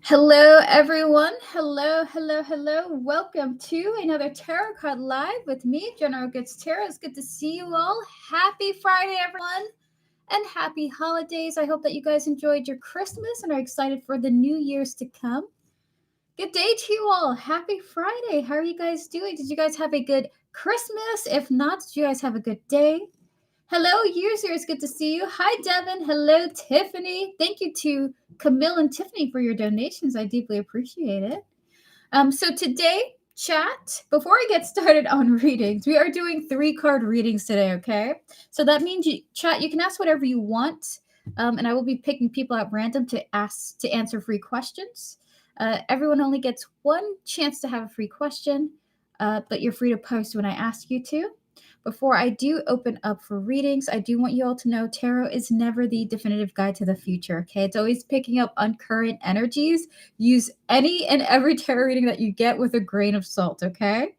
Hello, everyone. Hello. Welcome to another Tarot Card Live with me, General Goods Tarot. It's good to see you all. Happy Friday, everyone, and happy holidays. I hope that you guys enjoyed your Christmas and are excited for the New Year's to come. Good day to you all. Happy Friday. How are you guys doing? Did you guys have a good Christmas? If not, did you guys have a good day? Hello, users. Good to see you. Hi, Devin. Hello, Tiffany. Thank you to Camille and Tiffany for your donations. I deeply appreciate it. So today, chat, before I get started on readings, we are doing 3-card readings today, okay? So that means, chat, you can ask whatever you want, and I will be picking people at random to answer free questions. Everyone only gets one chance to have a free question, but you're free to post when I ask you to. Before I do open up for readings, I do want you all to know tarot is never the definitive guide to the future, okay? It's always picking up on current energies. Use any and every tarot reading that you get with a grain of salt, okay?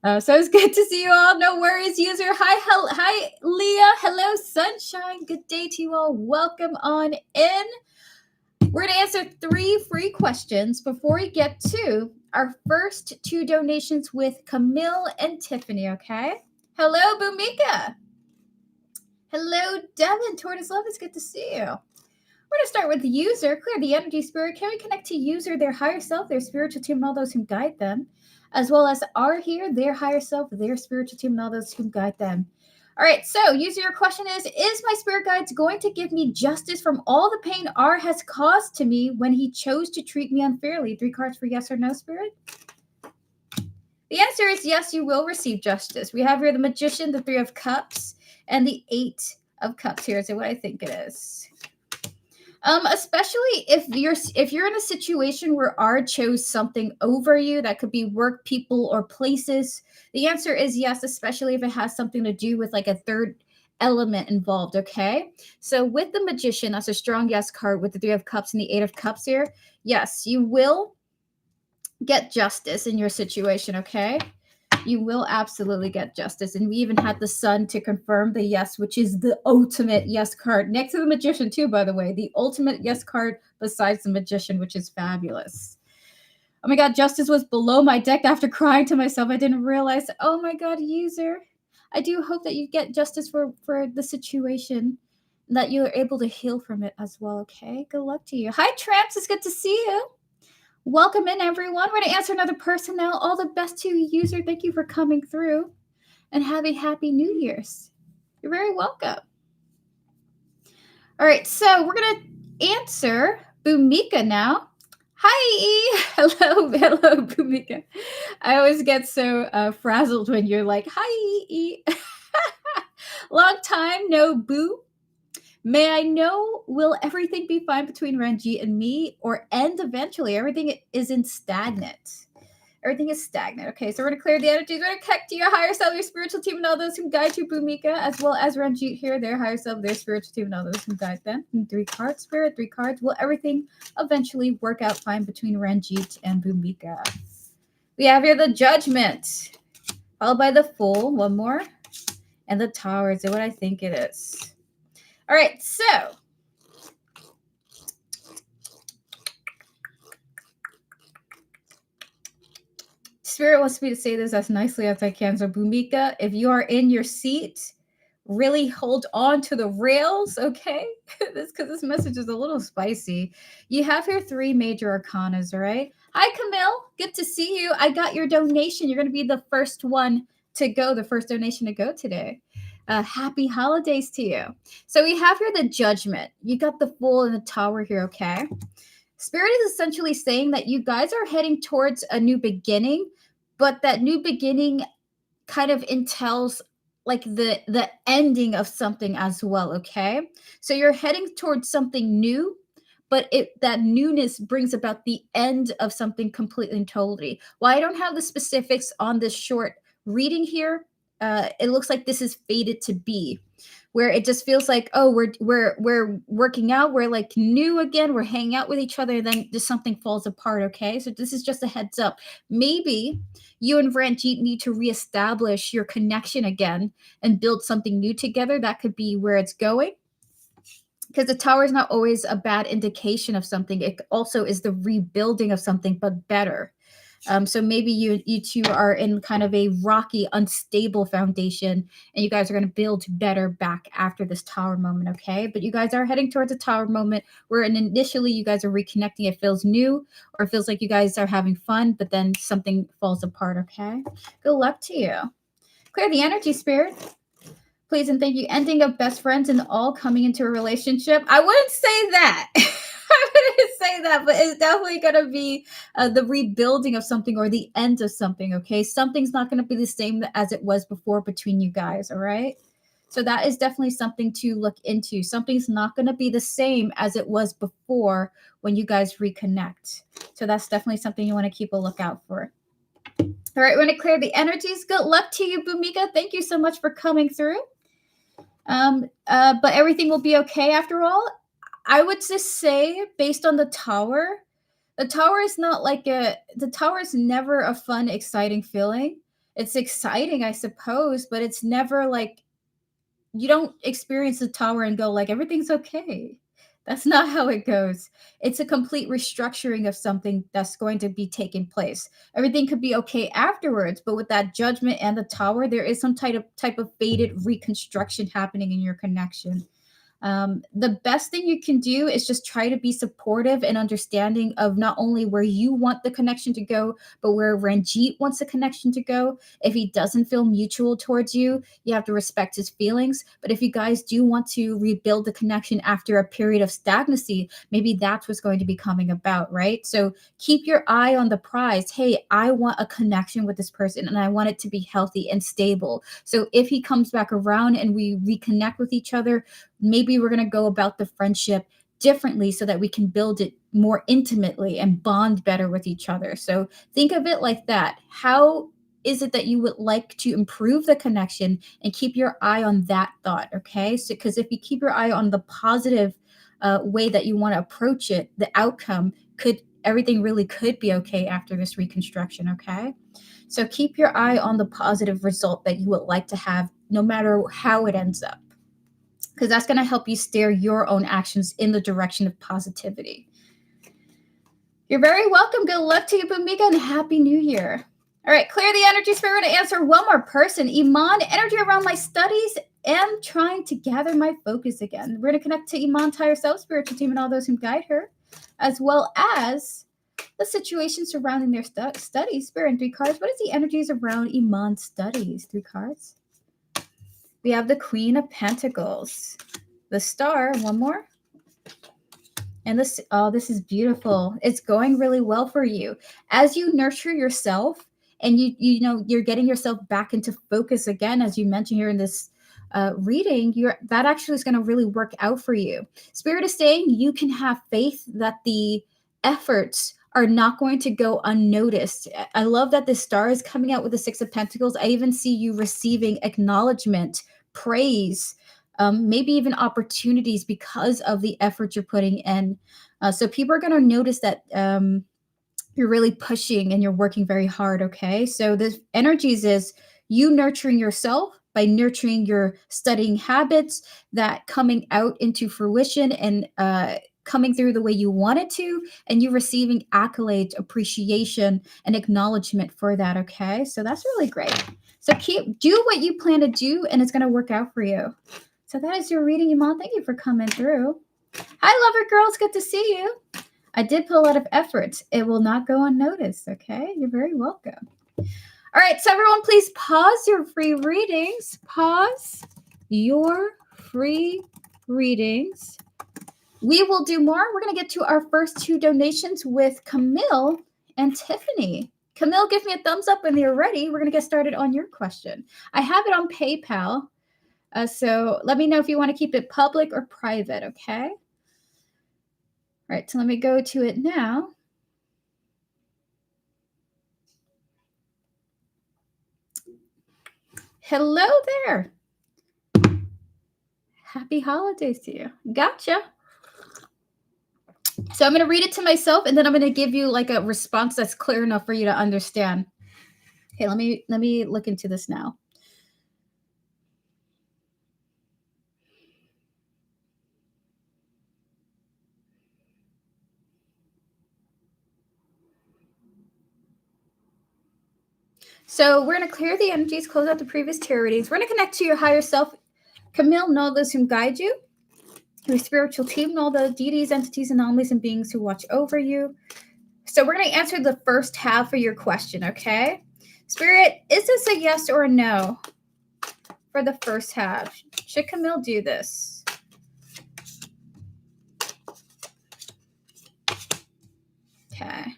So it's good to see you all. No worries, user. Hi, Leah. Hello, sunshine. Good day to you all. Welcome on in. We're going to answer 3 free questions before we get to our first 2 donations with Camille and Tiffany, okay? Hello, Bhumika. Hello, Devin. Tortoise Love, it's good to see you. We're going to start with the user. Clear the energy, spirit. Can we connect to user, their higher self, their spiritual team, and all those who guide them, as well as our here, their higher self, their spiritual team, and all those who guide them? All right, so user, your question is my spirit guides going to give me justice from all the pain R has caused to me when he chose to treat me unfairly? 3 cards for yes or no, spirit? The answer is yes, you will receive justice. We have here the Magician, the 3 of Cups, and the 8 of Cups here is what I think it is. Especially if you're in a situation where R chose something over you, that could be work, people, or places. The answer is yes, especially if it has something to do with like a third element involved, okay? So with the Magician, that's a strong yes card with the 3 of Cups and the 8 of Cups here. Yes, you will get justice in your situation, okay? You will absolutely get justice. And we even had the Sun to confirm the yes, which is the ultimate yes card. Next to the Magician, too, by the way. The ultimate yes card besides the Magician, which is fabulous. Oh my God, justice was below my deck after crying to myself. I didn't realize. Oh my God, user. I do hope that you get justice for the situation, that you're able to heal from it as well, okay? Good luck to you. Hi, Tramps. It's good to see you. Welcome in, everyone. We're going to answer another person now. All the best to you, user. Thank you for coming through. And have a happy New Year's. You're very welcome. All right, so we're going to answer Bhumika now. Hi, E. Hello, Bhumika. I always get so frazzled when you're like, hi, E. Long time no boo. May I know, will everything be fine between Ranjit and me, or end eventually? Everything is stagnant. Everything is stagnant. Okay, so we're going to clear the energies. We're going to connect to your higher self, your spiritual team, and all those who guide you, Bhumika, as well as Ranjit here, their higher self, their spiritual team, and all those who guide them. And 3 cards, spirit, 3 cards. Will everything eventually work out fine between Ranjit and Bhumika? We have here the Judgment, followed by the Fool, one more, and the Tower is what I think it is. All right, so Spirit wants me to say this as nicely as I can. So, Bhumika, if you are in your seat, really hold on to the rails, okay? Because this message is a little spicy. You have here 3 major arcanas, all right? Hi, Camille. Good to see you. I got your donation. You're going to be the first one to go, the first donation to go today. Happy holidays to you. So we have here the Judgment. You got the Fool and the Tower here, okay? Spirit is essentially saying that you guys are heading towards a new beginning, but that new beginning kind of entails like the ending of something as well, okay? So you're heading towards something new, but that newness brings about the end of something completely and totally. While I don't have the specifics on this short reading here, it looks like this is fated to be, where it just feels like, oh, we're working out, we're like new again, we're hanging out with each other, and then just something falls apart, okay? So this is just a heads up. Maybe you and Ranjit need to reestablish your connection again and build something new together. That could be where it's going. because the tower is not always a bad indication of something. It also is the rebuilding of something, but better. So maybe you two are in kind of a rocky, unstable foundation, and you guys are going to build better back after this tower moment, okay? But you guys are heading towards a tower moment where initially you guys are reconnecting. It feels new, or it feels like you guys are having fun, but then something falls apart, okay? Good luck to you. Clear the energy, Spirit. Please and thank you. Ending of best friends and all coming into a relationship. I wouldn't say that. I wouldn't say that, but it's definitely going to be the rebuilding of something or the end of something, okay? Something's not going to be the same as it was before between you guys, all right? So that is definitely something to look into. Something's not going to be the same as it was before when you guys reconnect. So that's definitely something you want to keep a lookout for. All right, we're going to clear the energies. Good luck to you, Bhumika. Thank you so much for coming through. But everything will be okay after all. I would just say, based on the tower is not like the tower is never a fun, exciting feeling. It's exciting, I suppose, but it's never like you don't experience the tower and go like everything's okay. That's not how it goes. It's a complete restructuring of something that's going to be taking place. Everything could be okay afterwards, but with that judgment and the tower, there is some type of faded reconstruction happening in your connection. The best thing you can do is just try to be supportive and understanding of not only where you want the connection to go, but where Ranjit wants the connection to go. If he doesn't feel mutual towards you, you have to respect his feelings. But if you guys do want to rebuild the connection after a period of stagnancy, maybe that's what's going to be coming about, right? So keep your eye on the prize. Hey, I want a connection with this person and I want it to be healthy and stable. So if he comes back around and we reconnect with each other, maybe we're going to go about the friendship differently so that we can build it more intimately and bond better with each other. So think of it like that. How is it that you would like to improve the connection, and keep your eye on that thought, okay? So because if you keep your eye on the positive way that you want to approach it, the outcome everything really could be okay after this reconstruction, okay? So keep your eye on the positive result that you would like to have no matter how it ends up, because that's going to help you steer your own actions in the direction of positivity. You're very welcome. Good luck to you, Bhumika, and Happy New Year. All right, clear the energy, Spirit, to answer one more person. Iman, energy around my studies and trying to gather my focus again. We're going to connect to Iman, higher self, spiritual team, and all those who guide her, as well as the situation surrounding their studies. Spirit, and 3 cards. What is the energies around Iman's studies? 3 cards. We have the Queen of Pentacles, the Star, one more. And this is beautiful. It's going really well for you. As you nurture yourself and you're getting yourself back into focus again, as you mentioned here in this reading, that actually is going to really work out for you. Spirit is saying you can have faith that the efforts are not going to go unnoticed. I love that the Star is coming out with the 6 of Pentacles. I even see you receiving acknowledgement, praise, maybe even opportunities because of the effort you're putting in. So people are going to notice that you're really pushing and you're working very hard, okay? So the energies is you nurturing yourself by nurturing your studying habits, that coming out into fruition and coming through the way you want it to, and you receiving accolades, appreciation, and acknowledgement for that, okay? So that's really great. So do what you plan to do, and it's going to work out for you. So that is your reading, Iman. Thank you for coming through. Hi, lover girls. Good to see you. I did put a lot of effort. It will not go unnoticed, okay? You're very welcome. All right, so everyone, please pause your free readings. Pause your free readings. We will do more. We're going to get to our first 2 donations with Camille and Tiffany. Camille, give me a thumbs up when you're ready. We're going to get started on your question. I have it on PayPal. So let me know if you want to keep it public or private, okay? All right, so let me go to it now. Hello there. Happy holidays to you. Gotcha. So I'm going to read it to myself, and then I'm going to give you like a response that's clear enough for you to understand. Okay, let me look into this now. So we're going to clear the energies, close out the previous tarot readings. We're going to connect to your higher self. Camille, know those who guide you. Your spiritual team, know the deities, entities, anomalies, and beings who watch over you. So we're going to answer the first half of your question, okay? Spirit, is this a yes or a no for the first half? Should Camille do this? Okay.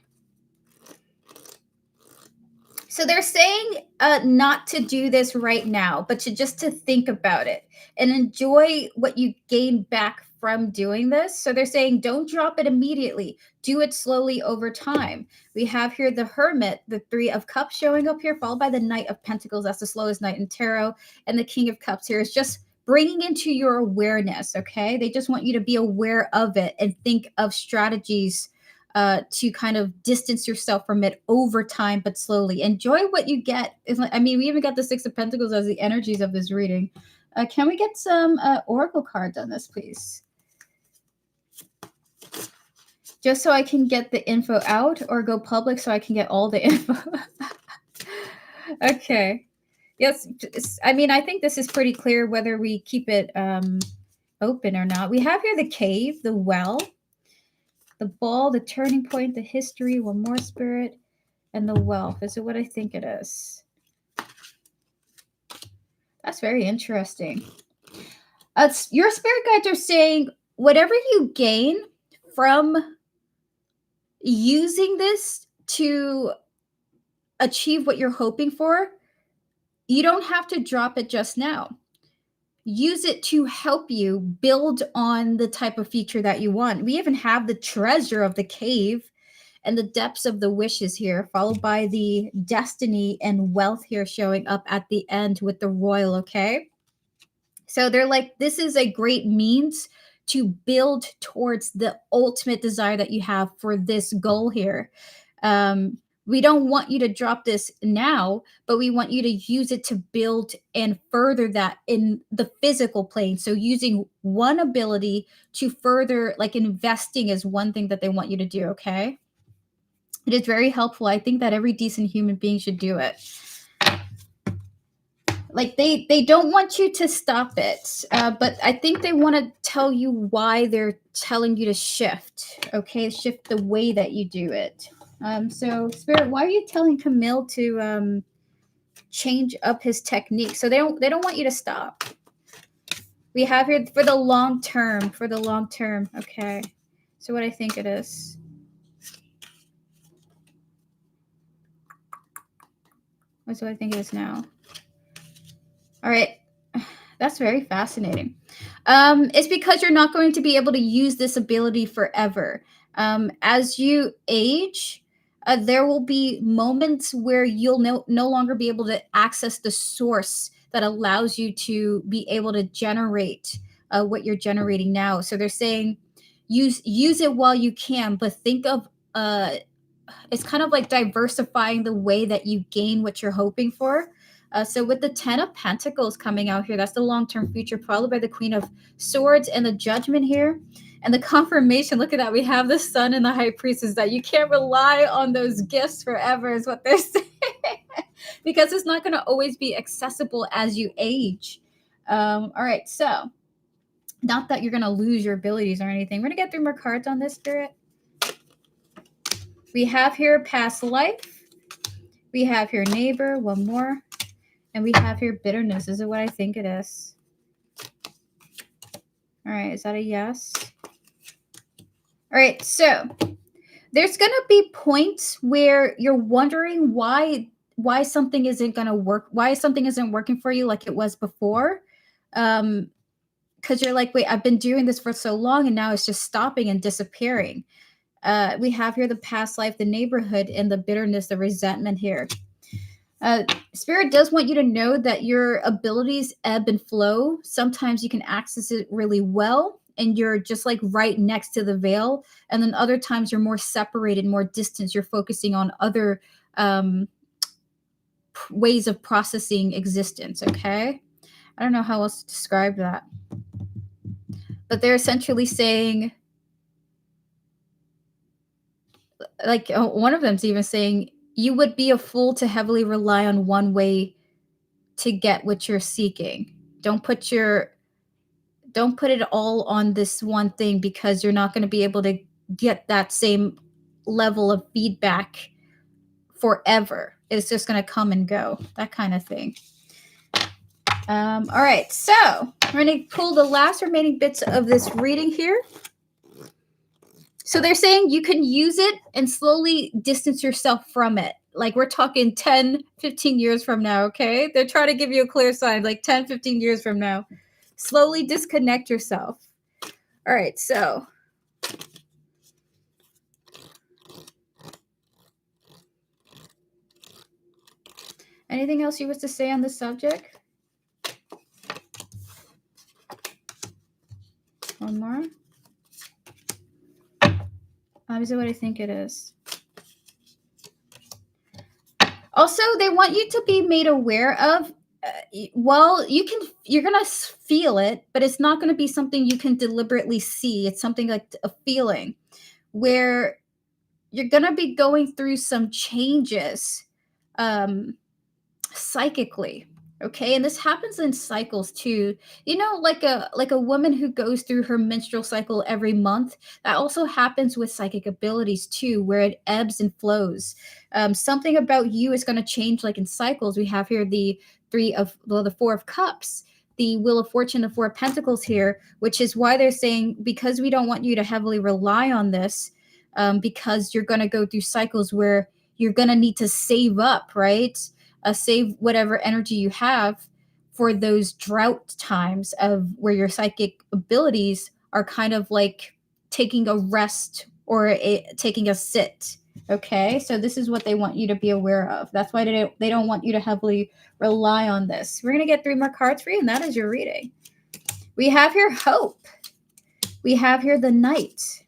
So they're saying not to do this right now, but just to think about it and enjoy what you gain back from doing this. So they're saying don't drop it immediately. Do it slowly over time. We have here the Hermit, the Three of Cups showing up here, followed by the Knight of Pentacles. That's the slowest knight in tarot. And the King of Cups here is just bringing into your awareness, okay? They just want you to be aware of it and think of strategies to kind of distance yourself from it over time, but slowly. Enjoy what you get. I mean, we even got the Six of Pentacles as the energies of this reading. Can we get some oracle cards on this, please? Just so I can get the info out, or go public so I can get all the info. Okay. Yes. I mean, I think this is pretty clear whether we keep it open or not. We have here the cave, the well, the ball, the turning point, the history, one more, Spirit, and the wealth. Is it what I think it is? That's very interesting. Your spirit guides are saying whatever you gain from using this to achieve what you're hoping for, you don't have to drop it just now. Use it to help you build on the type of future that you want. We even have the treasure of the cave and the depths of the wishes here, followed by the destiny and wealth here showing up at the end with the royal, okay? So they're like, this is a great means to build towards the ultimate desire that you have for this goal here. We don't want you to drop this now, but we want you to use it to build and further that in the physical plane. So using one ability to further, like investing is one thing that they want you to do, okay? It is very helpful. I think that every decent human being should do it. Like they don't want you to stop it, but I think they want to tell you why they're telling you to shift. Okay, shift the way that you do it. So Spirit, why are you telling Camille to change up his technique? So they don't want you to stop. We have here for the long term. For the long term. Okay. So what I think it is. What's what I think it is now. All right. That's very fascinating. It's because you're not going to be able to use this ability forever. As you age, there will be moments where you'll no longer be able to access the source that allows you to be able to generate what you're generating now. So they're saying use it while you can, but think of it's kind of like diversifying the way that you gain what you're hoping for. So with the 10 of Pentacles coming out here, that's the long-term future, followed by the Queen of Swords and the Judgment here. And the confirmation, look at that. We have the Sun and the High Priestess, that you can't rely on those gifts forever is what they're saying. Because it's not going to always be accessible as you age. All right, so not that you're going to lose your abilities or anything. We're going to get 3 more cards on this, Spirit. We have here past life. We have here neighbor, one more. And we have here bitterness. Is it what I think it is? All right, is that a yes? All right, so there's going to be points where you're wondering why something isn't going to work, why something isn't working for you like it was before. Because you're like, wait, I've been doing this for so long and now it's just stopping and disappearing. We have here the past life, the neighborhood, and the bitterness, the resentment here. Spirit does want you to know that your abilities ebb and flow. Sometimes you can access it really well and you're just like right next to the veil. And then other times you're more separated, more distant. You're focusing on other ways of processing existence, okay? I don't know how else to describe that. But they're essentially saying, like one of them's even saying, you would be a fool to heavily rely on one way to get what you're seeking. Don't put it all on this one thing, because you're not going to be able to get that same level of feedback forever. It's just going to come and go, that kind of thing. All right, so we're going to pull the last remaining bits of this reading here. So they're saying you can use it and slowly distance yourself from it. Like, we're talking 10, 15 years from now, okay? They're trying to give you a clear sign, like 10, 15 years from now. Slowly disconnect yourself. All right, so anything else you wish to say on this subject? One more. Obviously, what I think it is. Also, they want you to be made aware of, you're gonna feel it, but it's not gonna be something you can deliberately see. It's something like a feeling where you're gonna be going through some changes, psychically. Okay, and this happens in cycles too. You know, like a woman who goes through her menstrual cycle every month. That also happens with psychic abilities too, where it ebbs and flows. Something about you is going to change, like in cycles. We have here the the Four of Cups, the Wheel of Fortune, the Four of Pentacles here, which is why they're saying, because we don't want you to heavily rely on this, because you're going to go through cycles where you're going to need to save up, right? Save whatever energy you have for those drought times of where your psychic abilities are kind of like taking a rest or taking a sit. Okay, so this is what they want you to be aware of. That's why they don't want you to heavily rely on this. We're going to get 3 more cards for you, and that is your reading. We have here Hope. We have here the Knight.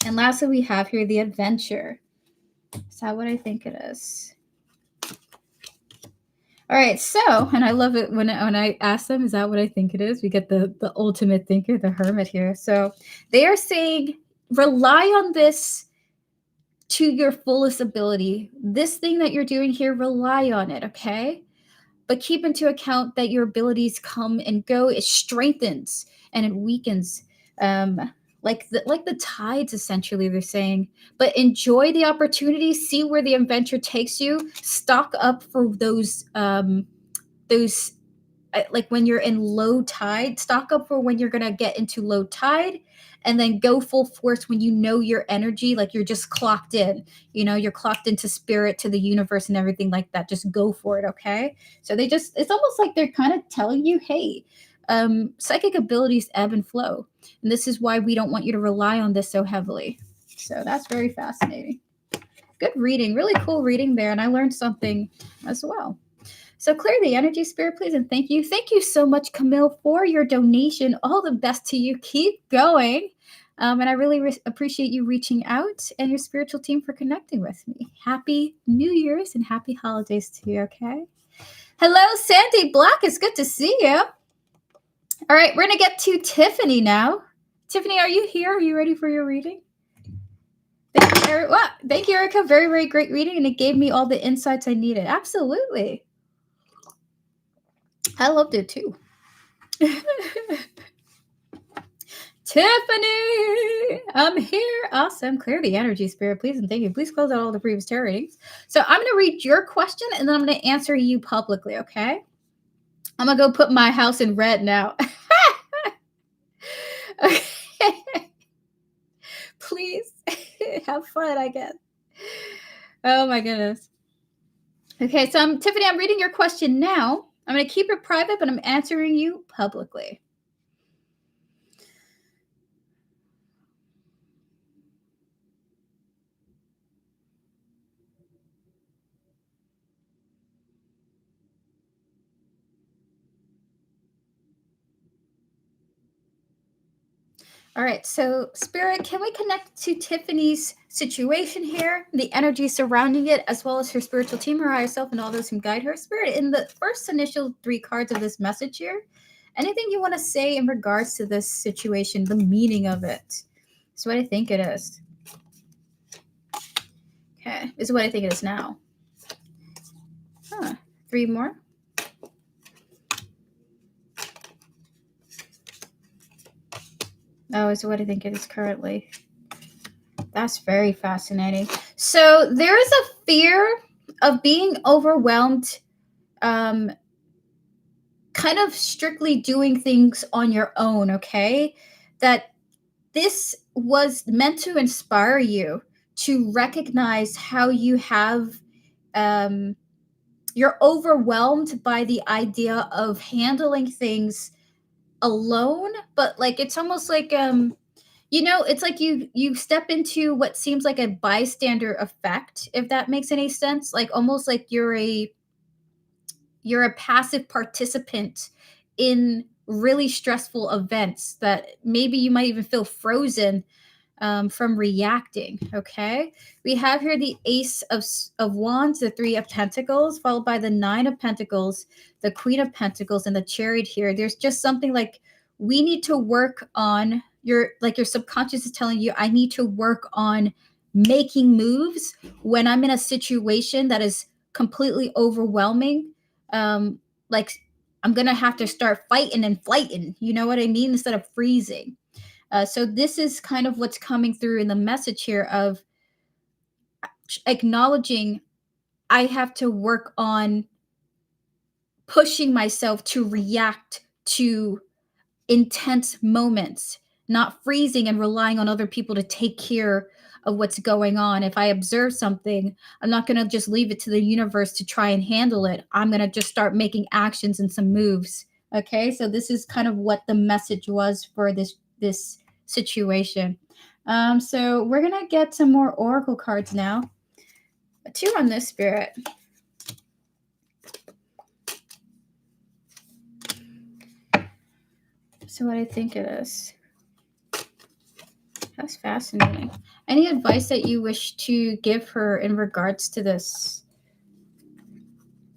And lastly, we have here the Adventure. Is that what I think it is? All right, so, and I love it when I ask them, is that what I think it is? We get the ultimate thinker, the Hermit here. So they are saying, rely on this to your fullest ability. This thing that you're doing here, rely on it, okay? But keep into account that your abilities come and go. It strengthens and it weakens, like the tides, essentially, they're saying. But enjoy the opportunity, see where the adventure takes you, stock up for those like when you're in low tide, stock up for when you're going to get into low tide, and then go full force when you know your energy, like you're just clocked in, you're clocked into spirit, to the universe and everything like that. Just go for it, okay? So it's almost like they're kind of telling you, hey, psychic abilities ebb and flow, and this is why we don't want you to rely on this so heavily. So that's very fascinating. Good reading, really cool reading there, and I learned something as well. So clear the energy, Spirit, please, and thank you. Thank you so much, Camille, for your donation. All the best to you. Keep going. And I really appreciate you reaching out, and your spiritual team for connecting with me. Happy New Year's and happy holidays to you, okay? Hello, Sandy Black. It's good to see you. All right, we're going to get to Tiffany now. Tiffany, are you here? Are you ready for your reading? Thank you, Erica. Very, very great reading, and it gave me all the insights I needed. Absolutely. I loved it too. Tiffany, I'm here. Awesome. Clear the energy, Spirit, please, and thank you. Please close out all the previous tarot readings. So I'm going to read your question, and then I'm going to answer you publicly, okay? I'm going to go put my house in red now. Okay. Please have fun, I guess. Oh, my goodness. Okay, so Tiffany, I'm reading your question now. I'm going to keep it private, but I'm answering you publicly. All right, so Spirit, can we connect to Tiffany's situation here, the energy surrounding it, as well as her spiritual team, her higher self, and all those who guide her? Spirit, in the first initial 3 cards of this message here, anything you want to say in regards to this situation, the meaning of it? That's what I think it is. Okay, this is what I think it is now. 3 more. Oh, is what I think it is currently. That's very fascinating. So there is a fear of being overwhelmed, kind of strictly doing things on your own, okay? That this was meant to inspire you to recognize how you have, you're overwhelmed by the idea of handling things alone, but like it's almost like it's like you step into what seems like a bystander effect, if that makes any sense. Like almost like you're a passive participant in really stressful events that maybe you might even feel frozen from reacting. Okay, we have here the Ace of Wands, the Three of Pentacles, followed by the Nine of Pentacles, the Queen of Pentacles, and the Chariot. Here, there's just something like we need to work on your subconscious is telling you I need to work on making moves when I'm in a situation that is completely overwhelming. Like I'm gonna have to start fighting and flighting. You know what I mean? Instead of freezing. So this is kind of what's coming through in the message here of acknowledging I have to work on pushing myself to react to intense moments, not freezing and relying on other people to take care of what's going on. If I observe something, I'm not going to just leave it to the universe to try and handle it. I'm going to just start making actions and some moves. Okay, so this is kind of what the message was for this situation. So we're going to get some more oracle cards now. 2 on this, Spirit. So what I think it is. That's fascinating. Any advice that you wish to give her in regards to this?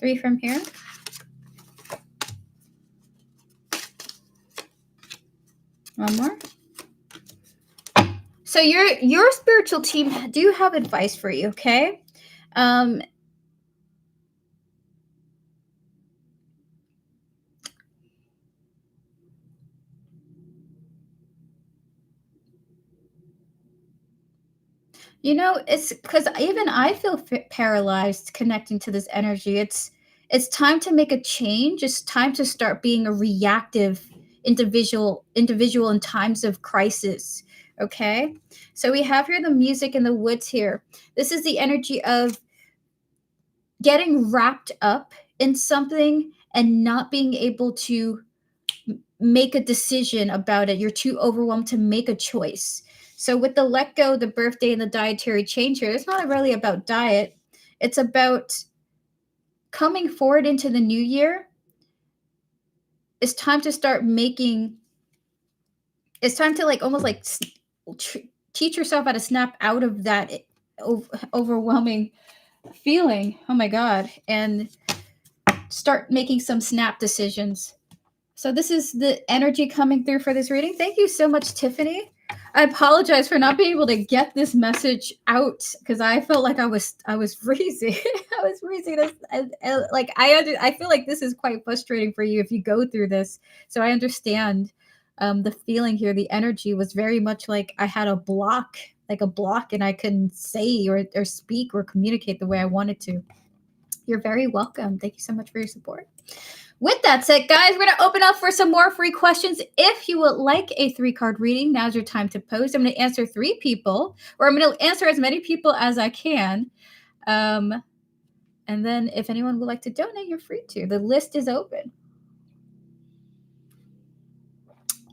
3 from here. One more. So your spiritual team do have advice for you, okay? It's because even I feel paralyzed connecting to this energy. It's time to make a change. It's time to start being a reactive individual in times of crisis. Okay, so we have here the music in the woods here. This is the energy of getting wrapped up in something and not being able to make a decision about it. You're too overwhelmed to make a choice. So with the let go, the birthday, and the dietary change here, it's not really about diet. It's about coming forward into the new year. It's time to start making. It's time to like almost like teach yourself how to snap out of that overwhelming feeling. Oh my God. And start making some snap decisions. So this is the energy coming through for this reading. Thank you so much, Tiffany. I apologize for not being able to get this message out because I felt like I was freezing. I was freezing. Like I feel like this is quite frustrating for you if you go through this. So I understand the feeling here. The energy was very much like I had a block, and I couldn't say or speak or communicate the way I wanted to. You're very welcome. Thank you so much for your support. With that said, guys, we're going to open up for some more free questions. If you would like a 3-card reading, now's your time to post. I'm going to answer 3 people, or I'm going to answer as many people as I can. And then if anyone would like to donate, you're free to. The list is open.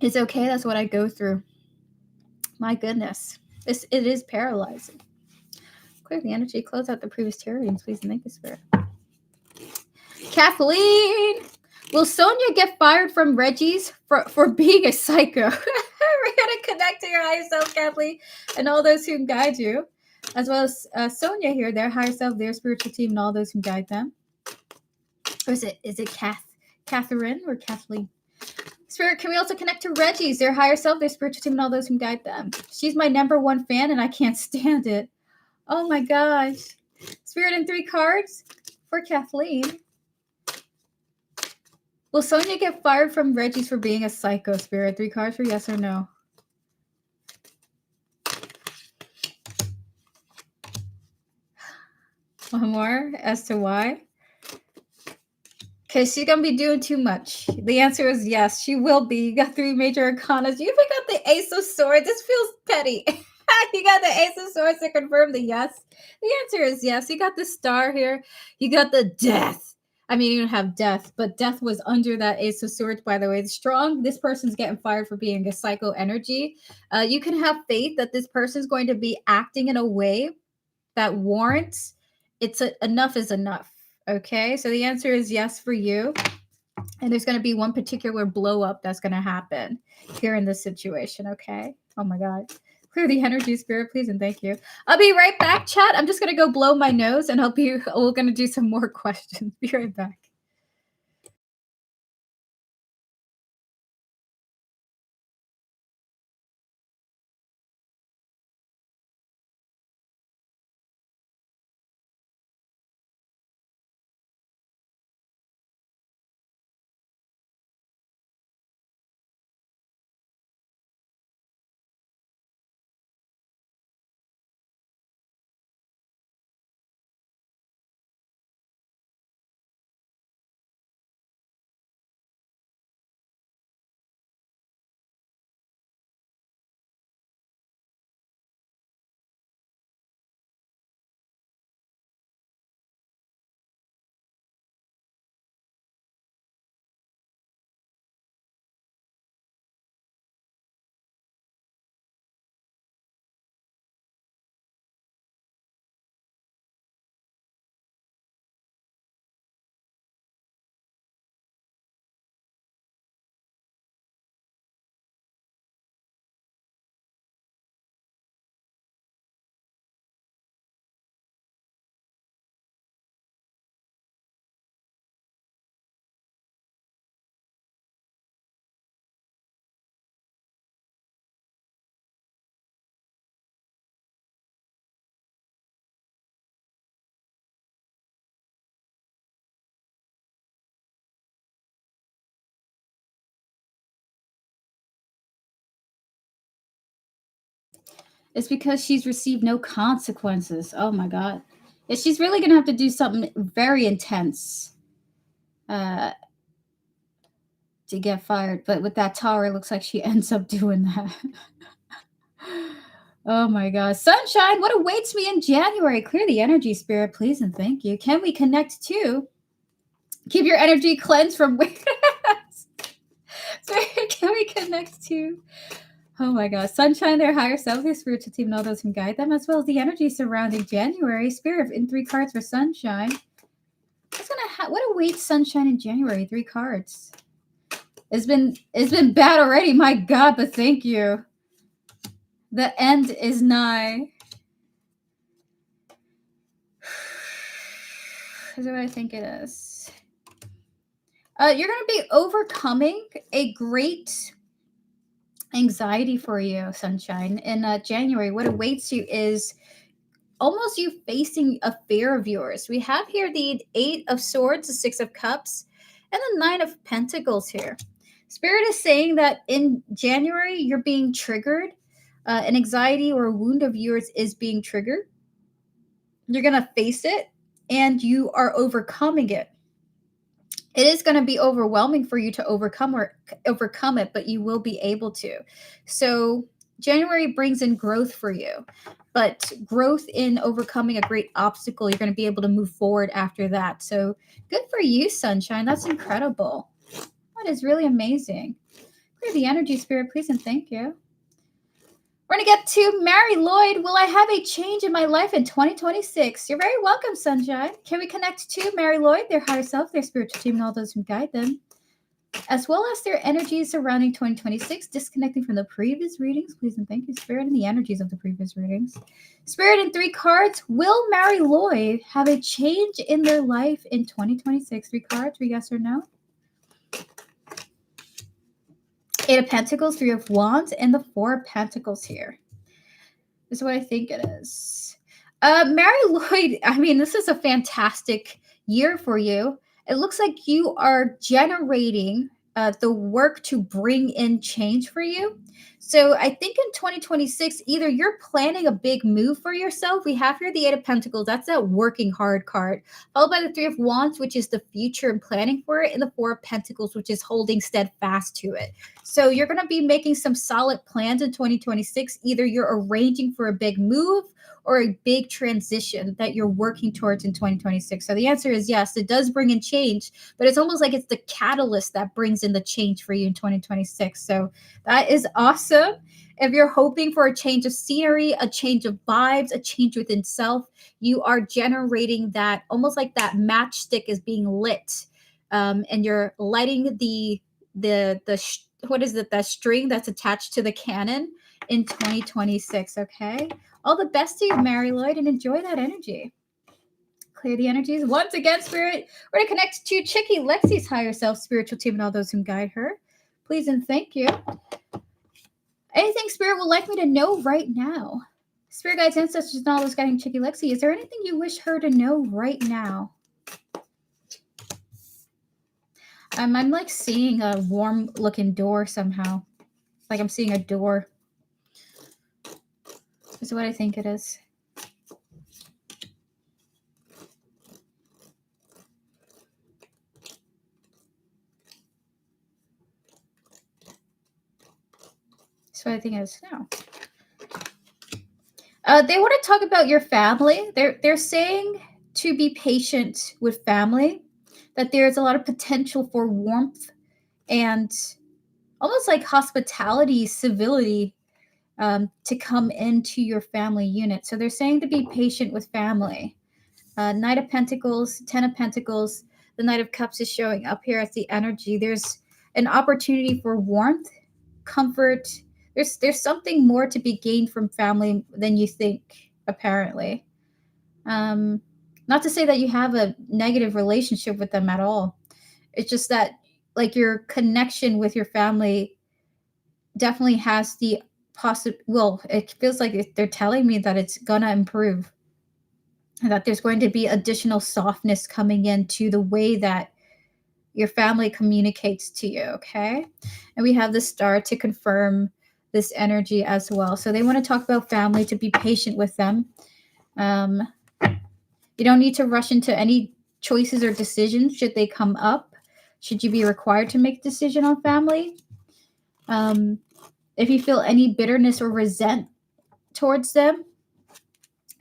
It's okay. That's what I go through. My goodness. It is paralyzing. Clear the energy. Close out the previous tarot readings, please, and thank you, Spirit. Kathleen! Will Sonia get fired from Reggie's for being a psycho? We're going to connect to your higher self, Kathleen, and all those who guide you, as well as Sonia here, their higher self, their spiritual team, and all those who guide them. Or is it Catherine or Kathleen? Spirit, can we also connect to Reggie's, their higher self, their spiritual team, and all those who guide them? She's my #1 fan, and I can't stand it. Oh my gosh. Spirit in 3 cards for Kathleen. Will Sonia get fired from Reggie's for being a psycho, Spirit? 3 cards for yes or no. One more as to why. Because she's going to be doing too much. The answer is yes, she will be. You got 3 major arcanas. You even got the Ace of Swords. This feels petty. You got the Ace of Swords to confirm the yes. The answer is yes. You got the Star here. You got the Death. I mean, you don't have Death, but Death was under that Ace of Swords, by the way. Strong, this person's getting fired for being a psycho energy. You can have faith that this person's going to be acting in a way that warrants enough is enough. Okay, so the answer is yes for you. And there's going to be one particular blow up that's going to happen here in this situation. Okay. Oh my God. Clear the energy, Spirit, please, and thank you. I'll be right back, chat. I'm just going to go blow my nose and we're going to do some more questions. Be right back. It's because she's received no consequences. Oh my God. Yeah, she's really going to have to do something very intense to get fired. But with that tower, it looks like she ends up doing that. Oh my God. Sunshine, what awaits me in January? Clear the energy, Spirit, please, and thank you. Can we connect to keep your energy cleansed from Sorry, can we connect to oh my God, Sunshine, their higher self, their spiritual team, and all those who guide them, as well as the energy surrounding January. Spirit in 3 cards for Sunshine. What awaits Sunshine in January? 3 cards. It's been bad already, my God, but thank you. The end is nigh. Is that what I think it is? You're going to be overcoming a great anxiety for you, Sunshine. In January, what awaits you is almost you facing a fear of yours. We have here the 8 of Swords, the 6 of Cups, and the 9 of Pentacles here. Spirit is saying that in January, you're being triggered. An anxiety or a wound of yours is being triggered. You're going to face it, and you are overcoming it. It is going to be overwhelming for you to overcome it, but you will be able to. So January brings in growth for you, but growth in overcoming a great obstacle, you're going to be able to move forward after that. So good for you, Sunshine. That's incredible. That is really amazing. Clear the energy, Spirit, please, and thank you. We're going to get to Mary Lloyd. Will I have a change in my life in 2026? You're very welcome, Sunshine. Can we connect to Mary Lloyd, their higher self, their spiritual team, and all those who guide them, as well as their energies surrounding 2026, disconnecting from the previous readings? Please and thank you, Spirit, and the energies of the previous readings. Spirit in 3 cards. Will Mary Lloyd have a change in their life in 2026? 3 cards, for yes or no? 8 of Pentacles, 3 of Wands, and the 4 of Pentacles here. This is what I think it is. Mary Lloyd, I mean, this is a fantastic year for you. It looks like you are generating the work to bring in change for you. So I think in 2026, either you're planning a big move for yourself. We have here the Eight of Pentacles. That's that working hard card. Followed by the Three of Wands, which is the future and planning for it. And the Four of Pentacles, which is holding steadfast to it. So you're going to be making some solid plans in 2026. Either you're arranging for a big move or a big transition that you're working towards in 2026? So the answer is yes, it does bring in change, but it's almost like it's the catalyst that brings in the change for you in 2026. So that is awesome. If you're hoping for a change of scenery, a change of vibes, a change within self, you are generating that almost like that matchstick is being lit, and you're lighting what is it, that string that's attached to the cannon in 2026. Okay, all the best to you, Mary Lloyd, and enjoy that energy. Clear the energies. Once again, Spirit, we're going to connect to Chicky Lexi's higher self, spiritual team, and all those who guide her. Please and thank you. Anything Spirit would like me to know right now? Spirit guides, ancestors, and all those guiding Chicky Lexi, is there anything you wish her to know right now? I'm like seeing a warm looking door somehow. Like I'm seeing a door. Is what I think it is. That's what I think it is now. They want to talk about your family. They're saying to be patient with family, that there's a lot of potential for warmth and almost like hospitality, civility, to come into your family unit. So they're saying to be patient with family. Knight of Pentacles, Ten of Pentacles, the Knight of Cups is showing up here as the energy. There's an opportunity for warmth, comfort. There's something more to be gained from family than you think, apparently. Not to say that you have a negative relationship with them at all. It's just that like your connection with your family definitely has the it feels like they're telling me that it's gonna improve, and that there's going to be additional softness coming into the way that your family communicates to you. Okay, and we have the Star to confirm this energy as well. So they want to talk about family, to be patient with them. You don't need to rush into any choices or decisions should they come up. Should you be required to make a decision on family? If you feel any bitterness or resent towards them,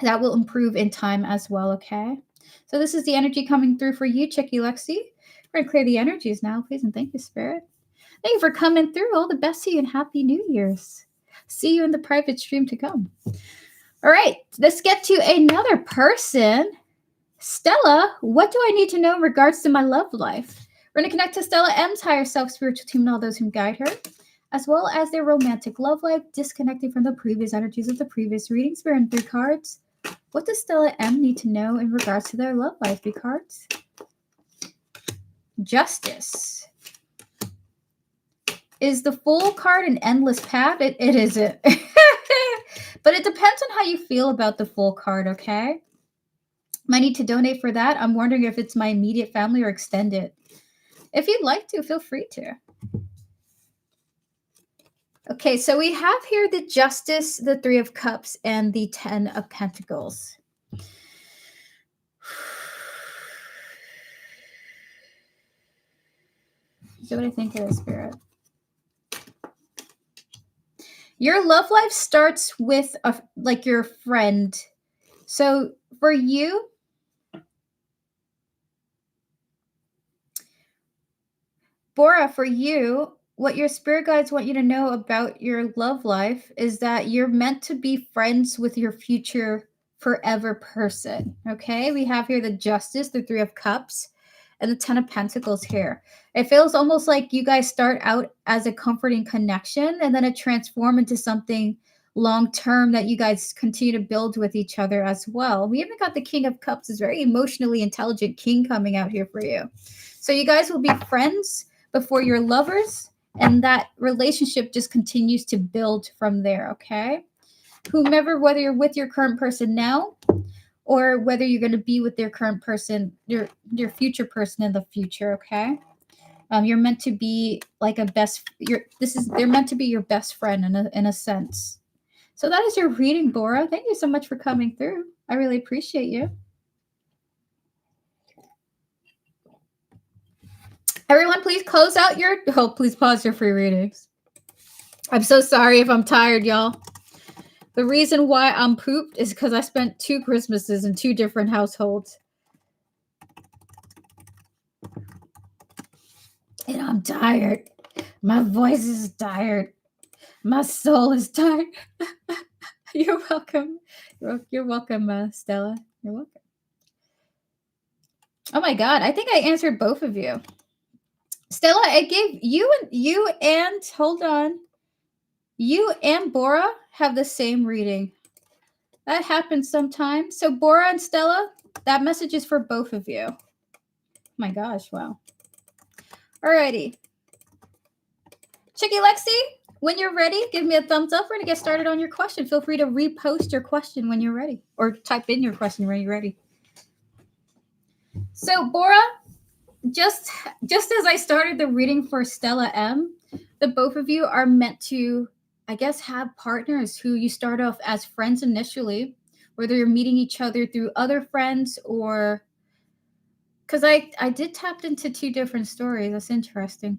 that will improve in time as well, okay? So this is the energy coming through for you, Chicky Lexi. We're going to clear the energies now, please, and thank you, Spirit. Thank you for coming through. All the best to you and Happy New Year's. See you in the private stream to come. All right, let's get to another person. Stella, what do I need to know in regards to my love life? We're going to connect to Stella M's higher self, spiritual team, and all those who guide her, as well as their romantic love life, disconnecting from the previous energies of the previous readings. We're in 3 cards. What does Stella M need to know in regards to their love life? 3 cards. Justice. Is the Fool card an endless path? It isn't. But it depends on how you feel about the Fool card, okay? Might need to donate for that. I'm wondering if it's my immediate family or extended. If you'd like to, feel free to. Okay, so we have here the Justice, the 3 of Cups, and the 10 of Pentacles. So what I think of the Spirit. Your love life starts with like your friend. So for you, Bora, for you, what your spirit guides want you to know about your love life is that you're meant to be friends with your future forever person. Okay, we have here the Justice, the 3 of Cups, and the 10 of Pentacles here. It feels almost like you guys start out as a comforting connection and then it transforms into something long-term that you guys continue to build with each other as well. We even got the King of Cups, this very emotionally intelligent king coming out here for you. So you guys will be friends before you're lovers, and that relationship just continues to build from there, okay? Whomever, whether you're with your current person now or whether you're going to be with their current person, your future person in the future, okay? You're meant to be like they're meant to be your best friend in a sense. So that is your reading, Bora. Thank you so much for coming through. I really appreciate you. Everyone, please close out please pause your free readings. I'm so sorry if I'm tired, y'all. The reason why I'm pooped is because I spent 2 Christmases in 2 different households. And I'm tired. My voice is tired. My soul is tired. You're welcome. You're welcome, Stella. You're welcome. Oh my God, I think I answered both of you. Stella, I gave you and hold on. You and Bora have the same reading. That happens sometimes. So Bora and Stella, that message is for both of you. My gosh, wow. Alrighty. Chicky Lexi, when you're ready, give me a thumbs up. We're going to get started on your question. Feel free to repost your question when you're ready, or type in your question when you're ready. So, Bora, just as I started the reading for Stella M, the both of you are meant to, I guess, have partners who you start off as friends initially, whether you're meeting each other through other friends or... Because I did tap into 2 different stories. That's interesting.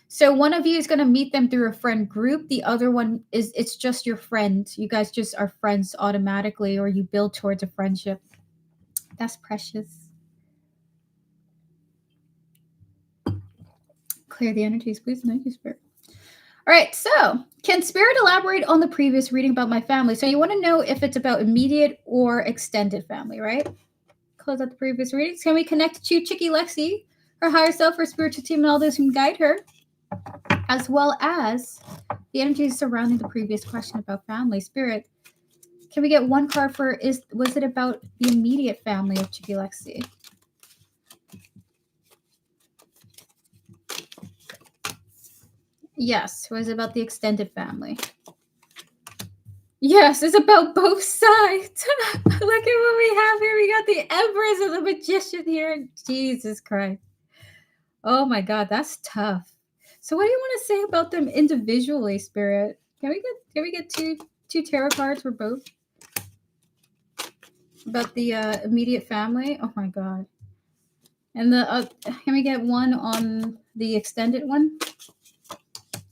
So one of you is going to meet them through a friend group. The other one it's just your friend. You guys just are friends automatically, or you build towards a friendship. That's precious. Clear the energies, please. Thank you, Spirit. All right, so can Spirit elaborate on the previous reading about my family? So you want to know if it's about immediate or extended family, right? Close out the previous readings. Can we connect to Chicky Lexi, her higher self, her spiritual team, and all those who guide her, as well as the energies surrounding the previous question about family? Spirit, can we get one card for was it about the immediate family of Chicky Lexi? Yes, was it about the extended family? Yes, it's about both sides. Look at what we have here. We got the Empress and the Magician here. Jesus Christ. Oh my God, that's tough. So what do you want to say about them individually, Spirit? Can we get two tarot cards for both? About the immediate family? Oh my God. And the can we get one on the extended one?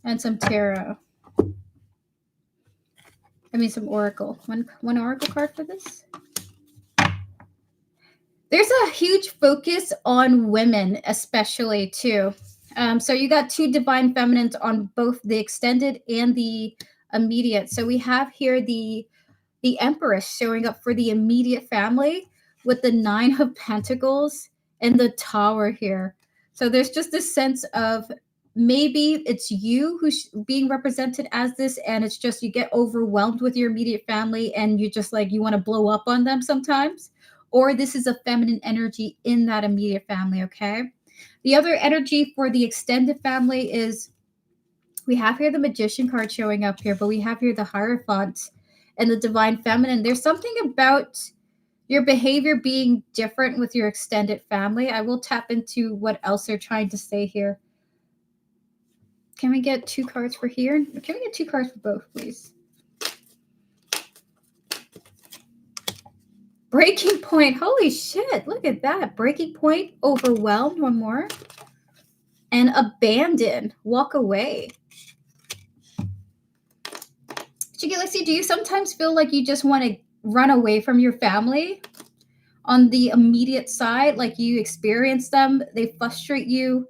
And some tarot. I mean some oracle. One oracle card for this? There's a huge focus on women, especially too. So you got 2 divine feminines on both the extended and the immediate. So we have here the Empress showing up for the immediate family with the 9 of Pentacles and the Tower here. So there's just this sense of maybe it's you who's being represented as this, and it's just you get overwhelmed with your immediate family and you just like you want to blow up on them sometimes. Or this is a feminine energy in that immediate family, okay? The other energy for the extended family is we have here the Magician card showing up here, but we have here the Hierophant and the Divine Feminine. There's something about your behavior being different with your extended family. I will tap into what else they're trying to say here. Can we get 2 cards for here? Can we get 2 cards for both, please? Breaking point. Holy shit. Look at that. Breaking point. Overwhelmed. One more. And abandon. Walk away. Chicky Lexi, do you sometimes feel like you just want to run away from your family on the immediate side? Like you experience them. They frustrate you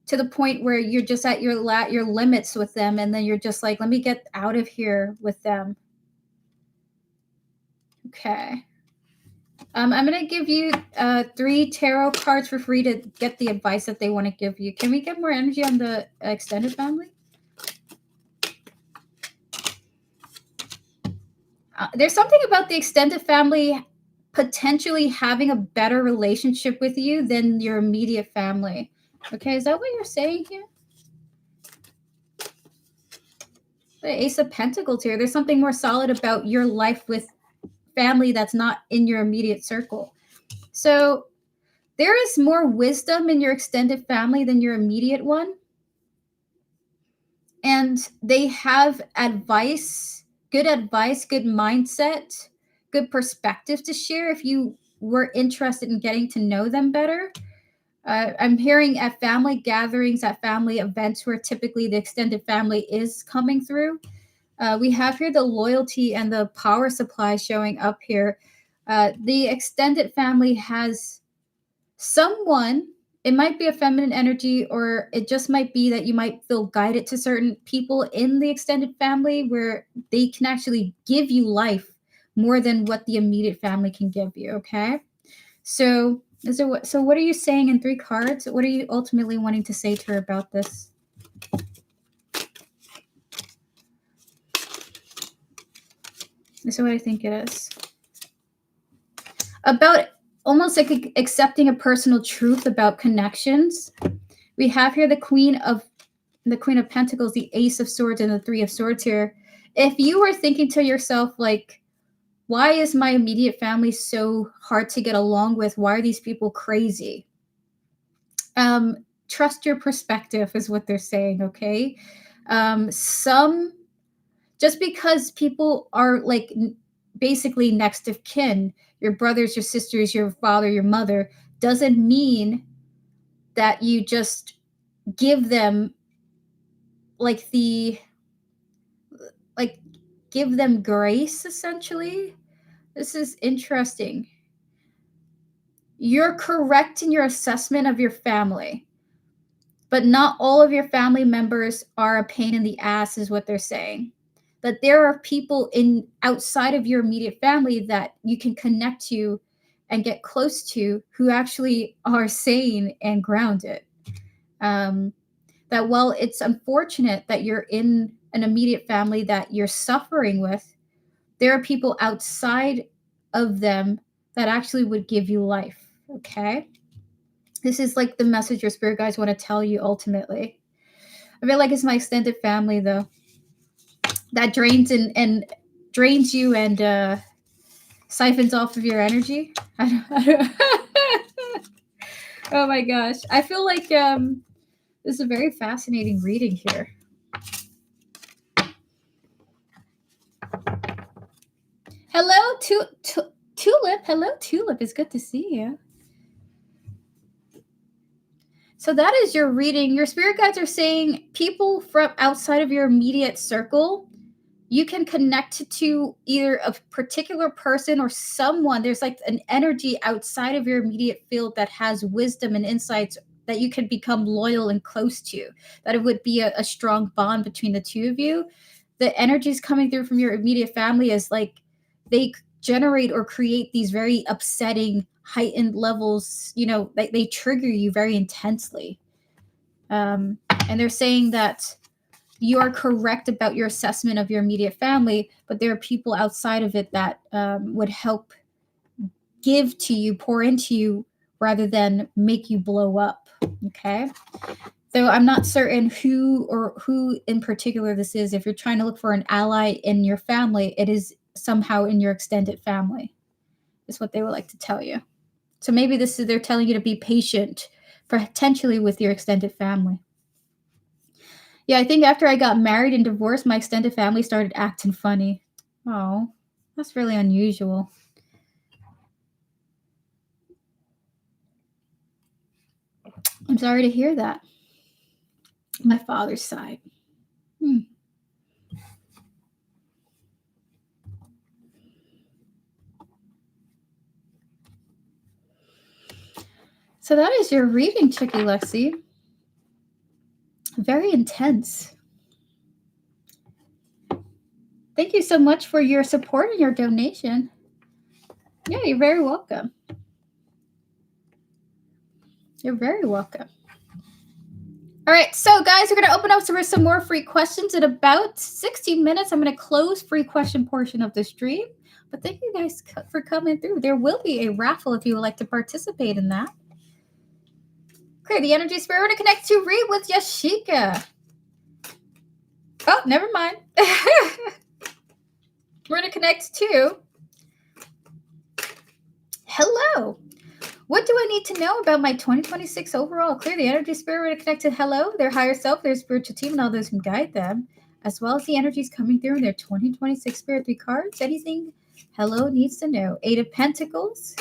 to the point where you're just at your limits with them. And then you're just like, let me get out of here with them. Okay. I'm going to give you 3 tarot cards for free to get the advice that they want to give you. Can we get more energy on the extended family? There's something about the extended family potentially having a better relationship with you than your immediate family. Okay, is that what you're saying here? The Ace of Pentacles here. There's something more solid about your life with family that's not in your immediate circle. So there is more wisdom in your extended family than your immediate one. And they have advice, good mindset, good perspective to share if you were interested in getting to know them better. I'm hearing at family gatherings, at family events where typically the extended family is coming through. We have here the loyalty and the power supply showing up here. The extended family has someone, it might be a feminine energy, or it just might be that you might feel guided to certain people in the extended family where they can actually give you life more than what the immediate family can give you. Okay. So what are you saying in 3 cards? What are you ultimately wanting to say to her about this? This is what I think it is. About almost like accepting a personal truth about connections. We have here the Queen of Pentacles, the Ace of Swords, and the 3 of Swords here. If you were thinking to yourself, like, why is my immediate family so hard to get along with? Why are these people crazy? Trust your perspective is what they're saying, okay? Just because people are like basically next of kin, your brothers, your sisters, your father, your mother, doesn't mean that you just give them give them grace, essentially. This is interesting. You're correct in your assessment of your family, but not all of your family members are a pain in the ass, is what they're saying. But there are people outside of your immediate family that you can connect to and get close to who actually are sane and grounded. That while it's unfortunate that you're in an immediate family that you're suffering with, there are people outside of them that actually would give you life. Okay. This is like the message your spirit guides want to tell you ultimately. I feel like it's my extended family though, that drains you and siphons off of your energy. Oh my gosh. I feel like this is a very fascinating reading here. Hello, Tulip. Hello, Tulip. It's good to see you. So that is your reading. Your spirit guides are saying people from outside of your immediate circle, you can connect to either a particular person or someone. There's like an energy outside of your immediate field that has wisdom and insights that you can become loyal and close to, that it would be a strong bond between the two of you. The energies coming through from your immediate family is like they generate or create these very upsetting heightened levels, they trigger you very intensely. And they're saying that you are correct about your assessment of your immediate family, but there are people outside of it that would help give to you, pour into you, rather than make you blow up. Okay. So I'm not certain who in particular this is. If you're trying to look for an ally in your family, it is somehow in your extended family, is what they would like to tell you. So maybe they're telling you to be patient, potentially with your extended family. Yeah, I think after I got married and divorced, my extended family started acting funny. Oh, that's really unusual. I'm sorry to hear that. My father's side. So that is your reading, Chicky Lexi. Very intense. Thank you so much for your support and your donation. Yeah, you're very welcome. You're very welcome. All right, so guys, we're going to open up for some more free questions in about 60 minutes. I'm going to close free question portion of the stream. But thank you guys for coming through. There will be a raffle if you would like to participate in that. Okay, the energy spirit, we're going to connect to read with Yashika. Oh, never mind. We're going to connect to know? What do I need to know about my 2026 overall? Clear the energy spirit connect to hello, their higher self, their spiritual team, and all those who guide them, as well as the energies coming through in their 2026 spirit 3 cards. Anything hello needs to know. 8 of Pentacles,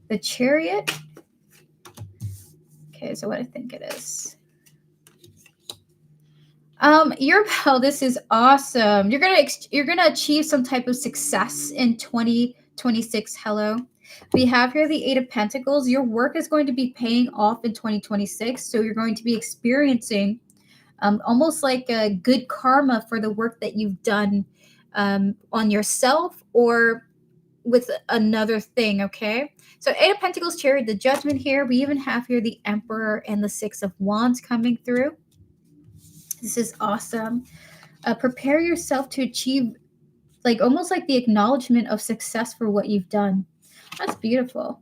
the Chariot. Okay, so what I think it is. This is awesome. You're gonna achieve some type of success in 2026. Hello. We have here the 8 of Pentacles. Your work is going to be paying off in 2026. So you're going to be experiencing almost like a good karma for the work that you've done on yourself or with another thing, okay? So 8 of Pentacles, Chariot, the Judgment here. We even have here the Emperor and the 6 of Wands coming through. This is awesome. Prepare yourself to achieve almost like the acknowledgement of success for what you've done. That's beautiful.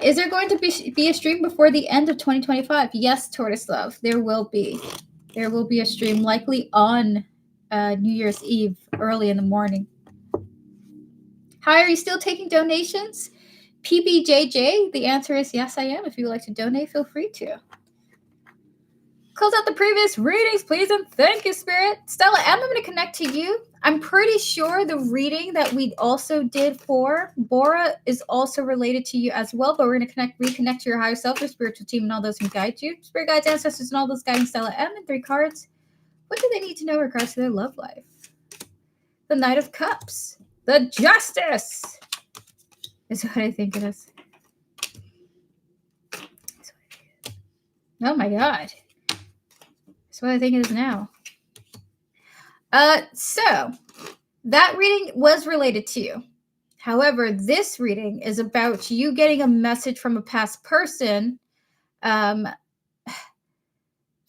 Is there going to be a stream before the end of 2025? Yes, Tortoise Love, there will be. There will be a stream likely on New Year's Eve, early in the morning. Hi, are you still taking donations? PBJJ, the answer is yes, I am. If you would like to donate, feel free to. Close out the previous readings, please, and thank you, Spirit. Stella M, I'm going to connect to you. I'm pretty sure the reading that we also did for Bora is also related to you as well, but we're going to reconnect to your higher self, your spiritual team, and all those who guide you. Spirit guides, ancestors, and all those guiding Stella M and 3 cards. What do they need to know in regards to their love life? The Knight of Cups. The Justice is what I think it is. Oh my God. That's what I think it is now. So that reading was related to you. However, this reading is about you getting a message from a past person that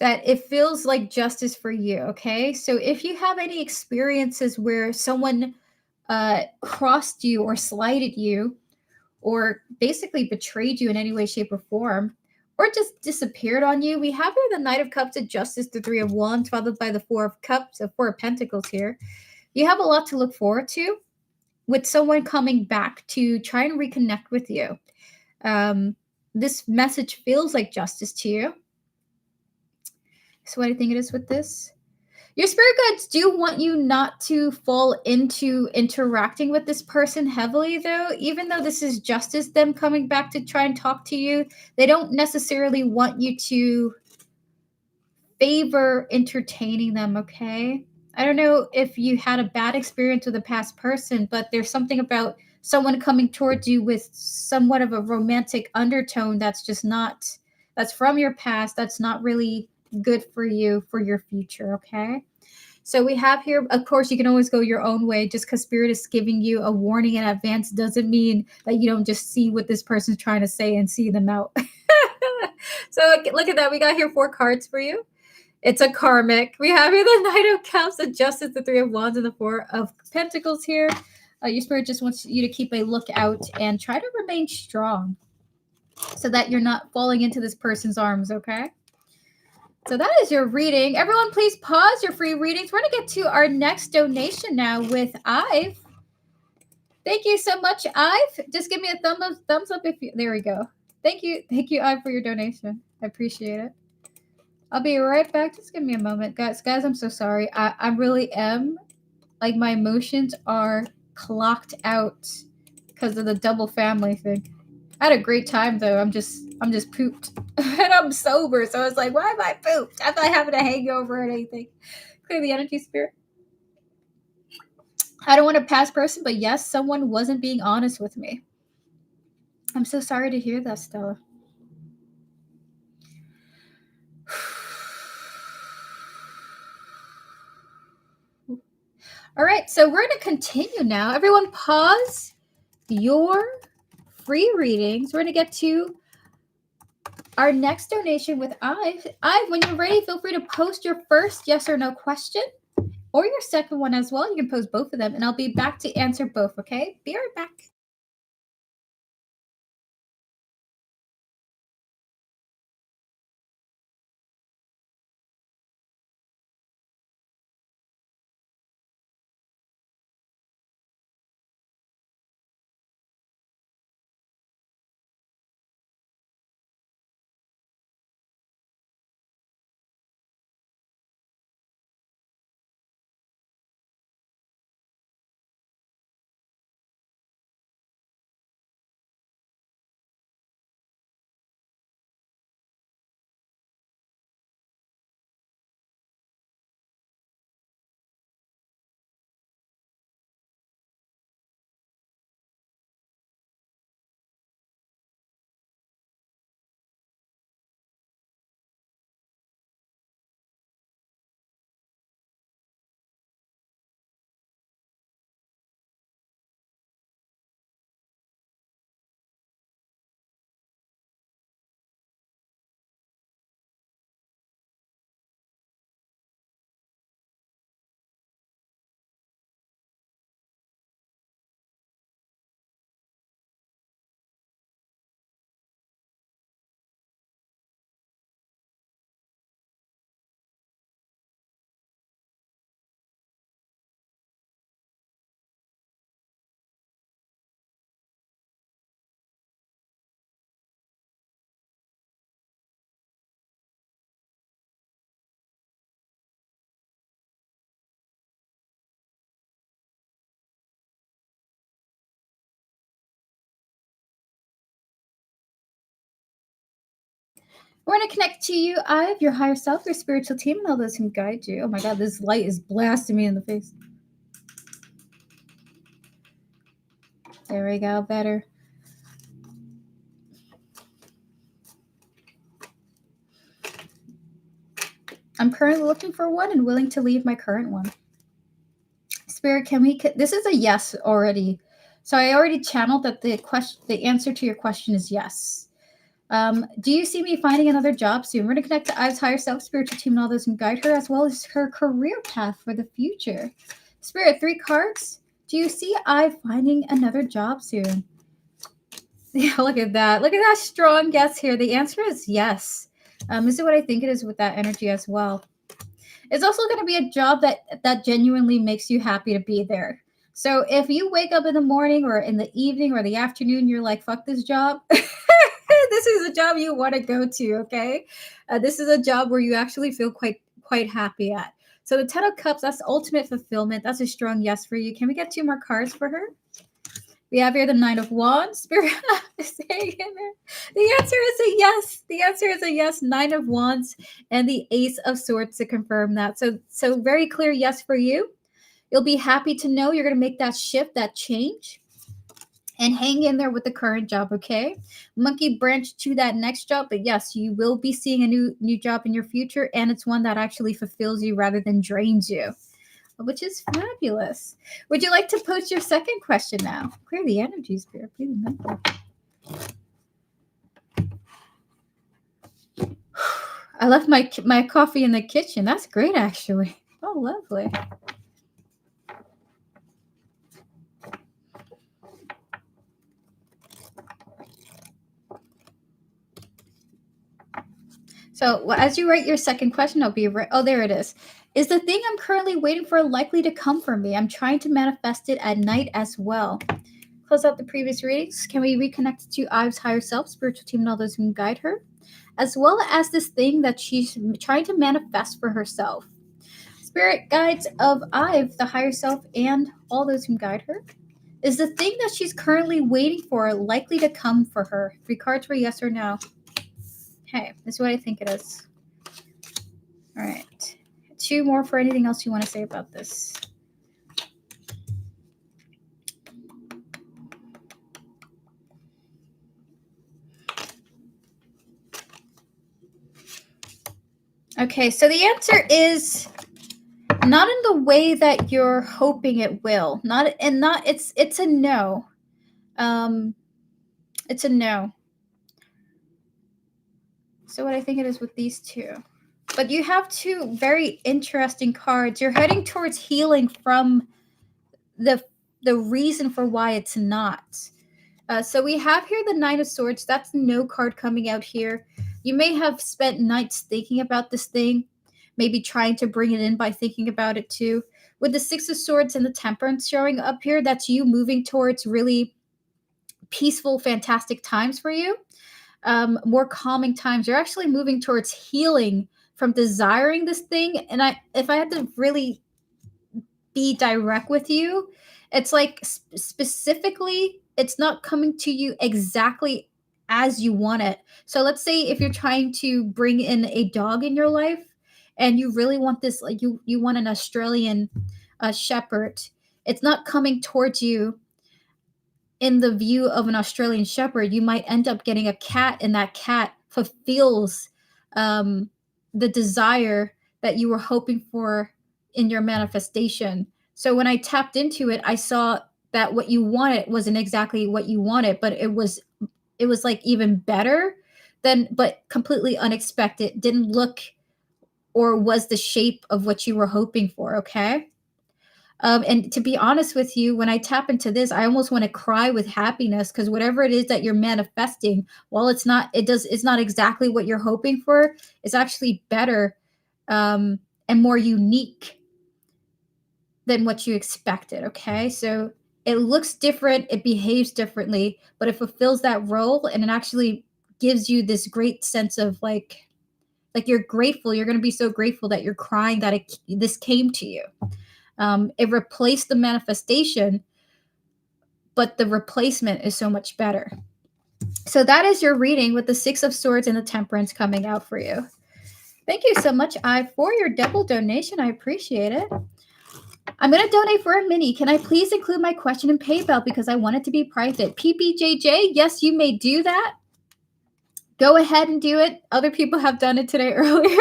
it feels like justice for you, okay? So if you have any experiences where someone crossed you or slighted you or basically betrayed you in any way, shape, or form, or just disappeared on you, we have here the Knight of Cups, of Justice, the 3 of Wands, followed by the 4 of Cups, the 4 of Pentacles here. You have a lot to look forward to with someone coming back to try and reconnect with you. This message feels like justice to you. So what I think it is with this. Your spirit guides do want you not to fall into interacting with this person heavily, though. Even though this is justice, them coming back to try and talk to you, they don't necessarily want you to favor entertaining them, okay? I don't know if you had a bad experience with a past person, but there's something about someone coming towards you with somewhat of a romantic undertone that's from your past, that's not really good for you for your future, okay? So we have here, of course, you can always go your own way. Just because Spirit is giving you a warning in advance doesn't mean that you don't just see what this person's trying to say and see them out. So look at that. We got here 4 cards for you. It's a karmic. We have here the Knight of Cups, the Justice, the 3 of Wands, and the 4 of Pentacles here. Your Spirit just wants you to keep a lookout and try to remain strong so that you're not falling into this person's arms, okay? So that is your reading. Everyone, please pause your free readings. We're going to get to our next donation now with Ive. Thank you so much, Ive. Just give me a thumbs up if you... There we go. Thank you, Ive, for your donation. I appreciate it. I'll be right back. Just give me a moment. Guys, I'm so sorry. I really am. Like, my emotions are clocked out because of the double family thing. I had a great time, though. I'm just pooped. And I'm sober, so I was like, why am I pooped? I'm not having a hangover or anything. Clear the energy, Spirit. I don't want a past person, but yes, someone wasn't being honest with me. I'm so sorry to hear that, Stella. All right, so we're going to continue now. Everyone pause your free readings. We're going to get to our next donation with Ive. Ive, when you're ready, feel free to post your first yes or no question or your second one as well. You can post both of them, and I'll be back to answer both, okay? Be right back. We're going to connect to you, Ive, your higher self, your spiritual team, and all those who guide you. Oh my God, this light is blasting me in the face. There we go, better. I'm currently looking for one and willing to leave my current one. Spirit, this is a yes already. So I already channeled that the answer to your question is yes. Do you see me finding another job soon? We're going to connect to Ive's higher self, spiritual team, and all those who guide her, as well as her career path for the future. Spirit, 3 cards. Do you see Ive finding another job soon? Yeah, look at that. Look at that strong guess here. The answer is yes. This is what I think it is with that energy as well. It's also going to be a job that genuinely makes you happy to be there. So if you wake up in the morning or in the evening or the afternoon, you're like, fuck this job. This is a job you want to go to, okay? This is a job where you actually feel quite happy at. So the 10 of Cups, that's ultimate fulfillment. That's a strong yes for you. Can we get 2 more cards for her? We have here the 9 of Wands. Spirit, staying in there. The answer is a yes. The answer is a yes. 9 of Wands and the Ace of Swords to confirm that. So very clear yes for you. You'll be happy to know you're going to make that shift, that change, and hang in there with the current job, okay? Monkey branch to that next job, but yes, you will be seeing a new job in your future, and it's one that actually fulfills you rather than drains you, which is fabulous. Would you like to post your second question now? Clear the energy, Spirit. Please remember. I left my coffee in the kitchen. That's great, actually. Oh, lovely. So as you write your second question, I'll be right. Oh, there it is. Is the thing I'm currently waiting for likely to come for me? I'm trying to manifest it at night as well. Close out the previous readings. Can we reconnect to Ive's higher self, spiritual team, and all those who can guide her? As well as this thing that she's trying to manifest for herself. Spirit guides of Ive, the higher self, and all those who guide her. Is the thing that she's currently waiting for likely to come for her? 3 cards for yes or no. Okay, this is what I think it is. All right. 2 more for anything else you want to say about this. Okay, so the answer is not in the way that you're hoping it will. It's a no. It's a no. So what I think it is with these 2. But you have 2 very interesting cards. You're heading towards healing from the reason for why it's not. So we have here the 9 of Swords. That's no card coming out here. You may have spent nights thinking about this thing, maybe trying to bring it in by thinking about it too. With the 6 of Swords and the Temperance showing up here, that's you moving towards really peaceful, fantastic times for you. More calming times. You're actually moving towards healing from desiring this thing. And if I had to really be direct with you, it's like specifically, it's not coming to you exactly as you want it. So let's say if you're trying to bring in a dog in your life and you really want this, like you want an Australian shepherd, it's not coming towards you in the view of an Australian shepherd. You might end up getting a cat, and that cat fulfills the desire that you were hoping for in your manifestation. So when I tapped into it, I saw that what you wanted wasn't exactly what you wanted, but it was like even better than, but completely unexpected. Didn't look or was the shape of what you were hoping for. Okay. And to be honest with you, when I tap into this, I almost want to cry with happiness, because whatever it is that you're manifesting, while it's not exactly what you're hoping for, it's actually better and more unique than what you expected. Okay, so it looks different, it behaves differently, but it fulfills that role, and it actually gives you this great sense of like you're grateful. You're going to be so grateful that you're crying that this came to you. It replaced the manifestation, but the replacement is so much better. So that is your reading with the Six of Swords and the Temperance coming out for you. Thank you so much, I, for your double donation. I appreciate it. I'm going to donate for a mini. Can I please include my question in PayPal because I want it to be private? PPJJ, yes, you may do that. Go ahead and do it. Other people have done it today earlier,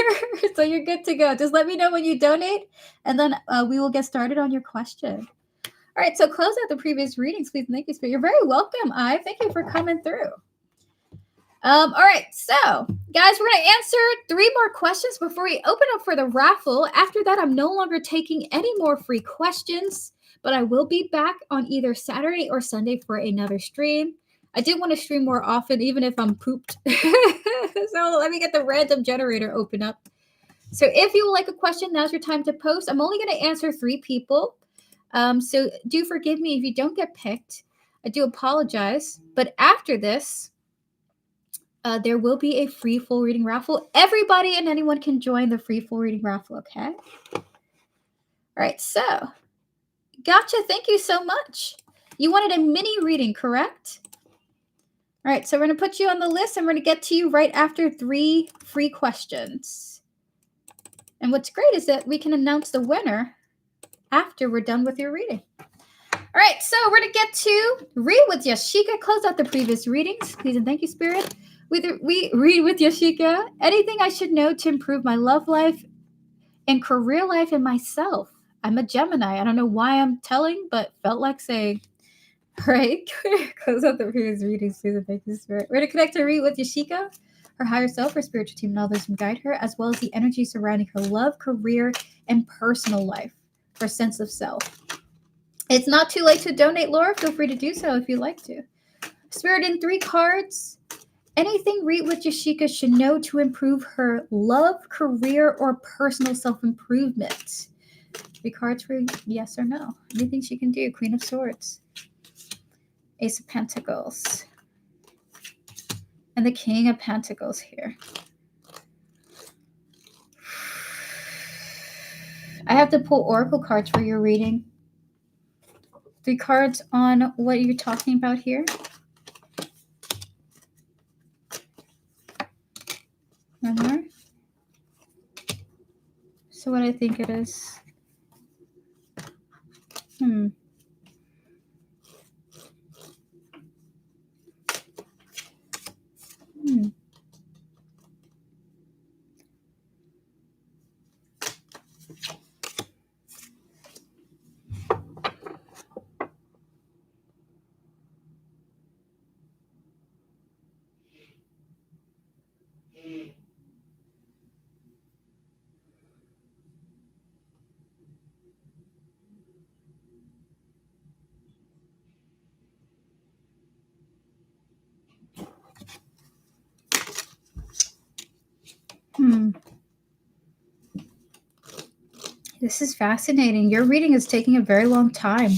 so you're good to go. Just let me know when you donate, and then we will get started on your question. All right, so close out the previous readings, please. Thank you, Spirit. You're very welcome, I. Thank you for coming through. All right, so guys, we're going to answer 3 more questions before we open up for the raffle. After that, I'm no longer taking any more free questions, but I will be back on either Saturday or Sunday for another stream. I did want to stream more often, even if I'm pooped. So let me get the random generator open up. So if you would like a question, now's your time to post. I'm only going to answer 3 people. So do forgive me if you don't get picked. I do apologize. But after this, there will be a free full reading raffle. Everybody and anyone can join the free full reading raffle, okay? All right, so gotcha. Thank you so much. You wanted a mini reading, correct? All right, so we're going to put you on the list, and we're going to get to you right after 3 free questions. And what's great is that we can announce the winner after we're done with your reading. All right, so we're going to get to Read with Yashika. Close out the previous readings. Please and thank you, Spirit. We read with Yashika. Anything I should know to improve my love life and career life and myself. I'm a Gemini. I don't know why I'm telling, but felt like saying. All right, close out the previous readings. Please and thank you, Spirit. We're going to connect to Read with Yashika, her higher self, her spiritual team, and others who guide her, as well as the energy surrounding her love, career, and personal life, her sense of self. It's not too late to donate, Laura. Feel free to do so if you'd like to. Spirit in 3 cards. Anything Read with Yashika should know to improve her love, career, or personal self-improvement. 3 cards for yes or no. Anything she can do. Queen of Swords. Ace of Pentacles. And the King of Pentacles here. I have to pull oracle cards for your reading. 3 cards on what you're talking about here. One more. So what I think it is. Hmm. This is fascinating. Your reading is taking a very long time.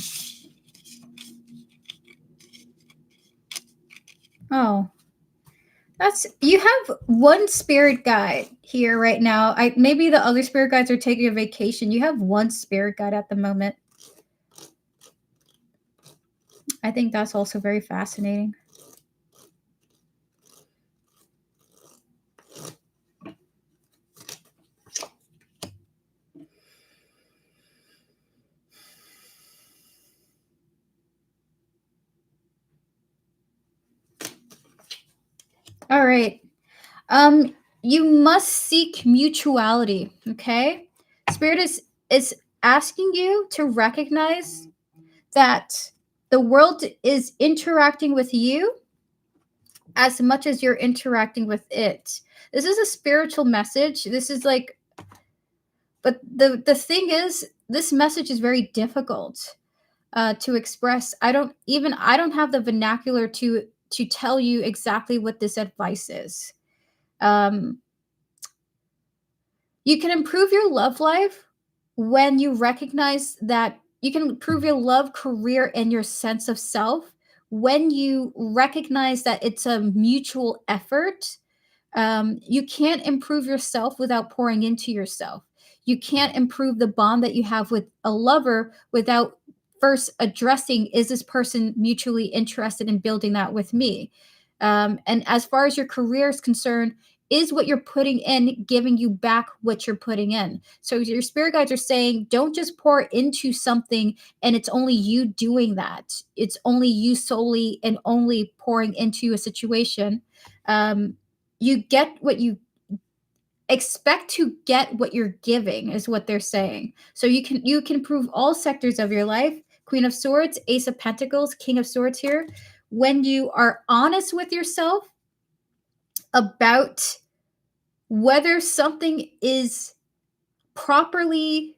Oh. You have 1 spirit guide here right now. Maybe the other spirit guides are taking a vacation. You have 1 spirit guide at the moment. I think that's also very fascinating. All right. You must seek mutuality, okay? Spirit is asking you to recognize that the world is interacting with you as much as you're interacting with it. This is a spiritual message. This is like, but the thing is, this message is very difficult to express. I don't have the vernacular to tell you exactly what this advice is. You can improve your love life when you recognize that you can improve your love, career, and your sense of self when you recognize that it's a mutual effort. You can't improve yourself without pouring into yourself. You can't improve the bond that you have with a lover without first addressing, is this person mutually interested in building that with me? And as far as your career is concerned, is what you're putting in giving you back what you're putting in? So your spirit guides are saying, don't just pour into something and it's only you doing that. It's only you solely and only pouring into a situation. You get what you expect to get what you're giving is what they're saying. So you can improve all sectors of your life. Queen of Swords, Ace of Pentacles, King of Swords here. When you are honest with yourself about whether something is properly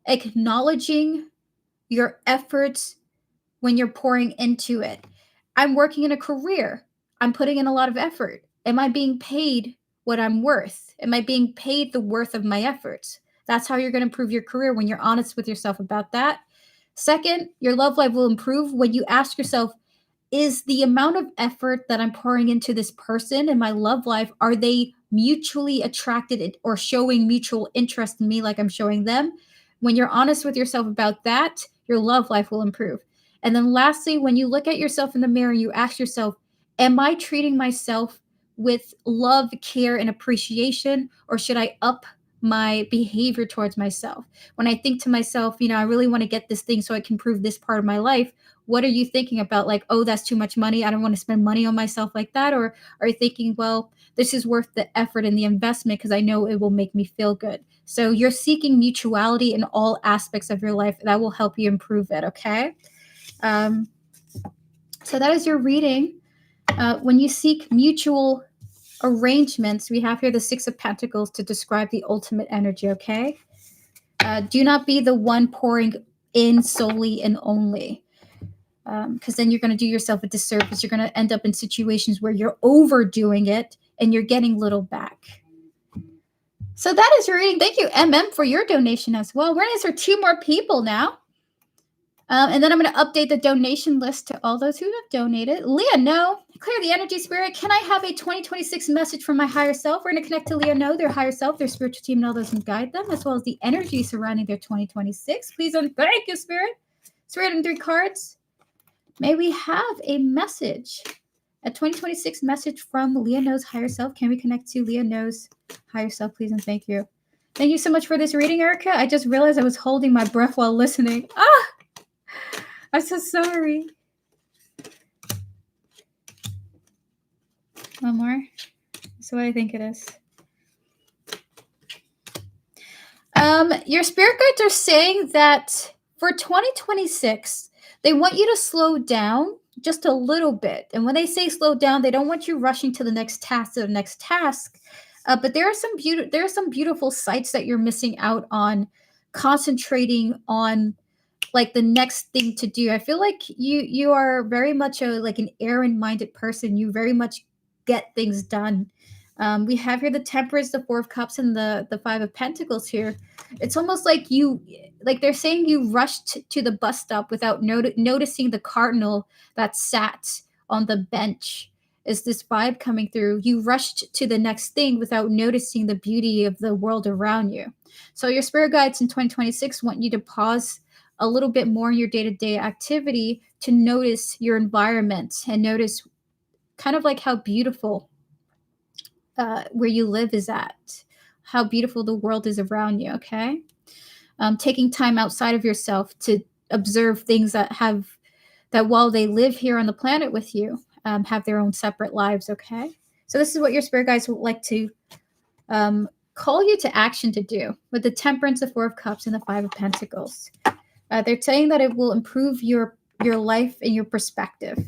acknowledging your efforts when you're pouring into it. I'm working in a career. I'm putting in a lot of effort. Am I being paid what I'm worth? Am I being paid the worth of my efforts? That's how you're going to improve your career, when you're honest with yourself about that. Second, your love life will improve when you ask yourself, is the amount of effort that I'm pouring into this person in my love life, are they mutually attracted or showing mutual interest in me like I'm showing them? When you're honest with yourself about that, your love life will improve. And then lastly, when you look at yourself in the mirror, you ask yourself, am I treating myself with love, care, and appreciation, or should I up my behavior towards myself? When I think to myself, I really want to get this thing so I can improve this part of my life, what are you thinking about? Like, oh, that's too much money, I don't want to spend money on myself like that? Or are you thinking, well, this is worth the effort and the investment because I know it will make me feel good? So you're seeking mutuality in all aspects of your life. That will help you improve it, okay? So that is your reading. When you seek mutual arrangements, we have here the Six of Pentacles to describe the ultimate energy, okay? Do not be the one pouring in solely and only, because then you're going to do yourself a disservice. You're going to end up in situations where you're overdoing it and you're getting little back. So that is your reading. Thank you, MM, for your donation as well. We're going to answer 2 more people now. And then I'm going to update the donation list to all those who have donated. Leah, no. Clear the energy, spirit. Can I have a 2026 message from my higher self? We're going to connect to Leah, no, their higher self, their spiritual team, and all those who guide them, as well as the energy surrounding their 2026. Please and thank you, spirit. Spirit and 3 cards. May we have a message, a 2026 message from Leah Knows higher self. Can we connect to Leah Knows higher self, please, and thank you. Thank you so much for this reading, Erica. I just realized I was holding my breath while listening. I'm so sorry. One more. That's what I think it is. Your spirit guides are saying that for 2026, they want you to slow down just a little bit. And when they say slow down, they don't want you rushing to the next task, but there are some beautiful sights that you're missing out on, concentrating on like the next thing to do. I feel like you are very much an errand-minded person. You very much get things done. We have here the Temperance, the 4 of Cups, and the 5 of Pentacles here. It's almost like they're saying you rushed to the bus stop without noticing the cardinal that sat on the bench. Is this vibe coming through? You rushed to the next thing without noticing the beauty of the world around you. So your spirit guides in 2026 want you to pause a little bit more in your day-to-day activity to notice your environment and notice kind of like how beautiful where you live is at, how beautiful the world is around you, okay? Taking time outside of yourself to observe things that while they live here on the planet with you, have their own separate lives, okay? So this is what your spirit guides would like to call you to action to do with the Temperance, the 4 of Cups, and the 5 of Pentacles. They're saying that it will improve your life and your perspective.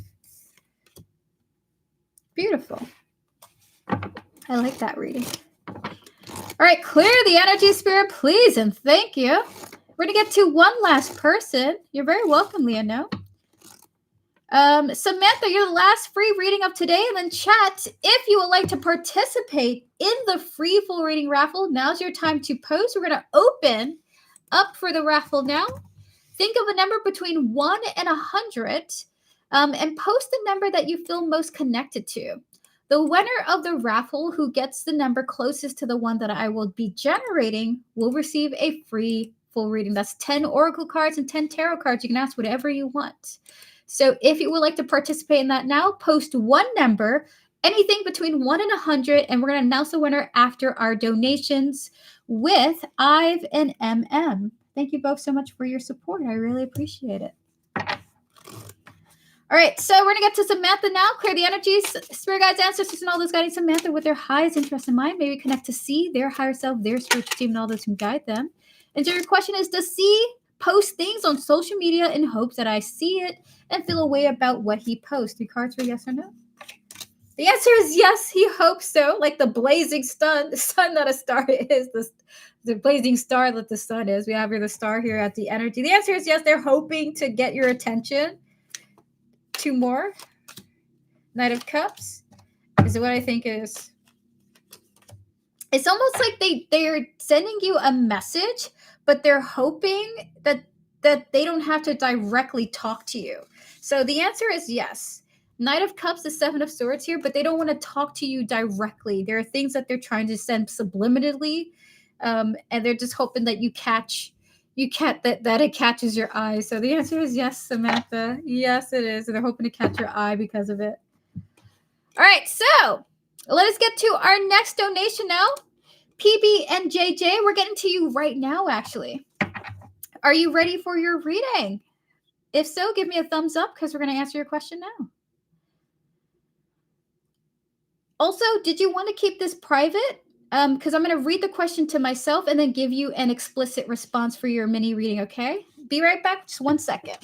Beautiful. I like that reading. All right, clear the energy, spirit, please, and thank you. We're going to get to one last person. You're very welcome, Leono. Samantha, you're the last free reading of today. And then chat, if you would like to participate in the free full reading raffle, now's your time to post. We're going to open up for the raffle now. Think of a number between 1 and 100 and post the number that you feel most connected to. The winner of the raffle who gets the number closest to the one that I will be generating will receive a free full reading. That's 10 oracle cards and 10 tarot cards. You can ask whatever you want. So if you would like to participate in that now, post one number, anything between 1 and 100, and we're going to announce the winner after our donations with Ive and MM. Thank you both so much for your support. I really appreciate it. All right, so we're going to get to Samantha now. Clear the energies. Spirit guides, ancestors, and all those guiding Samantha with their highest interest in mind. May we connect to C, their higher self, their spiritual team, and all those who guide them. And so your question is, does C post things on social media in hopes that I see it and feel a way about what he posts? 3 cards for yes or no. The answer is yes, he hopes so. Like the blazing sun, the sun that a star is, the blazing star that the sun is. We have here the star here at the energy. The answer is yes, they're hoping to get your attention. 2 more. Knight of Cups is what I think is. It's almost like they're sending you a message, but they're hoping that they don't have to directly talk to you. So the answer is yes. Knight of Cups is 7 of Swords here, but they don't want to talk to you directly. There are things that they're trying to send subliminally, and they're just hoping that that it catches your eye. So the answer is yes, Samantha. Yes, it is. And they're hoping to catch your eye because of it. All right, so let us get to our next donation now. PB and JJ, we're getting to you right now, actually. Are you ready for your reading? If so, give me a thumbs up because we're going to answer your question now. Also, did you want to keep this private? Because I'm going to read the question to myself and then give you an explicit response for your mini reading, okay? Be right back. Just 1 second.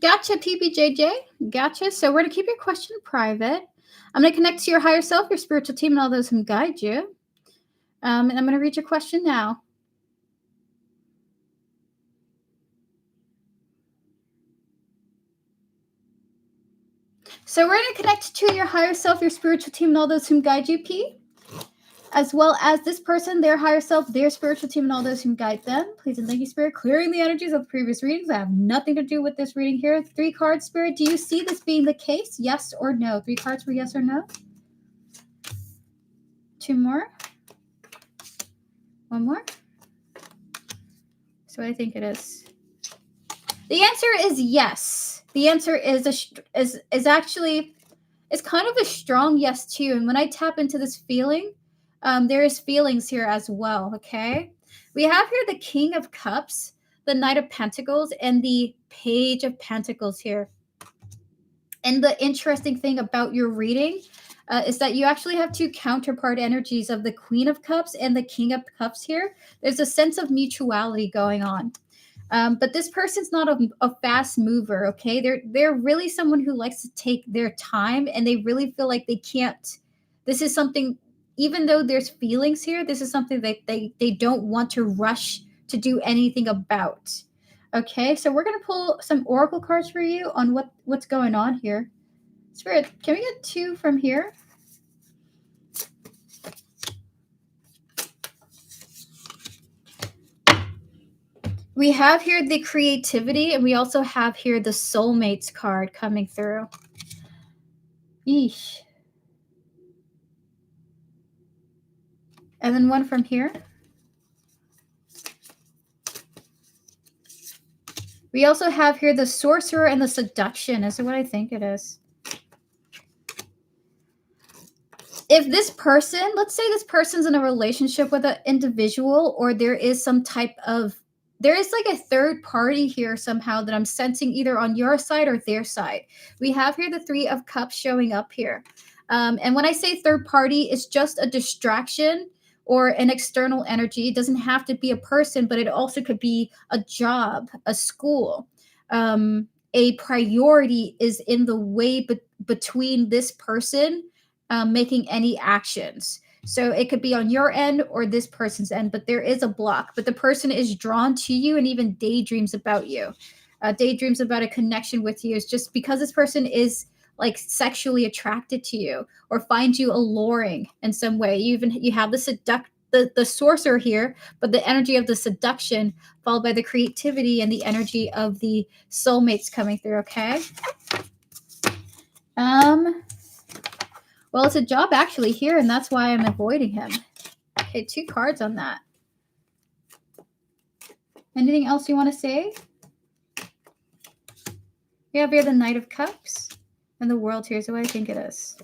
Gotcha, PBJJ. Gotcha. So we're going to keep your question private. I'm going to connect to your higher self, your spiritual team, and all those who guide you. And I'm going to read your question now. So we're going to connect to your higher self, your spiritual team, and all those who guide you, P. As well as this person, their higher self, their spiritual team, and all those who guide them. Please and thank you, Spirit, clearing the energies of the previous readings. I have nothing to do with this reading here. 3 cards, Spirit. Do you see this being the case? Yes or no? 3 cards for yes or no. 2 more. 1 more. So I think it is. The answer is yes. The answer is actually, it's kind of a strong yes too. And when I tap into this feeling, there is feelings here as well, okay? We have here the King of Cups, the Knight of Pentacles, and the Page of Pentacles here. And the interesting thing about your reading is that you actually have 2 counterpart energies of the Queen of Cups and the King of Cups here. There's a sense of mutuality going on. But this person's not a fast mover, okay? They're really someone who likes to take their time, and they really feel like they can't. This is something, even though there's feelings here, this is something that they don't want to rush to do anything about. Okay, so we're going to pull some oracle cards for you on what's going on here. Spirit, can we get 2 from here? We have here the creativity, and we also have here the soulmates card coming through. Eesh. And then 1 from here. We also have here the sorcerer and the seduction. Is what I think it is. If this person, let's say this person's in a relationship with an individual, or there is some type of there is like a third party here somehow that I'm sensing either on your side or their side. We have here the Three of Cups showing up here. And when I say third party, it's just a distraction or an external energy. It doesn't have to be a person, but it also could be a job, a school. A priority is in the way between this person making any actions. So it could be on your end or this person's end, but there is a block. But the person is drawn to you and even daydreams about you. Daydreams about a connection with you is just because this person is like sexually attracted to you or finds you alluring in some way. You have the sorcerer here, but the energy of the seduction followed by the creativity and the energy of the soulmates coming through. Okay. Well, it's a job actually here, and that's why I'm avoiding him. Okay, 2 cards on that. Anything else you want to say? We have here the Knight of Cups and the World here. So what I think it is.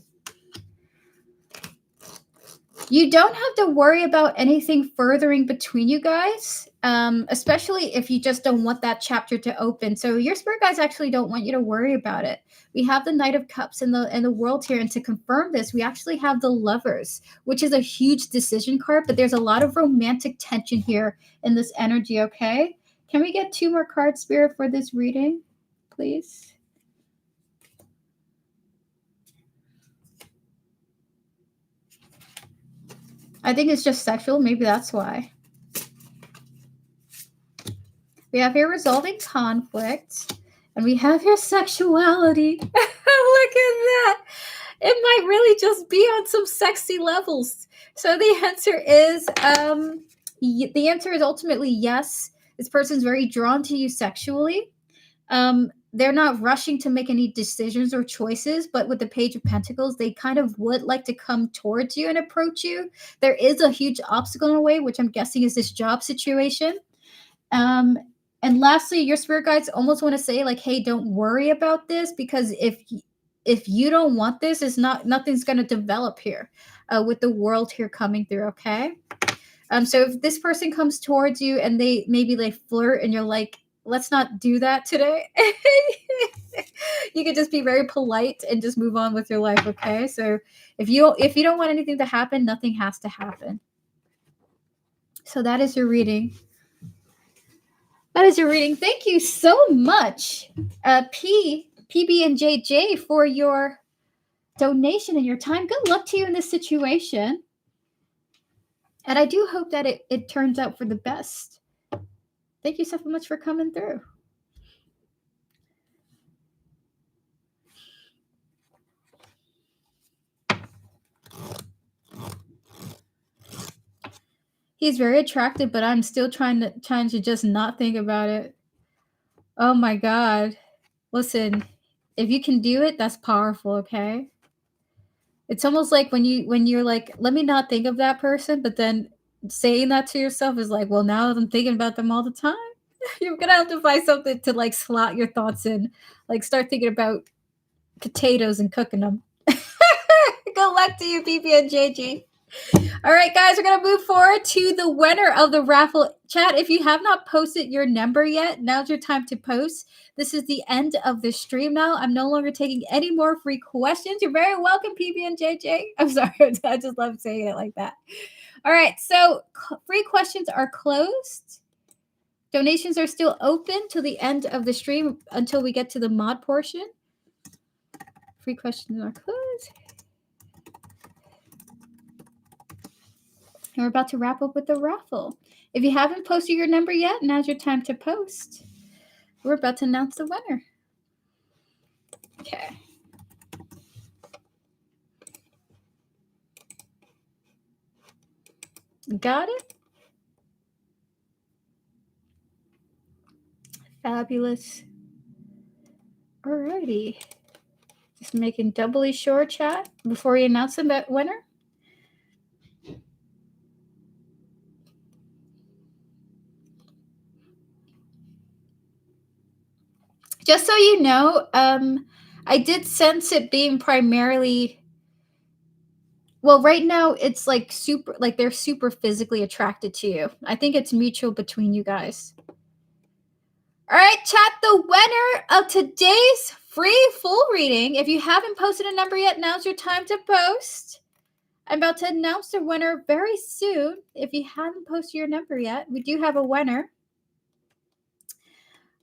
You don't have to worry about anything furthering between you guys, especially if you just don't want that chapter to open. So your spirit guides actually don't want you to worry about it. We have the Knight of Cups and the World here, and to confirm this, we actually have the Lovers, which is a huge decision card, but there's a lot of romantic tension here in this energy, okay? Can we get 2 more cards, Spirit, for this reading, please? I think it's just sexual. Maybe that's why. We have here resolving conflict. And we have here sexuality. Look at that. It might really just be on some sexy levels. So the answer is ultimately yes. This person's very drawn to you sexually. They're not rushing to make any decisions or choices, but with the Page of Pentacles, they kind of would like to come towards you and approach you. There is a huge obstacle in a way, which I'm guessing is this job situation. And lastly, your spirit guides almost want to say like, hey, don't worry about this, because if you don't want this, nothing's going to develop here with the World here coming through, okay? So if this person comes towards you and they flirt and you're like, let's not do that today. You can just be very polite and just move on with your life, okay? So if you don't want anything to happen, nothing has to happen. So that is your reading. That is your reading. Thank you so much, PB and JJ, for your donation and your time. Good luck to you in this situation. And I do hope that it turns out for the best. Thank you so much for coming through. He's very attractive, but I'm still trying to just not think about it. Oh my God. Listen, if you can do it, that's powerful, okay? It's almost like when you're like, let me not think of that person, but then saying that to yourself is like, well, now I'm thinking about them all the time. You're gonna have to find something to like slot your thoughts in, like start thinking about potatoes and cooking them. Good luck to you, PP and JJ. All right, guys, we're going to move forward to the winner of the raffle. Chat, if you have not posted your number yet, now's your time to post. This is the end of the stream now. I'm no longer taking any more free questions. You're very welcome, PB and JJ. I'm sorry. I just love saying it like that. All right, so free questions are closed. Donations are still open till the end of the stream until we get to the mod portion. Free questions are closed. And we're about to wrap up with the raffle. If you haven't posted your number yet, now's your time to post. We're about to announce the winner. Okay. Got it? Fabulous. Alrighty. Just making doubly sure, chat, before we announce the winner. Just so you know, I did sense it being primarily, well, right now it's like they're super physically attracted to you. I think it's mutual between you guys. All right, chat, the winner of today's free full reading. If you haven't posted a number yet, now's your time to post. I'm about to announce the winner very soon. If you haven't posted your number yet, we do have a winner.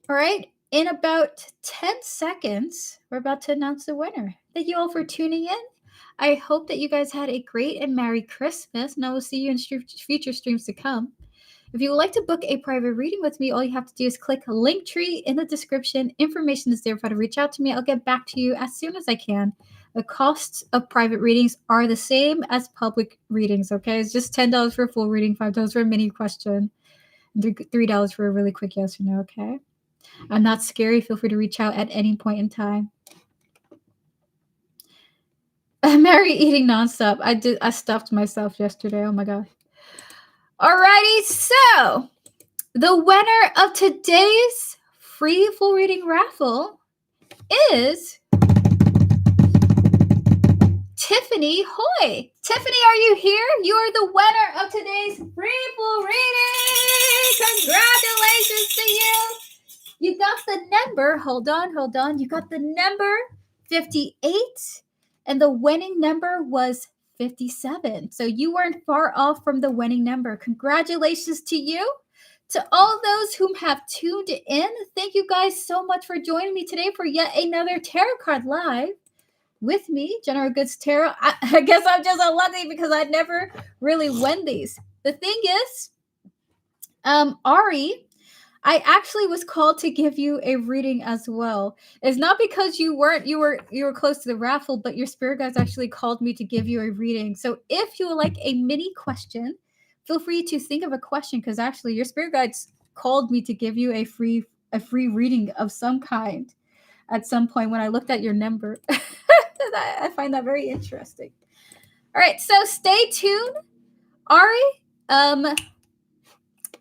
All right, in about 10 seconds, we're about to announce the winner. Thank you all for tuning in. I hope that you guys had a great and Merry Christmas, and I will see you in future streams to come. If you would like to book a private reading with me, all you have to do is click Linktree in the description. Information is there for you to reach out to me. I'll get back to you as soon as I can. The costs of private readings are the same as public readings, okay? It's just $10 for a full reading, $5 for a mini question, $3 for a really quick yes or no, okay? I'm not scary. Feel free to reach out at any point in time. Mary eating nonstop. I stuffed myself yesterday. Oh my gosh. Alrighty, so the winner of today's free full reading raffle is Tiffany Hoy. Tiffany, are you here? You are the winner of today's free full reading. Congratulations to you. You got the number. Hold on. You got the number 58, and the winning number was 57. So you weren't far off from the winning number. Congratulations to you. To all those whom have tuned in, thank you guys so much for joining me today for yet another Tarot Card Live with me, General Goods Tarot. I guess I'm just unlucky because I never really win these. The thing is, Ari, I actually was called to give you a reading as well. It's not because you were close to the raffle, but your spirit guides actually called me to give you a reading. So if you would like a mini question, feel free to think of a question, because actually your spirit guides called me to give you a free reading of some kind at some point when I looked at your number. I find that very interesting. All right, so stay tuned. Ari,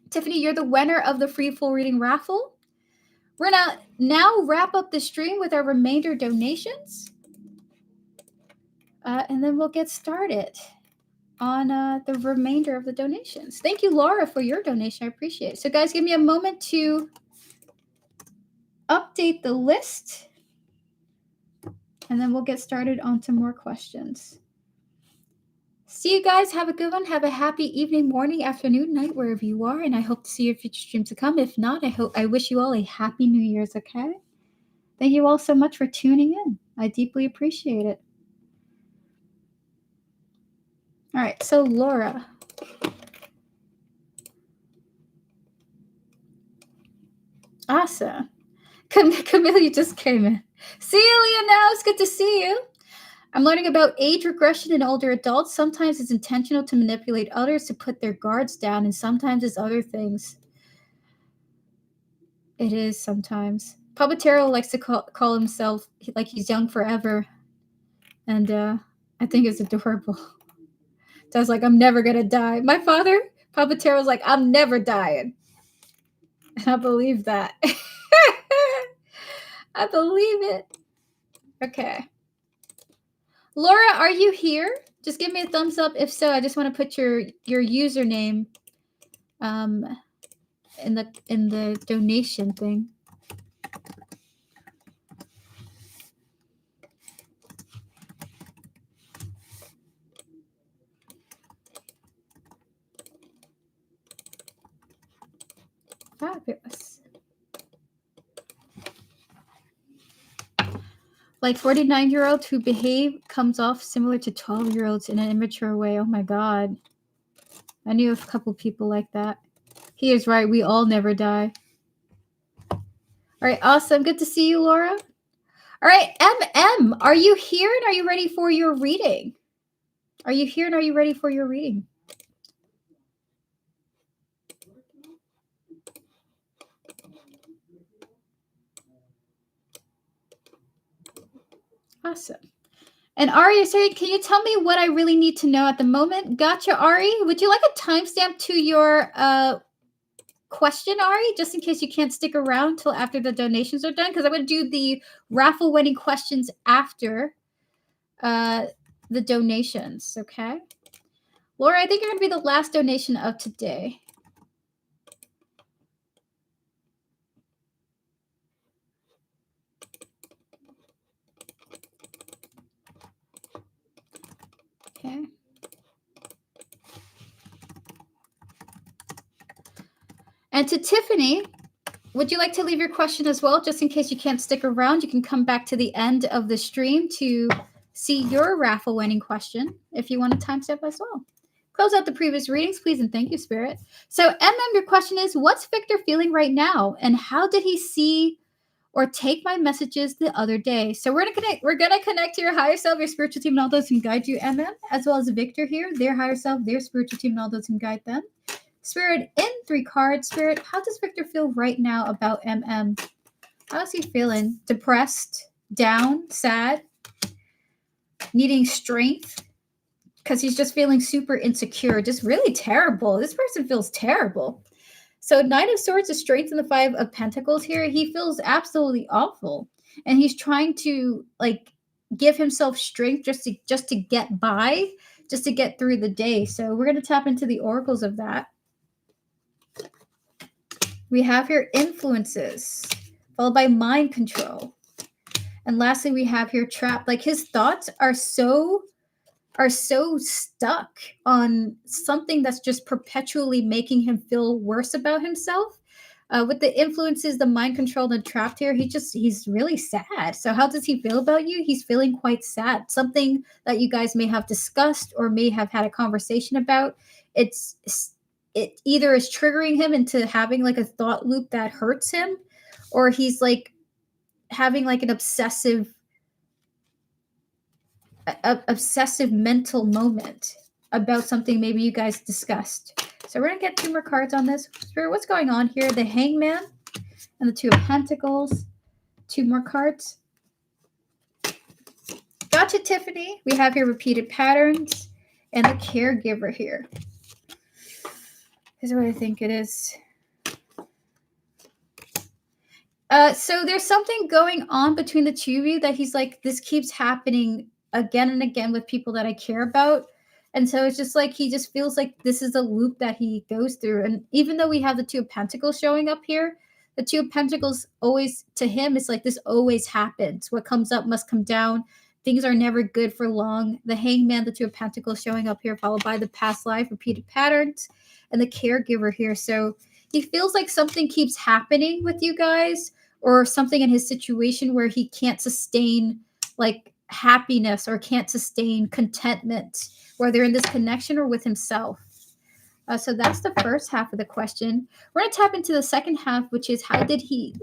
Tiffany, you're the winner of the free full reading raffle. We're gonna now wrap up the stream with our remainder donations. And then we'll get started on the remainder of the donations. Thank you, Laura, for your donation. I appreciate it. So guys, give me a moment to update the list, and then we'll get started on some more questions. See you guys. Have a good one. Have a happy evening, morning, afternoon, night, wherever you are. And I hope to see your future streams to come. If not, I wish you all a happy New Year's, okay? Thank you all so much for tuning in. I deeply appreciate it. All right, so Laura. Awesome. Camille just came in. See you, Leonel. It's good to see you. I'm learning about age regression in older adults. Sometimes it's intentional to manipulate others to put their guards down, and sometimes it's other things. It is sometimes. Papa Tarot likes to call himself like he's young forever. And I think it's adorable. So I was like, I'm never going to die. My father, Papa Tarot, was like, I'm never dying. And I believe that. I believe it. Okay. Laura, are you here? Just give me a thumbs up. If so, I just want to put your username in the donation thing. Fabulous. Like 49-year-olds who behave comes off similar to 12-year-olds in an immature way. Oh my God. I knew a couple people like that. He is right. We all never die. All right. Awesome. Good to see you, Laura. All right. MM, are you here and are you ready for your reading? Are you here and are you ready for your reading? Awesome. And Ari, sorry, can you tell me what I really need to know at the moment? Gotcha, Ari. Would you like a timestamp to your question, Ari, just in case you can't stick around till after the donations are done? Because I'm going to do the raffle winning questions after the donations, okay? Laura, I think you're going to be the last donation of today. Okay. And to Tiffany, would you like to leave your question as well? Just in case you can't stick around, you can come back to the end of the stream to see your raffle winning question if you want a timestamp as well. Close out the previous readings, please, and thank you, Spirit. So, your question is, what's Victor feeling right now, and how did he see or take my messages the other day? So we're gonna connect to your higher self, your spiritual team, and all those who guide you, as well as Victor here, their higher self, their spiritual team, and all those who guide them. Spirit, in 3 cards, Spirit, how does Victor feel right now about How is he feeling? Depressed, down, sad, needing strength? Because he's just feeling super insecure, just really terrible. This person feels terrible. So Knight of Swords is strength in the 5 of Pentacles here. He feels absolutely awful. And he's trying to give himself strength just to get by, just to get through the day. So we're going to tap into the oracles of that. We have here influences, followed by mind control. And lastly, we have here trap. His thoughts are so stuck on something that's just perpetually making him feel worse about himself. With the influences, the mind control, and trapped here, he's really sad. So how does he feel about you? He's feeling quite sad. Something that you guys may have discussed or may have had a conversation about. It either is triggering him into having a thought loop that hurts him, or he's having an obsessive mental moment about something maybe you guys discussed. So we're going to get 2 more cards on this. Spirit, what's going on here? The Hangman and the 2 of Pentacles. 2 more cards. Gotcha, Tiffany. We have here repeated patterns and the caregiver here. Here's what I think it is. So there's something going on between the 2 of you that he's this keeps happening again and again with people that I care about. And so it's just he just feels like this is a loop that he goes through. And even though we have the 2 of Pentacles showing up here, the 2 of Pentacles always, to him, it's this always happens. What comes up must come down. Things are never good for long. The Hangman, the 2 of Pentacles showing up here, followed by the past life, repeated patterns, and the caregiver here. So he feels like something keeps happening with you guys, or something in his situation where he can't sustain happiness or can't sustain contentment, whether in this connection or with himself. So that's the first half of the question. We're going to tap into the second half, which is how did he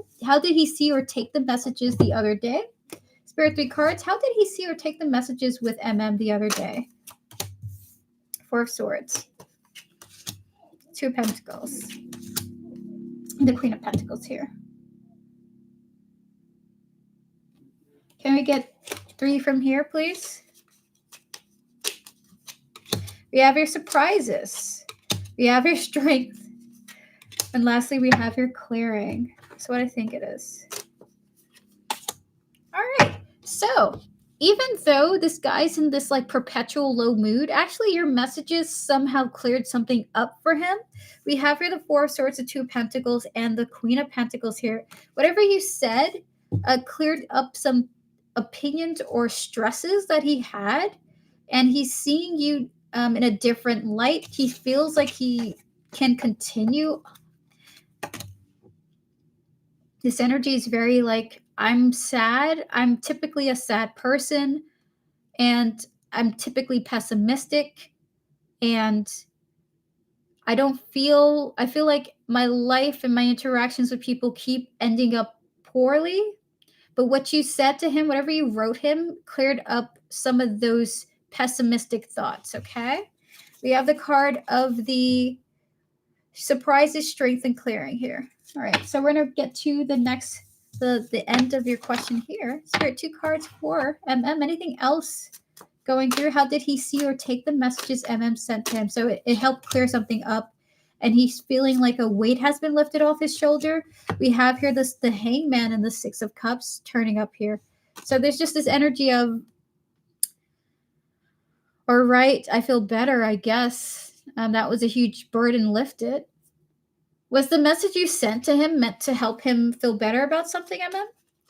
see or take the messages the other day? Spirit, 3 cards. How did he see or take the messages with the other day? 4 of Swords. 2 of Pentacles. The Queen of Pentacles here. Can we get 3 from here, please? We have your surprises. We have your strength. And lastly, we have your clearing. That's what I think it is. All right. So even though this guy's in this perpetual low mood, actually your messages somehow cleared something up for him. We have here the 4 of Swords, the 2 of Pentacles, and the Queen of Pentacles here. Whatever you said cleared up some opinions or stresses that he had, and he's seeing you in a different light. He feels like he can continue. This energy is very I'm sad. I'm typically a sad person, and I'm typically pessimistic, and I feel like my life and my interactions with people keep ending up poorly. But what you said to him, whatever you wrote him, cleared up some of those pessimistic thoughts, okay? We have the card of the surprises, strength, and clearing here. All right, so we're going to get to the end of your question here. Spirit, 2 cards for Anything else going through? How did he see or take the messages sent to him? So it helped clear something up, and he's feeling like a weight has been lifted off his shoulder. We have here the Hangman and the 6 of Cups turning up here. So there's just this energy of, all right, I feel better, I guess. That was a huge burden lifted. Was the message you sent to him meant to help him feel better about something,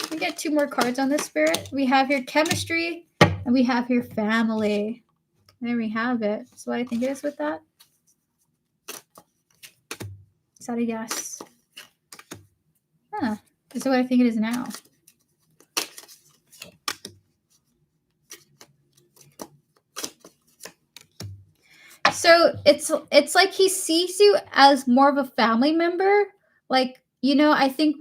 We get 2 more cards on this, Spirit. We have here chemistry, and we have here family. There we have it. So what I think it is with that? Is that a yes? Huh. This is what I think it is now. So it's like he sees you as more of a family member. Like, you know, I think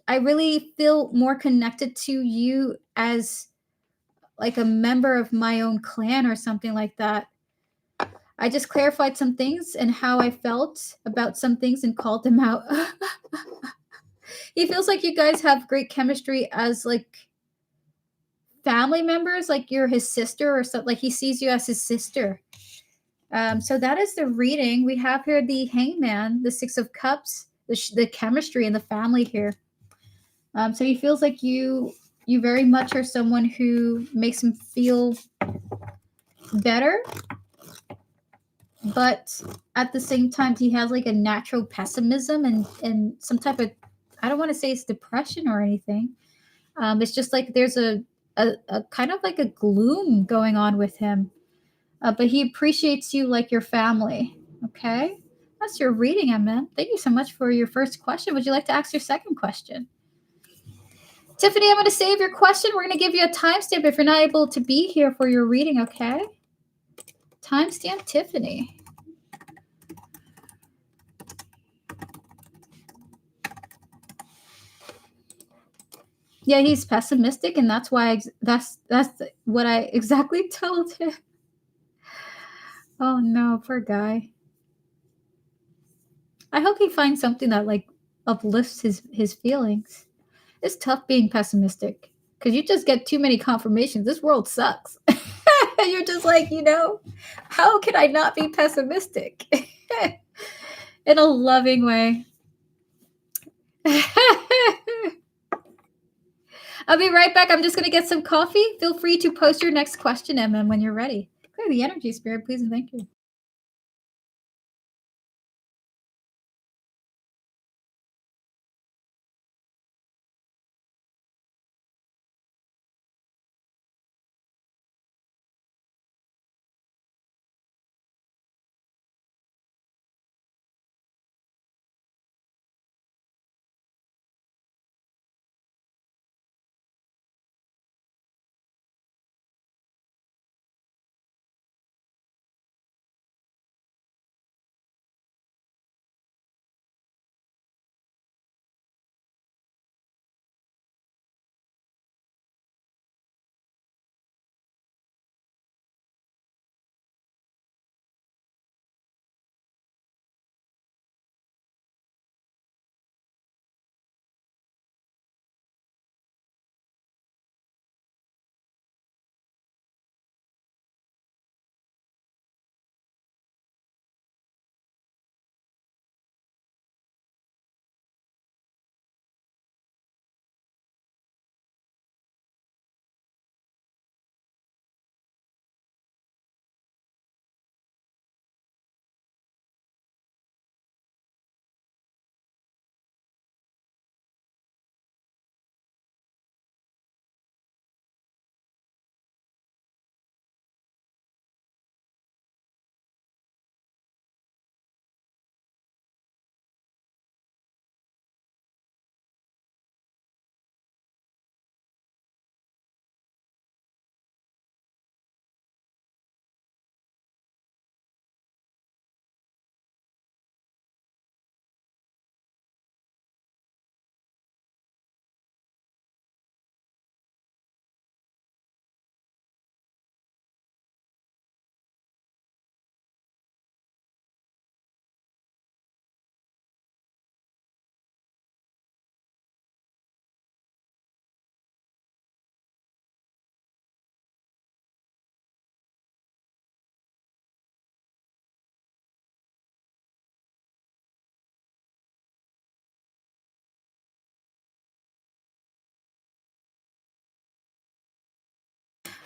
I really feel more connected to you as like a member of my own clan or something like that. I just clarified some things and how I felt about some things and called them out. He feels like you guys have great chemistry as like family members, like you're his sister or something. Like he sees you as his sister. So that is the reading. We have here the Hangman, the Six of Cups, the chemistry and the family here. So he feels like you very much are someone who makes him feel better, but at the same time he has like a natural pessimism and some type of, I don't want to say it's depression or anything. It's just like there's a kind of like a gloom going on with him. But he appreciates you like your family. Okay? That's your reading, Emma. Thank you so much for your first question. Would you like to ask your second question? Tiffany, I'm going to save your question. We're going to give you a timestamp if you're not able to be here for your reading, okay? Timestamp Tiffany. Yeah, he's pessimistic, and that's why that's what I exactly told him. Oh no, poor guy. I hope he finds something that like uplifts his feelings. It's tough being pessimistic because you just get too many confirmations. This world sucks. You're just like, you know, how can I not be pessimistic? In a loving way. I'll be right back. I'm just going to get some coffee. Feel free to post your next question, Emma, when you're ready. Clear the energy, Spirit, please, and thank you.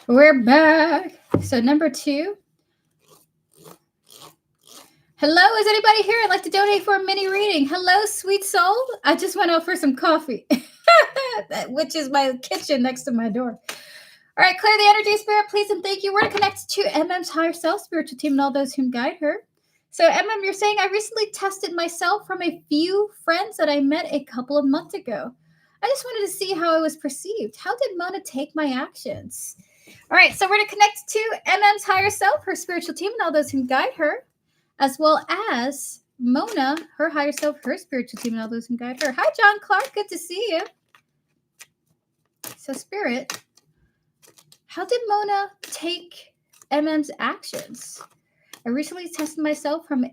We're back. So number 2. Hello, is anybody here? I'd like to donate for a mini reading. Hello, sweet soul. I just went out for some coffee, which is my kitchen next to my door. All right, clear the energy, Spirit, please, and thank you. We're going to connect to MM's higher self, spiritual team, and all those whom guide her. So, MM, you're saying, I recently tested myself from a few friends that I met a couple of months ago. I just wanted to see how I was perceived. How did Mona take my actions? All right, so we're going to connect to MM's higher self, her spiritual team, and all those who guide her, as well as Mona, her higher self, her spiritual team, and all those who guide her. Hi, John Clark. Good to see you. So, Spirit, how did Mona take MM's actions? I recently tested myself from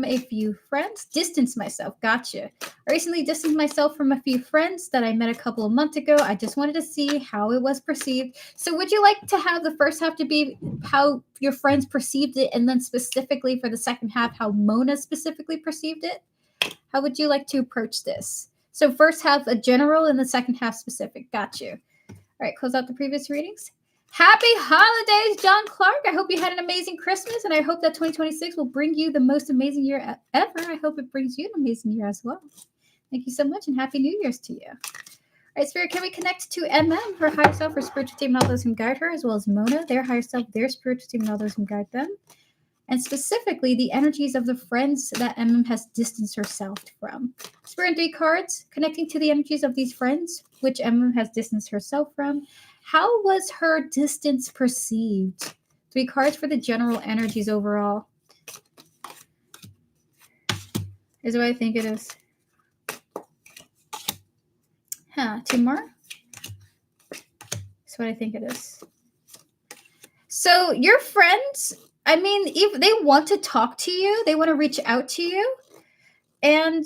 a few friends. Distanced myself. Gotcha. I recently distanced myself from a few friends that I met a couple of months ago. I just wanted to see how it was perceived. So would you like to have the first half to be how your friends perceived it, and then specifically for the second half, how Mona specifically perceived it? How would you like to approach this? So first half a general and the second half specific. Got you. All right, close out the previous readings. Happy holidays, John Clark. I hope you had an amazing Christmas, and I hope that 2026 will bring you the most amazing year ever. I hope it brings you an amazing year as well. Thank you so much, and Happy New Year's to you. All right, Spirit, can we connect to MM, her higher self, her spiritual team, and all those who guide her, as well as Mona, their higher self, their spiritual team, and all those who guide them? And specifically, the energies of the friends that MM has distanced herself from. Spirit, 3 cards, connecting to the energies of these friends, which MM has distanced herself from. How was her distance perceived? 3 cards for the general energies overall. Is what I think it is. 2 more? That's what I think it is. So your friends, I mean, if they want to talk to you, they want to reach out to you, and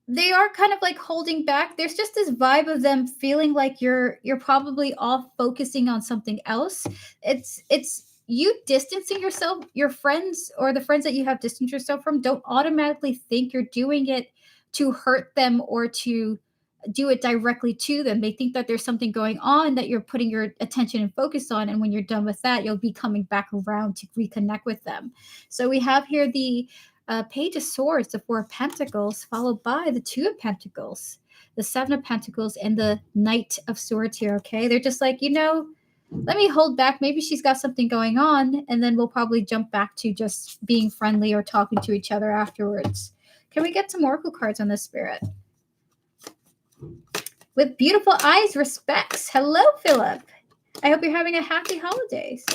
they are kind of like holding back. There's just this vibe of them feeling like you're probably off focusing on something else. It's you distancing yourself. Your friends, or the friends that you have distanced yourself from, don't automatically think you're doing it to hurt them or to do it directly to them. They think that there's something going on that you're putting your attention and focus on, and when you're done with that, you'll be coming back around to reconnect with them. So we have here the Page of Swords, the 4 of Pentacles, followed by the 2 of Pentacles, the 7 of Pentacles, and the Knight of Swords here, okay? They're just like, let me hold back. Maybe she's got something going on, and then we'll probably jump back to just being friendly or talking to each other afterwards. Can we get some oracle cards on this, Spirit? With beautiful eyes, respects. Hello, Philip. I hope you're having a happy holidays.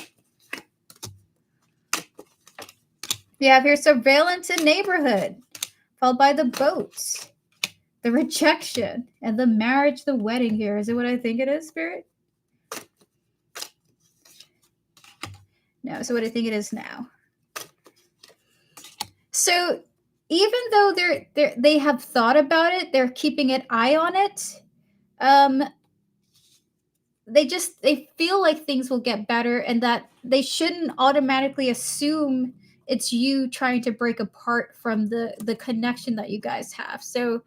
We have here surveillance in neighborhood, followed by the boats, the rejection, and the marriage, the wedding here. Is it what I think it is, Spirit? No, so what I think it is now. So even though they have thought about it, they're keeping an eye on it. They feel like things will get better, and that they shouldn't automatically assume it's you trying to break apart from the connection that you guys have. So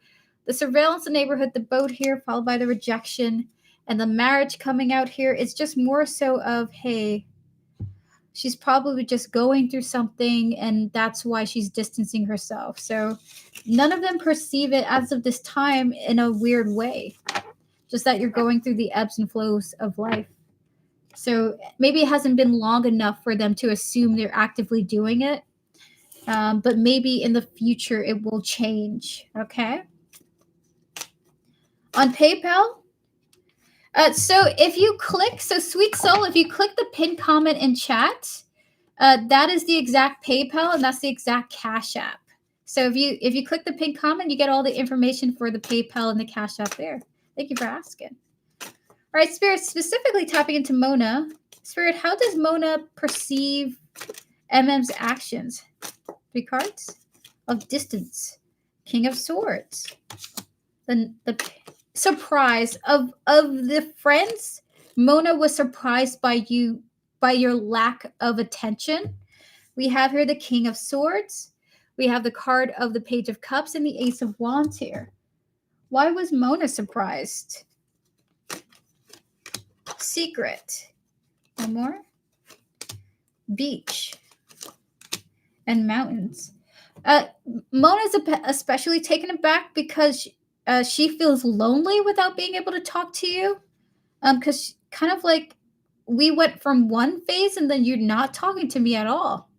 the surveillance in neighborhood, the boat here, followed by the rejection, and the marriage coming out here, it's just more so of, hey, she's probably just going through something, and that's why she's distancing herself. So none of them perceive it as of this time in a weird way. Just that you're going through the ebbs and flows of life. So maybe it hasn't been long enough for them to assume they're actively doing it. But maybe in the future it will change. Okay. On PayPal. So if you click, Sweet Soul, if you click the pinned comment in chat, that is the exact PayPal, and that's the exact Cash App. So if you click the pinned comment, you get all the information for the PayPal and the Cash App there. Thank you for asking. All right, Spirit, specifically tapping into Mona. Spirit, how does Mona perceive MM's actions? 3 cards of distance. King of Swords. The surprise of the friends. Mona was surprised by your lack of attention. We have here the King of Swords. We have the card of the Page of Cups and the Ace of Wands here. Why was Mona surprised? Secret. One more. Beach. And mountains. Mona's especially taken aback because she feels lonely without being able to talk to you. Because kind of like we went from one phase and then you're not talking to me at all.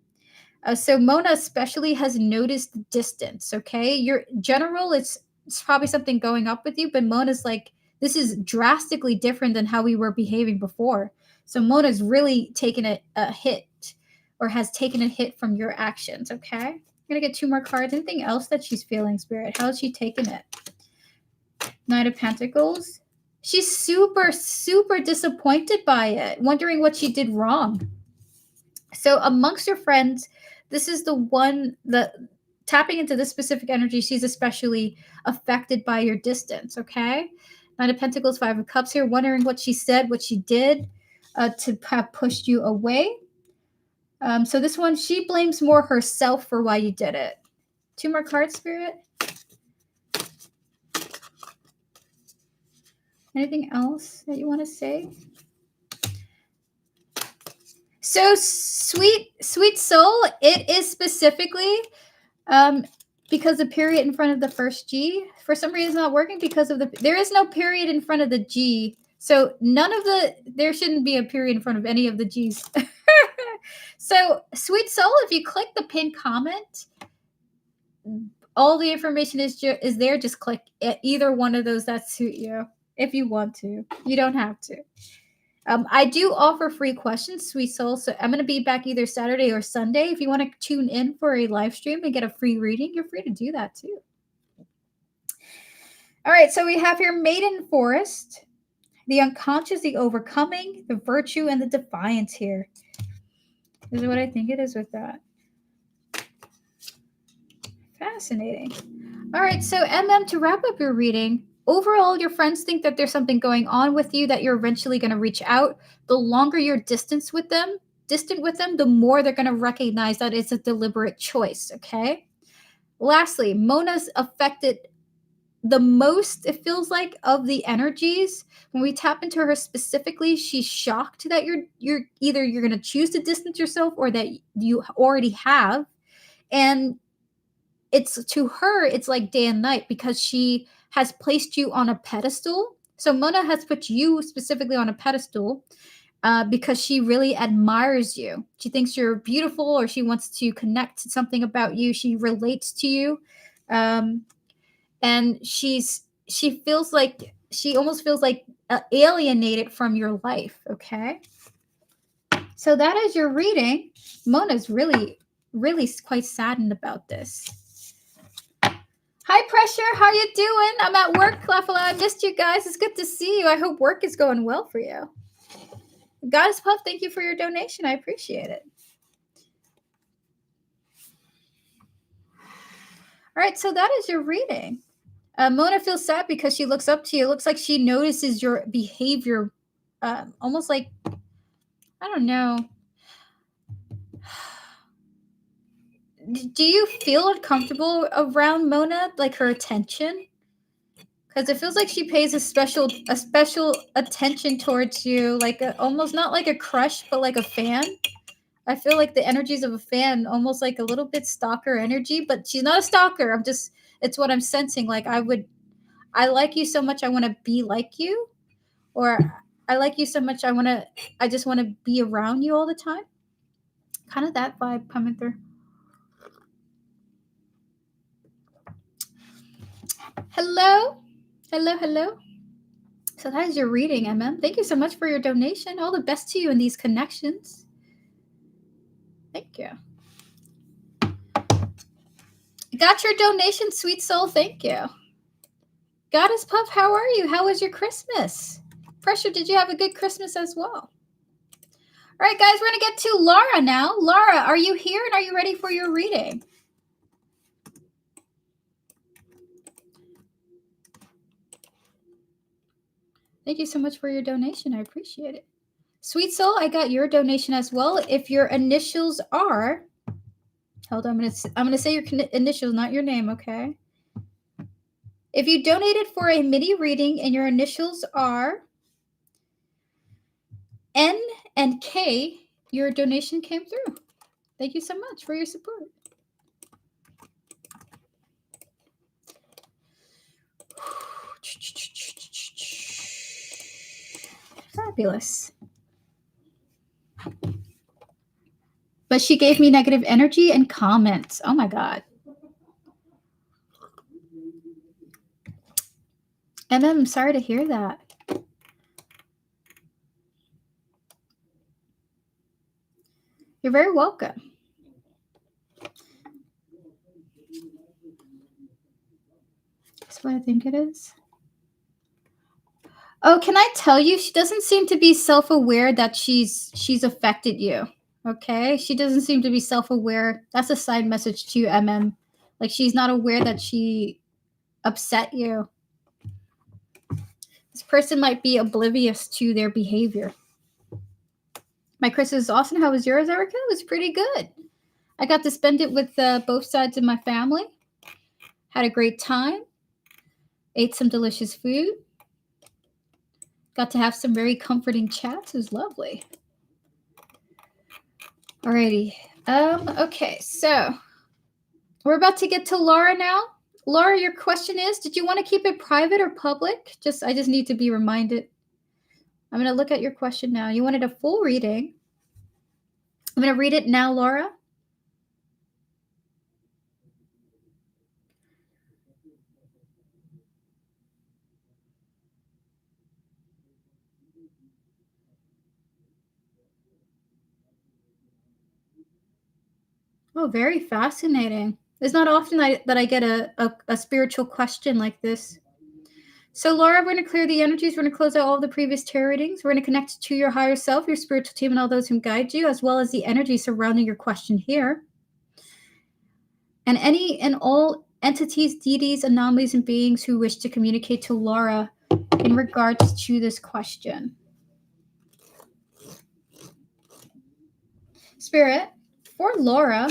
So Mona especially has noticed distance. Okay, your general, it's probably something going up with you, but Mona's like, this is drastically different than how we were behaving before. So Mona's really taken a hit, or has taken a hit from your actions. Okay, I'm gonna get 2 more cards. Anything else that she's feeling, Spirit? How is she taking it? Knight of Pentacles. She's super, super disappointed by it, wondering what she did wrong. So amongst your friends, this is the one that tapping into this specific energy, she's especially affected by your distance, okay? Nine of Pentacles, Five of Cups here, wondering what she said, what she did to have pushed you away. So this one, she blames more herself for why you did it. 2 more cards, Spirit. Anything else that you want to say? So sweet soul, it is specifically because the period in front of the first G for some reason is not working because of there is no period in front of the G. So there shouldn't be a period in front of any of the G's. So sweet soul, if you click the pinned comment, all the information is there. Just click either one of those that suit you if you want to. You don't have to. I do offer free questions, sweet soul. So I'm going to be back either Saturday or Sunday. If you want to tune in for a live stream and get a free reading, you're free to do that too. All right, so we have here Maiden Forest, the unconscious, the overcoming, the virtue, and the defiance here. This is what I think it is with that. Fascinating. All right, so to wrap up your reading, overall, your friends think that there's something going on with you, that you're eventually going to reach out. The longer you're distant with them, the more they're going to recognize that it's a deliberate choice, okay? Lastly, Mona's affected the most, it feels like, of the energies. When we tap into her specifically, she's shocked that you're either you're going to choose to distance yourself or that you already have. And it's to her, it's like day and night because she has placed you on a pedestal. So Mona has put you specifically on a pedestal because she really admires you. She thinks you're beautiful, or she wants to connect to something about you. She relates to you. And she almost feels like alienated from your life. Okay. So that is your reading. Mona's really, really quite saddened about this. Hi, Pressure. How you doing? I'm at work, Clefala. I missed you guys. It's good to see you. I hope work is going well for you. Goddess Puff, thank you for your donation. I appreciate it. All right, so that is your reading. Mona feels sad because she looks up to you. It looks like she notices your behavior, almost like, I don't know. Do you feel uncomfortable around Mona, like her attention? Because it feels like she pays a special attention towards you, like almost not like a crush, but like a fan. I feel like the energies of a fan, almost like a little bit stalker energy, but she's not a stalker. It's what I'm sensing. Like I like you so much, I want to be like you, or I like you so much, I just want to be around you all the time. Kind of that vibe coming through. Hello. So that is your reading, MM. Thank you so much for your donation. All the best to you in these connections. Thank you. Got your donation, sweet soul. Thank you. Goddess Puff, how are you? How was your Christmas? Pressure, did you have a good Christmas as well? All right, guys, we're going to get to Laura now. Laura, are you here and are you ready for your reading? Thank you so much for your donation. I appreciate it. Sweet soul, I got your donation as well. If your initials are, hold on, I'm gonna say your initials, not your name, okay? If you donated for a mini reading and your initials are N and K, your donation came through. Thank you so much for your support. Fabulous. But she gave me negative energy and comments. Oh my God. I'm sorry to hear that. You're very welcome. That's what I think it is. Oh, can I tell you? She doesn't seem to be self-aware that she's affected you. Okay, she doesn't seem to be self-aware. That's a side message to you, Like she's not aware that she upset you. This person might be oblivious to their behavior. My Christmas is awesome. How was yours, Erica? It was pretty good. I got to spend it with both sides of my family. Had a great time. Ate some delicious food. Got to have some very comforting chats. It was lovely. Alrighty. Okay, so we're about to get to Laura now. Laura, your question is, did you want to keep it private or public? I just need to be reminded. I'm going to look at your question now. You wanted a full reading. I'm going to read it now, Laura. Oh, very fascinating. It's not often that I get a spiritual question like this. So, Laura, we're going to clear the energies. We're going to close out all the previous tarot readings. We're going to connect to your higher self, your spiritual team, and all those who guide you, as well as the energy surrounding your question here. And any and all entities, deities, anomalies, and beings who wish to communicate to Laura in regards to this question. Spirit, for Laura.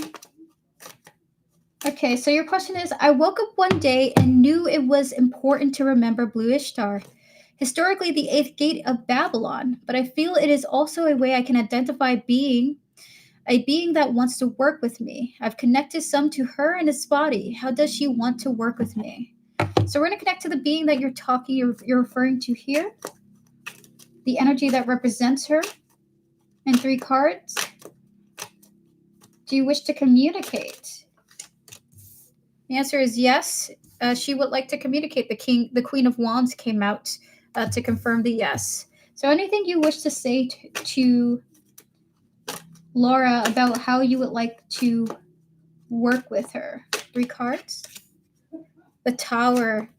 Okay, so your question is, I woke up one day and knew it was important to remember Blue Ishtar. Historically, the 8th gate of Babylon, but I feel it is also a way I can identify a being that wants to work with me. I've connected some to her and its body. How does she want to work with me? So we're going to connect to the being that you're referring to here, the energy that represents her, and 3 cards. Do you wish to communicate? The answer is yes. She would like to communicate. The Queen of Wands came out to confirm the yes. So anything you wish to say to Laura about how you would like to work with her? 3 cards. The Tower,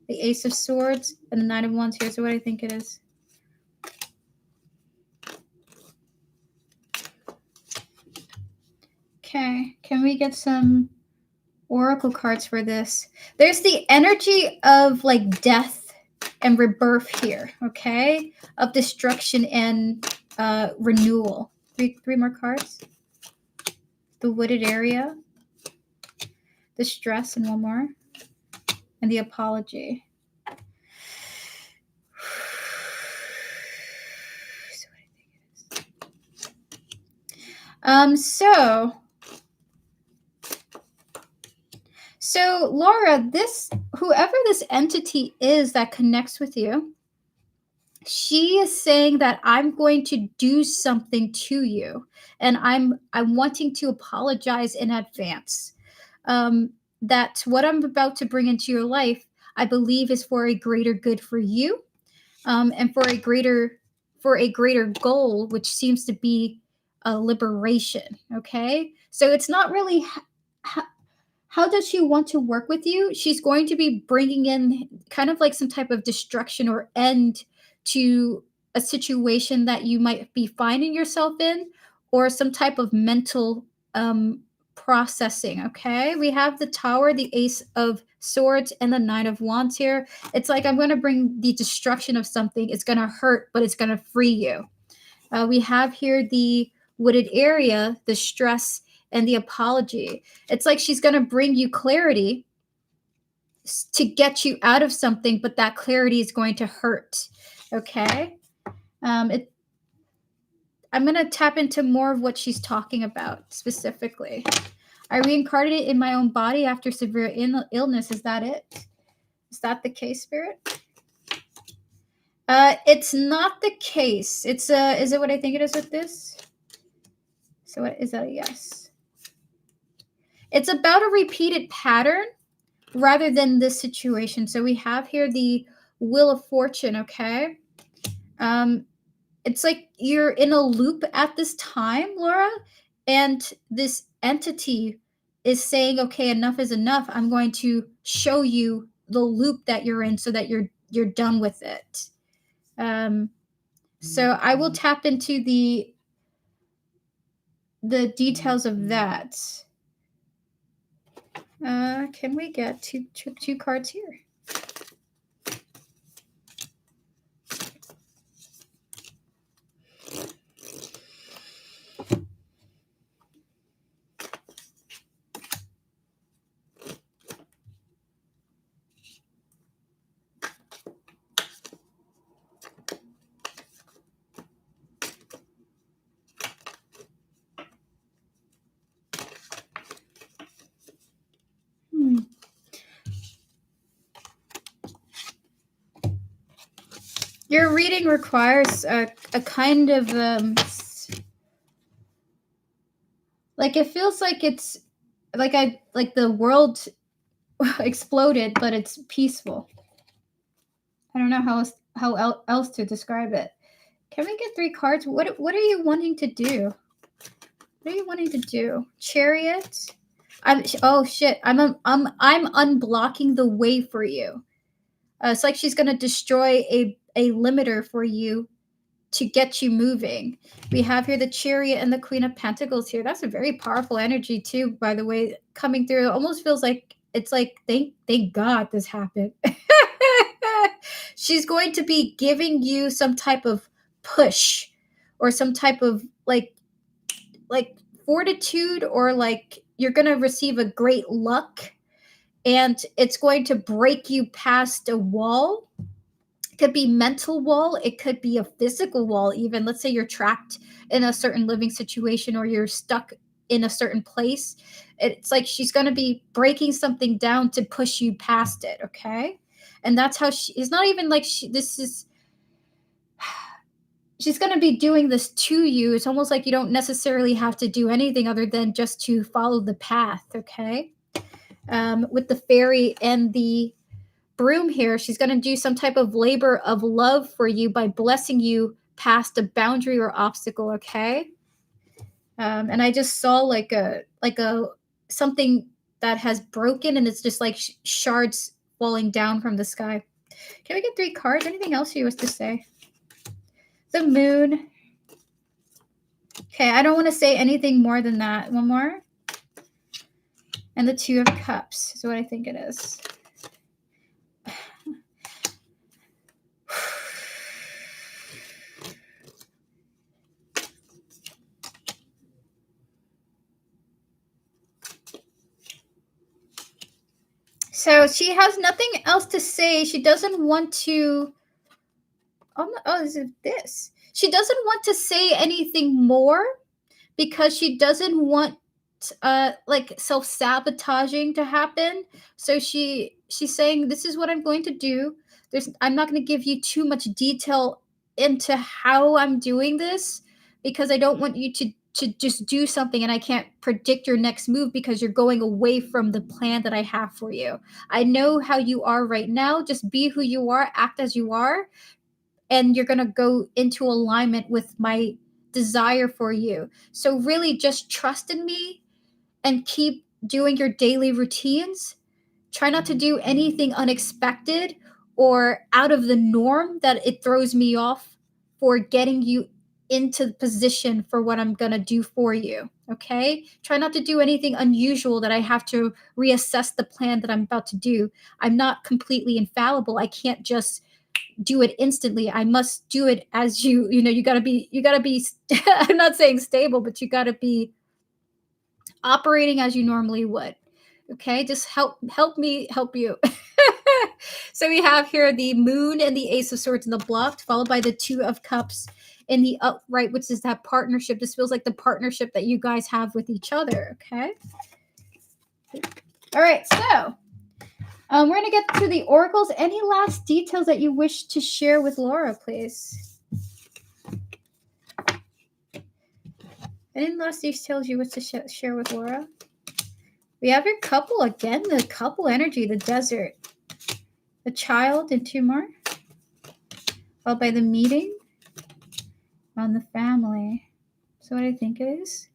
the Ace of Swords, and the Knight of Wands here. So what I think it is. Okay, can we get some oracle cards for this? There's the energy of like death and rebirth here, okay? Of destruction and renewal. Three more cards. The wooded area, the stress, and one more, and the apology. So what I think it is. So Laura, whoever this entity is that connects with you, she is saying that I'm going to do something to you, and I'm wanting to apologize in advance. That what I'm about to bring into your life, I believe, is for a greater good for you, and for a greater goal, which seems to be a liberation. Okay, so it's not really. How does she want to work with you? She's going to be bringing in kind of like some type of destruction or end to a situation that you might be finding yourself in, or some type of mental processing. Okay, we have the Tower, the Ace of Swords, and the Knight of Wands here. It's like, I'm going to bring the destruction of something. It's going to hurt, but it's going to free you. We have here the wooded area, the stress, and the apology. It's like she's going to bring you clarity to get you out of something, but that clarity is going to hurt. Okay. I'm going to tap into more of what she's talking about specifically. I reincarnated in my own body after severe illness. Is that it? Is that the case, Spirit? It's not the case. It's is it what I think it is with this? So what is that a yes? It's about a repeated pattern rather than this situation. So we have here the Wheel of Fortune, okay? It's like you're in a loop at this time, Laura, and this entity is saying, okay, enough is enough. I'm going to show you the loop that you're in so that you're done with it. So I will tap into the details of that. Can we get two cards here? Your reading requires a kind of like it feels like it's like the world exploded, but it's peaceful. I don't know how else to describe it. Can we get 3 cards? What are you wanting to do? What are you wanting to do? Chariot. Oh shit! I'm unblocking the way for you. It's like she's gonna destroy a limiter for you to get you moving. We have here the Chariot and the Queen of Pentacles here. That's a very powerful energy too, by the way, coming through. It almost feels like it's like thank God this happened. She's going to be giving you some type of push or some type of like fortitude, or like you're going to receive a great luck and it's going to break you past a wall. It could be mental wall, it could be a physical wall even. Let's say you're trapped in a certain living situation or you're stuck in a certain place. It's like she's going to be breaking something down to push you past it, okay? And that's how it's not even like she's going to be doing this to you. It's almost like you don't necessarily have to do anything other than just to follow the path, okay? With the fairy and the broom here, she's going to do some type of labor of love for you by blessing you past a boundary or obstacle, okay? And I just saw like a something that has broken and it's just like shards falling down from the sky. Can we get 3 cards? Anything else you wish to say? The Moon. Okay, I don't want to say anything more than that. One more. And the Two of Cups is what I think it is. So she has nothing else to say. She doesn't want to. Oh, is it this? She doesn't want to say anything more because she doesn't want like self-sabotaging to happen. So she's saying, this is what I'm going to do. I'm not going to give you too much detail into how I'm doing this because I don't want you to just do something and I can't predict your next move because you're going away from the plan that I have for you. I know how you are right now. Just be who you are, act as you are, and you're going to go into alignment with my desire for you. So really just trust in me and keep doing your daily routines. Try not to do anything unexpected or out of the norm that it throws me off for getting you into the position for what I'm going to do for you. Okay? Try not to do anything unusual that I have to reassess the plan that I'm about to do. I'm not completely infallible. I can't just do it instantly. I must do it as you got to be I'm not saying stable, but you got to be operating as you normally would. Okay? Just help me help you. So we have here the Moon and the Ace of Swords in the blocked, followed by the Two of Cups in the upright, which is that partnership. This feels like the partnership that you guys have with each other. Okay? All right, so We're going to get to the oracles. Any last details that you wish to share with Laura, please? Any last details you wish to share with Laura? We have your couple again, the couple energy, the desert, the child, and 2 more. Followed by the meeting on the family. So what I think it is.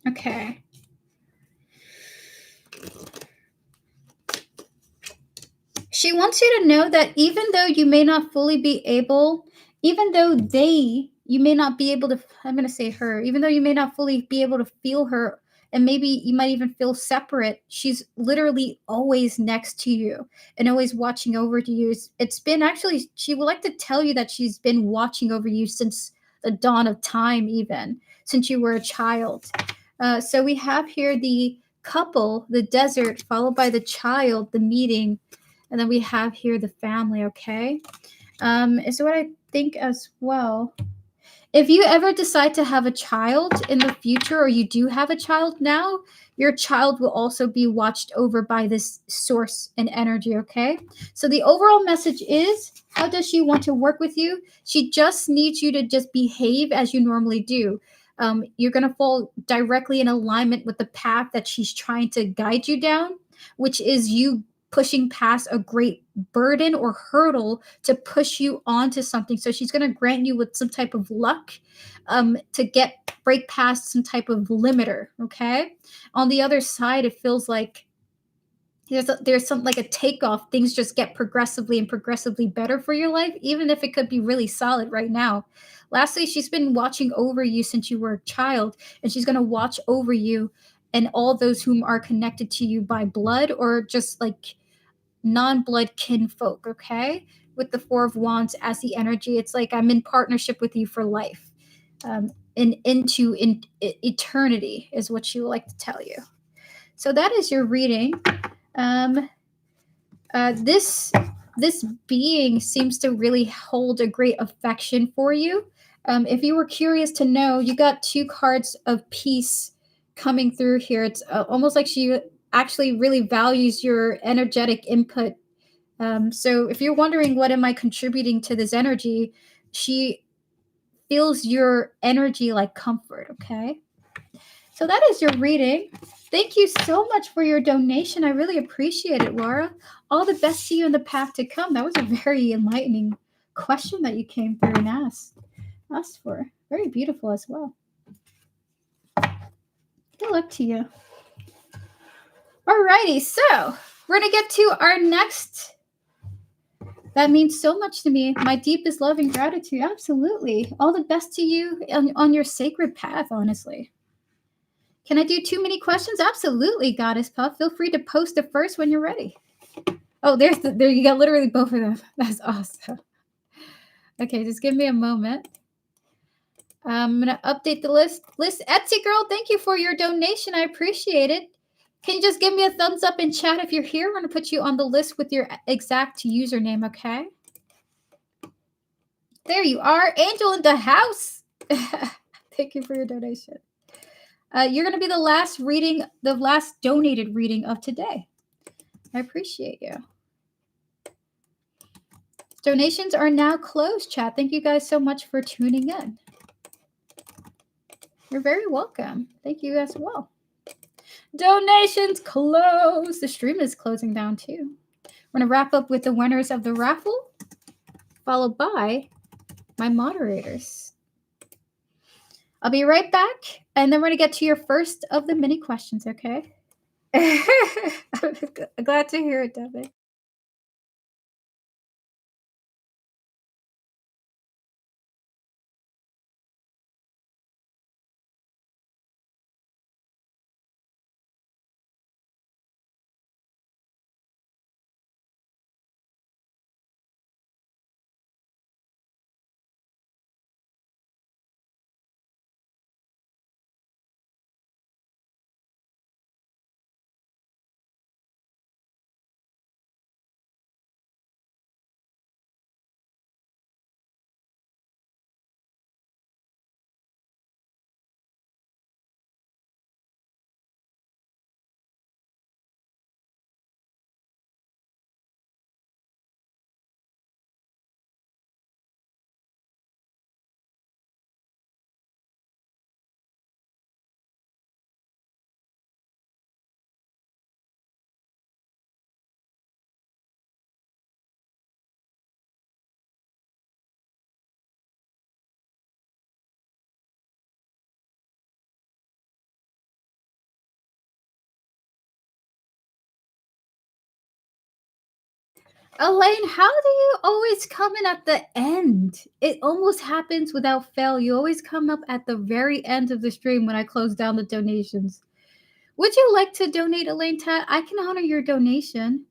Okay. She wants you to know that even though you may not fully be able, even though you may not be able to, I'm going to say her, even though you may not fully be able to feel her, and maybe you might even feel separate, she's literally always next to you and always watching over to you. It's been actually, she would like to tell you that she's been watching over you since the dawn of time, even since you were a child. So we have here the couple, the desert, followed by the child, the meeting, and then we have here the family, okay? So what I think as well, if you ever decide to have a child in the future, or you do have a child now, your child will also be watched over by this source and energy, okay? So the overall message is, how does she want to work with you? She just needs you to just behave as you normally do. You're going to fall directly in alignment with the path that she's trying to guide you down, which is you pushing past a great burden or hurdle to push you onto something. So she's going to grant you with some type of luck to break past some type of limiter. Okay. On the other side, it feels like there's some like a takeoff. Things just get progressively and progressively better for your life, even if it could be really solid right now. Lastly, she's been watching over you since you were a child, and she's going to watch over you and all those whom are connected to you by blood or just like non-blood kinfolk, okay? With the 4 of Wands as the energy, it's like I'm in partnership with you for life. Into eternity is what she would like to tell you. So that is your reading. This being seems to really hold a great affection for you. If you were curious to know, you got 2 cards of peace coming through here. It's almost like she actually really values your energetic input. So if you're wondering what am I contributing to this energy, she feels your energy like comfort, okay? So that is your reading. Thank you so much for your donation. I really appreciate it, Laura. All the best to you in the path to come. That was a very enlightening question that you came through and asked for. Very beautiful as well. Good luck to you. Alrighty, so we're gonna get to our next. That means so much to me. My deepest love and gratitude. Absolutely. All the best to you on your sacred path, honestly. Can I do too many questions? Absolutely, Goddess Puff. Feel free to post the first when you're ready. Oh, there you got literally both of them. That's awesome. Okay, just give me a moment. I'm going to update the list. Etsy girl, thank you for your donation. I appreciate it. Can you just give me a thumbs up in chat if you're here? I'm going to put you on the list with your exact username, okay? There you are. Angel in the house. Thank you for your donation. You're going to be the last donated reading of today. I appreciate you. Donations are now closed, chat. Thank you guys so much for tuning in. You're very welcome. Thank you as well. Donations closed. The stream is closing down too. We're going to wrap up with the winners of the raffle, followed by my moderators. I'll be right back, and then we're going to get to your first of the mini questions, okay? Glad to hear it, Devin. Elaine, how do you always come in at the end? It almost happens without fail. You always come up at the very end of the stream when I close down the donations. Would you like to donate, Elaine Tat? I can honor your donation.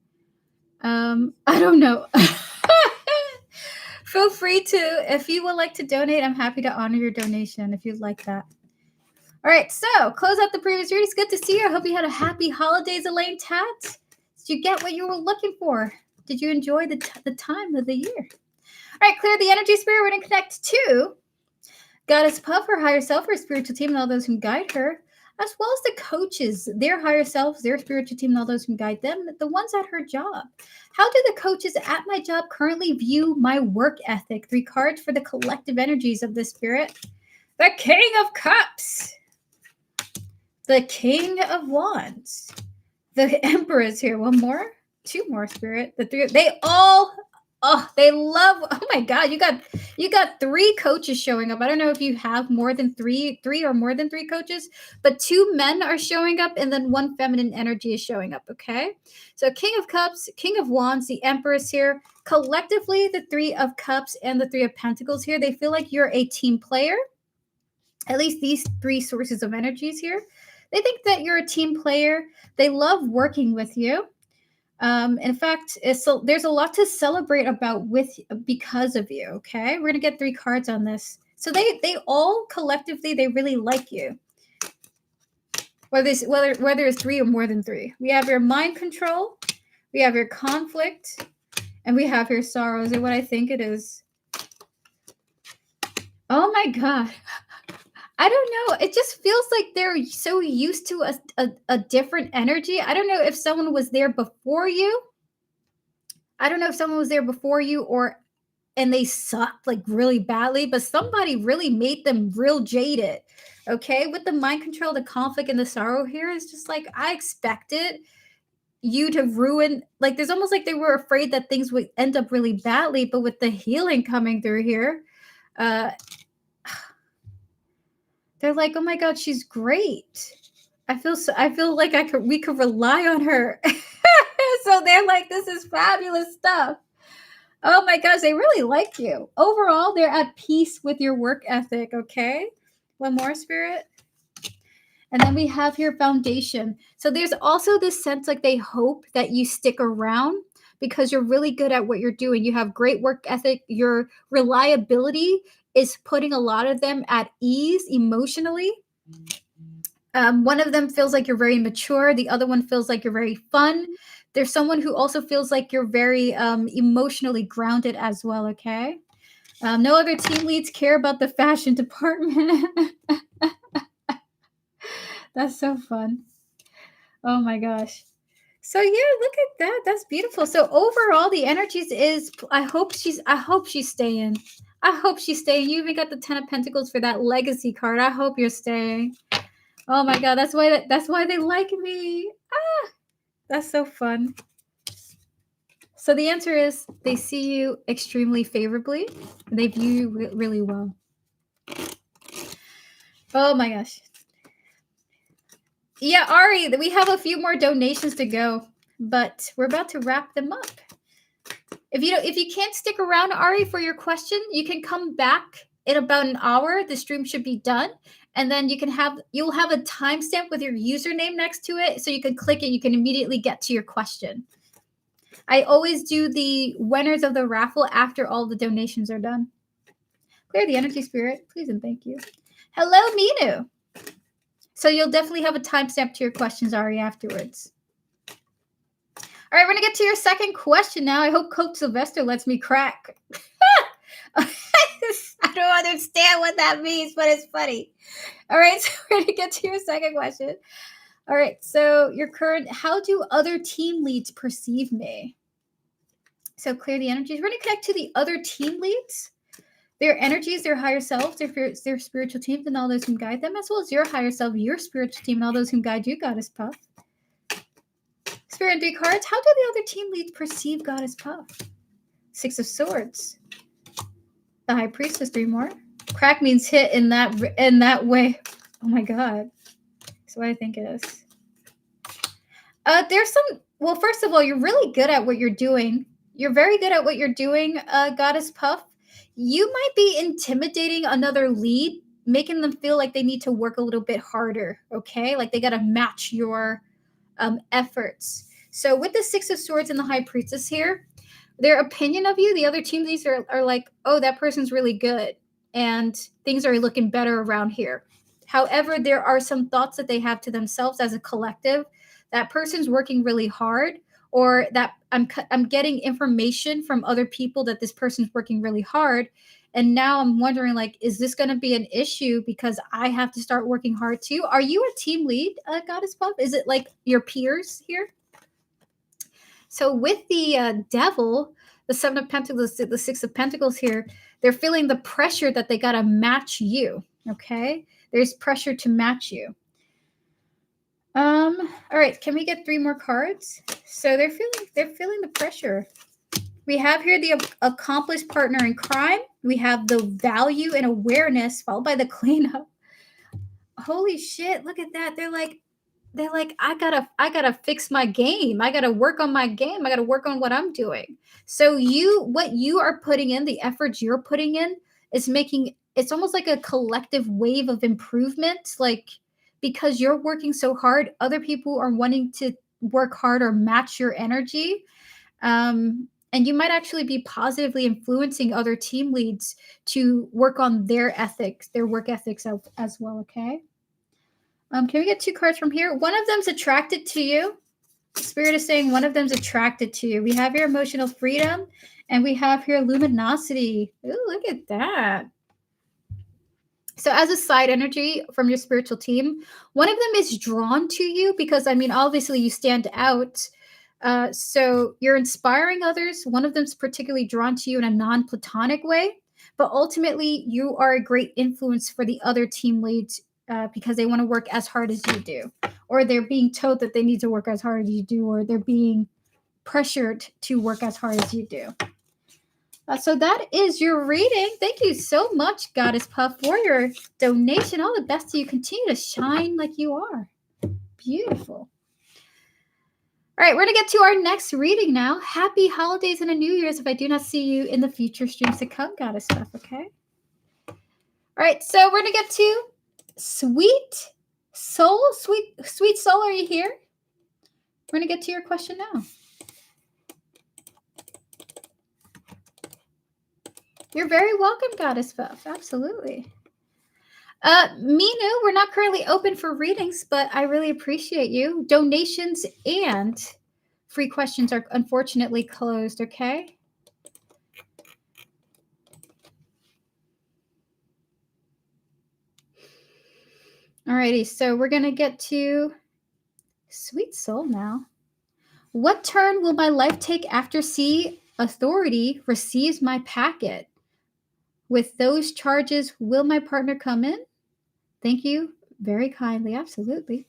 I don't know. Feel free to, if you would like to donate, I'm happy to honor your donation if you'd like that. All right, so close out the previous reading. It's good to see you. I hope you had a happy holidays, Elaine Tat. Did you get what you were looking for? Did you enjoy the time of the year? All right, clear the energy spirit. We're going to connect to Goddess Puff, her higher self, her spiritual team, and all those who guide her, as well as the coaches, their higher selves, their spiritual team, and all those who guide them, the ones at her job. How do the coaches at my job currently view my work ethic? 3 cards for the collective energies of the spirit. The King of Cups. The King of Wands. The Emperor is here. One more. 2 more, Spirit. The 3. They all, they love. Oh my God, you got 3 coaches showing up. I don't know if you have more than 3 or more than 3 coaches, but 2 men are showing up, and then 1 feminine energy is showing up. Okay, so King of Cups, King of Wands, the Emperor is here. Collectively, the 3 of Cups and the 3 of Pentacles here. They feel like you're a team player. At least these 3 sources of energies here. They think that you're a team player. They love working with you. In fact, there's a lot to celebrate about because of you. Okay, we're gonna get 3 cards on this. So they all collectively, they really like you. Whether it's 3 or more than 3. We have your mind control, we have your conflict, and we have your sorrows. And what I think it is. Oh my God. I don't know. It just feels like they're so used to a different energy. I don't know if someone was there before you. And they sucked like really badly, but somebody really made them real jaded. Okay, with the mind control, the conflict, and the sorrow here is just like I expected you to ruin. Like there's almost like they were afraid that things would end up really badly, but with the healing coming through here, they're like, oh my God, she's great. I feel like we could rely on her. So they're like, this is fabulous stuff. Oh my gosh, they really like you. Overall, they're at peace with your work ethic, okay? One more, Spirit. And then we have your foundation. So there's also this sense like they hope that you stick around because you're really good at what you're doing. You have great work ethic. Your reliability is putting a lot of them at ease emotionally. One of them feels like you're very mature. The other one feels like you're very fun. There's someone who also feels like you're very emotionally grounded as well, okay? No other team leads care about the fashion department. That's so fun. Oh my gosh. So yeah, look at that. That's beautiful. So overall, the energies is I hope she's staying. I hope she's staying. You even got the 10 of Pentacles for that legacy card. I hope you're staying. Oh my God, that's why they like me. That's so fun. So the answer is they see you extremely favorably. They view you really well. Oh my gosh. Yeah, Ari, we have a few more donations to go, but we're about to wrap them up. If you can't stick around, Ari, for your question, you can come back in about an hour. The stream should be done. And then you'll have a timestamp with your username next to it. So you can click it, you can immediately get to your question. I always do the winners of the raffle after all the donations are done. Clear the energy, Spirit, please and thank you. Hello, Minu. So you'll definitely have a timestamp to your questions, Ari, afterwards. All right, we're going to get to your second question now. I hope Coach Sylvester lets me crack. I don't understand what that means, but it's funny. All right, so we're going to get to your second question. All right, so how do other team leads perceive me? So clear the energies. We're going to connect to the other team leads. Their energies, their higher selves, their spiritual teams, and all those who guide them, as well as your higher self, your spiritual team, and all those who guide you, Goddess Puff. Spirit and 3 cards. How do the other team leads perceive Goddess Puff? 6 of Swords. The High Priestess, 3 more. Crack means hit in that way. Oh my God. That's what I think it is. There's some. Well, first of all, you're really good at what you're doing. You're very good at what you're doing, Goddess Puff. You might be intimidating another lead, making them feel like they need to work a little bit harder, okay? Like they got to match your efforts. So with the Six of Swords and the High Priestess here, their opinion of you, the other team leads are like, oh, that person's really good, and things are looking better around here. However, there are some thoughts that they have to themselves as a collective. That person's working really hard, or that I'm getting information from other people that this person's working really hard, and now I'm wondering, like, is this going to be an issue because I have to start working hard too? Are you a team lead, Goddess Puff? Is it like your peers here? So with the Devil, the Seven of Pentacles, the Six of Pentacles here, they're feeling the pressure that they got to match you. Okay, there's pressure to match you. All right, can we get 3 more cards? So they're feeling the pressure. We have here the accomplished partner in crime. We have the value and awareness, followed by the cleanup. Holy shit, look at that. They're like, I gotta fix my game. I gotta work on my game. I gotta work on what I'm doing. So what you are putting in, the efforts you're putting in, is making it's almost like a collective wave of improvement. Like, because you're working so hard, other people are wanting to work hard or match your energy. And you might actually be positively influencing other team leads to work on their ethics, their work ethics as well. Okay. Can we get 2 cards from here? One of them's attracted to you. Spirit is saying one of them's attracted to you. We have here emotional freedom, and we have here luminosity. Ooh, look at that. So as a side energy from your spiritual team, one of them is drawn to you because, I mean, obviously you stand out. So you're inspiring others. One of them's particularly drawn to you in a non-platonic way, but ultimately you are a great influence for the other team leads because they want to work as hard as you do, or they're being told that they need to work as hard as you do, or they're being pressured to work as hard as you do. So that is your reading. Thank you so much, Goddess Puff, for your donation. All the best to you. Continue to shine like you are. Beautiful. All right, we're going to get to our next reading now. Happy holidays and a New Year's if I do not see you in the future streams to come, Goddess Puff, okay? All right, so we're going to get to Sweet Soul. Sweet Soul, are you here? We're going to get to your question now. You're very welcome, Goddess Puff. Absolutely. Minu, we're not currently open for readings, but I really appreciate you. Donations and free questions are unfortunately closed, okay? Alrighty, so we're going to get to Sweet Soul now. What turn will my life take after C authority receives my packet? With those charges, will my partner come in? Thank you very kindly. Absolutely.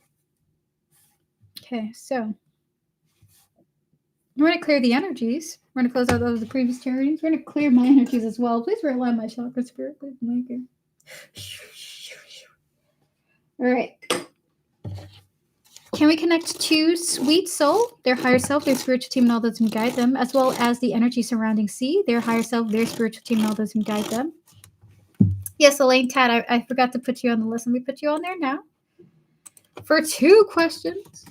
Okay, so we're going to clear the energies. We're going to close out those the previous readings. We're going to clear my energies as well. Please realign my chakra spirit. Please make it. All right. Can we connect to Sweet Soul, their higher self, their spiritual team, and all those who guide them, as well as the energy surrounding C, their higher self, their spiritual team, and all those who guide them? Yes, Elaine Tad, I forgot to put you on the list. Let me put you on there now for 2 questions.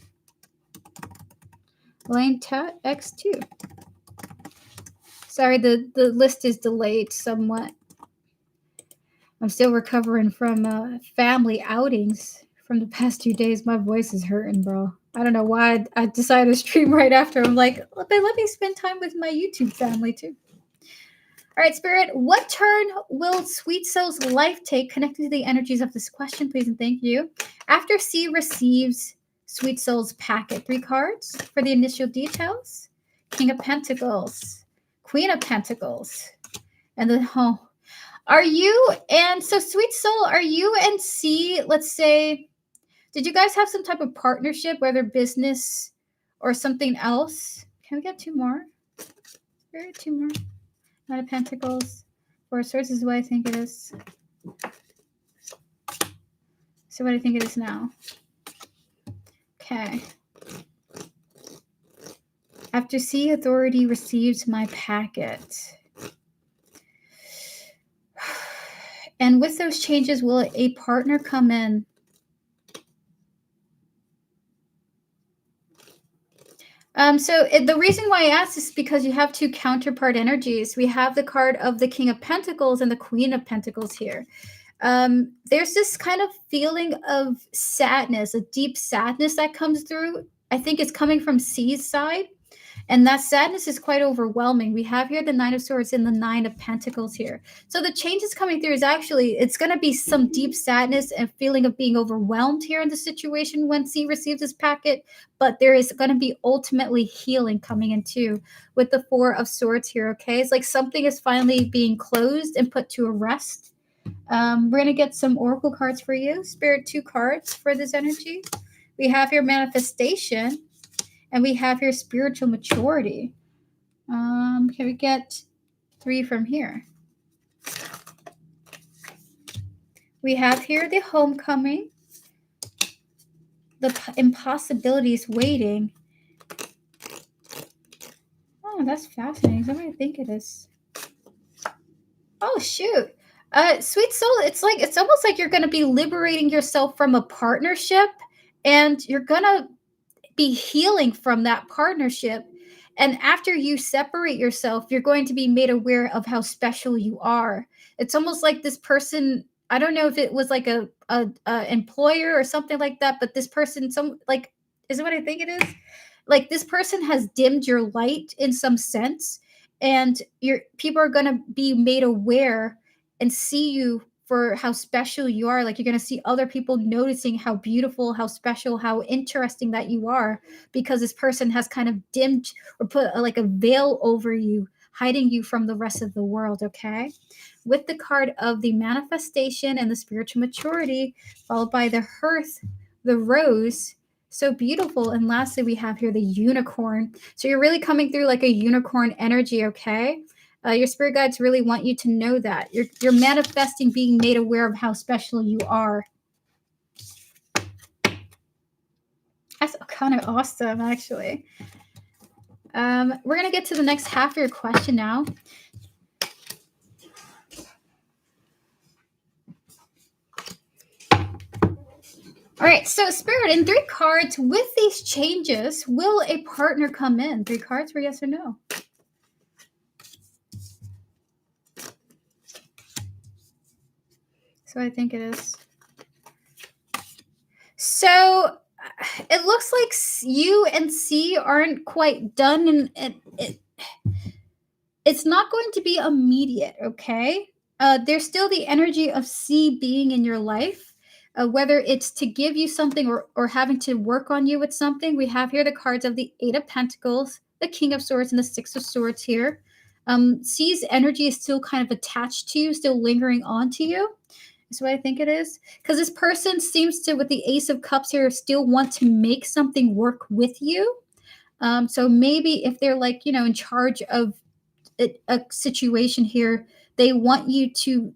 Elaine Tad, X2. Sorry, the list is delayed somewhat. I'm still recovering from family outings from the past 2 days. My voice is hurting, bro. I don't know why I decided to stream right after. I'm like, let me spend time with my YouTube family too. All right, Spirit, what turn will Sweet Soul's life take connected to the energies of this question, please and thank you? After C receives Sweet Soul's packet, 3 cards for the initial details. King of Pentacles, Queen of Pentacles, and then are you and so Sweet Soul, are you and C, let's say, did you guys have some type of partnership, whether business or something else? Can we get 2 more? Spirit, 2 more. Knight of Pentacles. 4 of Swords is what I think it is. So what do I think it is now? Okay. After C authority receives my packet. And with those changes, will a partner come in? The reason why I asked is because you have two counterpart energies. We have the card of the King of Pentacles and the Queen of Pentacles here. There's this kind of feeling of sadness, a deep sadness that comes through. I think it's coming from C's side. And that sadness is quite overwhelming. We have here the Nine of Swords and the Nine of Pentacles here. So the changes coming through is actually, it's going to be some deep sadness and feeling of being overwhelmed here in the situation when C receives this packet. But there is going to be ultimately healing coming in too with the Four of Swords here, okay? It's like something is finally being closed and put to a rest. We're going to get some Oracle cards for you. Spirit, 2 cards for this energy. We have here Manifestation. And we have here spiritual maturity. Can we get 3 from here? We have here the homecoming. The impossibilities waiting. Oh, that's fascinating. Is that what I think it is? Oh, shoot. Sweet soul, it's almost like you're going to be liberating yourself from a partnership, and you're going to be healing from that partnership. And after you separate yourself, you're going to be made aware of how special you are. It's almost like this person, I don't know if it was like a employer or something like that, but this person, is it what I think it is? Like this person has dimmed your light in some sense, and your people are going to be made aware and see you for how special you are. Like you're going to see other people noticing how beautiful, how special, how interesting that you are, because this person has kind of dimmed or put like a veil over you, hiding you from the rest of the world, okay? With the card of the manifestation and the spiritual maturity, followed by the hearth, the rose, so beautiful. And lastly, we have here the unicorn. So you're really coming through like a unicorn energy, okay? Your spirit guides really want you to know that. You're manifesting being made aware of how special you are. That's kind of awesome, actually. We're going to get to the next half of your question now. All right, so Spirit, in 3 cards, with these changes, will a partner come in? 3 cards for yes or no. So I think it is. So it looks like you and C aren't quite done, and it's not going to be immediate, okay? There's still the energy of C being in your life, whether it's to give you something or having to work on you with something. We have here the cards of the 8 of Pentacles, the King of Swords, and the 6 of Swords here. C's energy is still kind of attached to you, still lingering on to you. That's what I think it is. Because this person seems to, with the Ace of Cups here, still want to make something work with you. So maybe if they're like, in charge of a situation here, they want you to,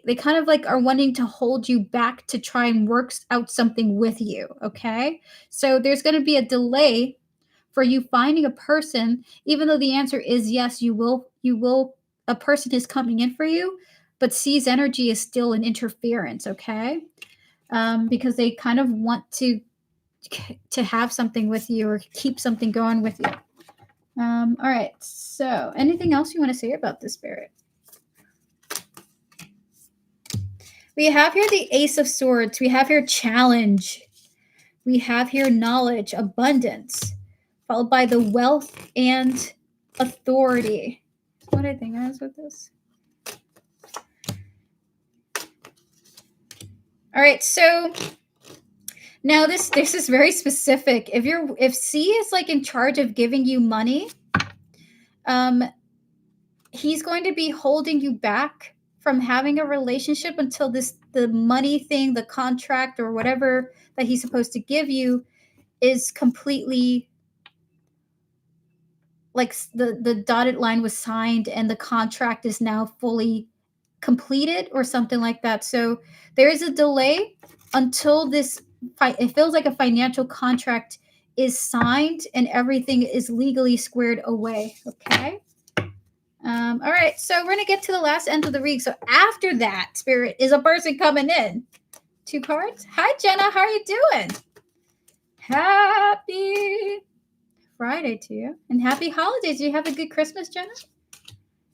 they kind of like are wanting to hold you back to try and work out something with you, okay? So there's going to be a delay for you finding a person, even though the answer is yes, you will, a person is coming in for you, but C's energy is still an interference, okay? Because they kind of want to have something with you or keep something going with you. All right, so anything else you want to say about this, Spirit? We have here the Ace of Swords. We have here challenge. We have here knowledge, abundance, followed by the wealth and authority. What do I think I was with this? All right, so now this is very specific. If C is like in charge of giving you money, he's going to be holding you back from having a relationship until the money thing, the contract or whatever that he's supposed to give you is completely, like the dotted line was signed and the contract is now fully completed or something like that. So there is a delay until this, it feels like a financial contract is signed and everything is legally squared away. Okay. All right, so we're gonna get to the last end of the read. So after that, Spirit, is a person coming in. 2 cards. Hi, Jenna. How are you doing? Happy Friday to you, and happy holidays. Do you have a good Christmas, Jenna?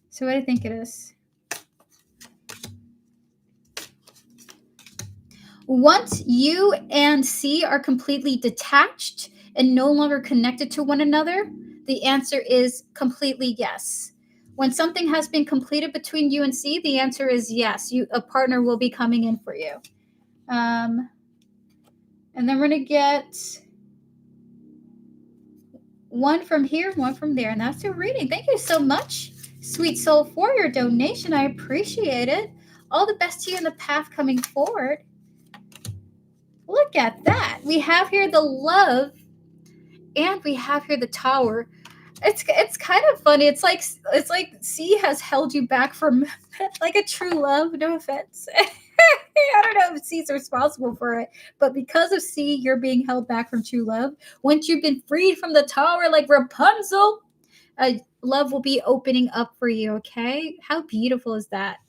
So what do you think it is? Once you and C are completely detached and no longer connected to one another, the answer is completely yes. When something has been completed between you and C, the answer is yes. A partner will be coming in for you. And then we're going to get one from here, one from there. And that's your reading. Thank you so much, Sweet Soul, for your donation. I appreciate it. All the best to you in the path coming forward. Look at that. We have here the love, and we have here the tower. It's kind of funny. It's like C has held you back from like a true love. No offense. I don't know if C's responsible for it, but because of C, you're being held back from true love. Once you've been freed from the tower like Rapunzel, love will be opening up for you, okay? How beautiful is that?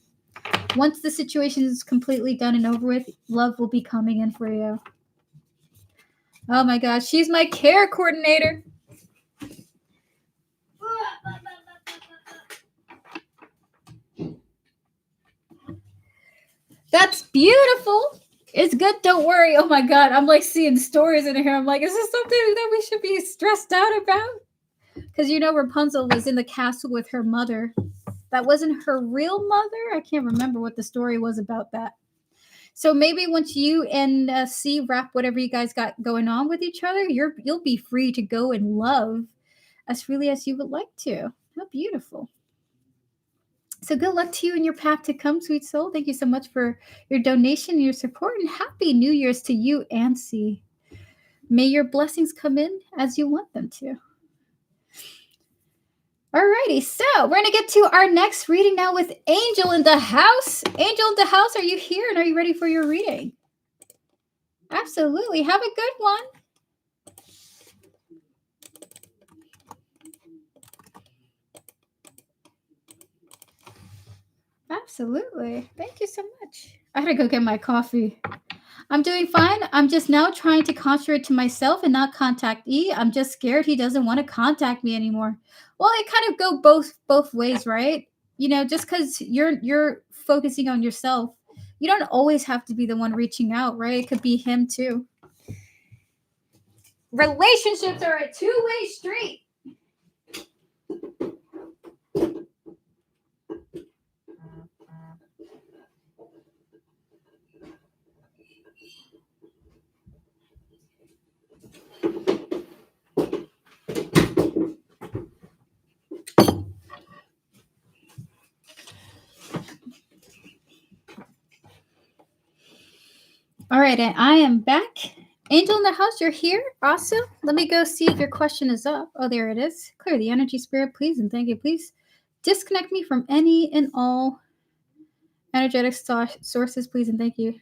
Once the situation is completely done and over with, love will be coming in for you. Oh my gosh, she's my care coordinator. That's beautiful. It's good. Don't worry. Oh my God. I'm like seeing stories in here. I'm like, is this something that we should be stressed out about? Because you know, Rapunzel was in the castle with her mother. That wasn't her real mother. I can't remember what the story was about that. So maybe once you and C wrap whatever you guys got going on with each other, you'll be free to go and love as freely as you would like to. How beautiful. So good luck to you in your path to come, sweet soul. Thank you so much for your donation and your support, and happy New Year's to you and C. May your blessings come in as you want them to. Alrighty, so we're going to get to our next reading now with Angel in the house. Angel in the house, are you here and are you ready for your reading? Absolutely. Have a good one. Absolutely. Thank you so much. I had to go get my coffee. I'm doing fine. I'm just now trying to concentrate to myself and not contact E. I'm just scared he doesn't want to contact me anymore. Well, it kind of go both ways, right? You know, just because you're focusing on yourself, you don't always have to be the one reaching out, right? It could be him too. Relationships are a two-way street. All right, and I am back. Angel in the house, you're here. Awesome. Let me go see if your question is up. Oh, there it is. Clear the energy, spirit, please, and thank you. Please disconnect me from any and all energetic sources, please, and thank you.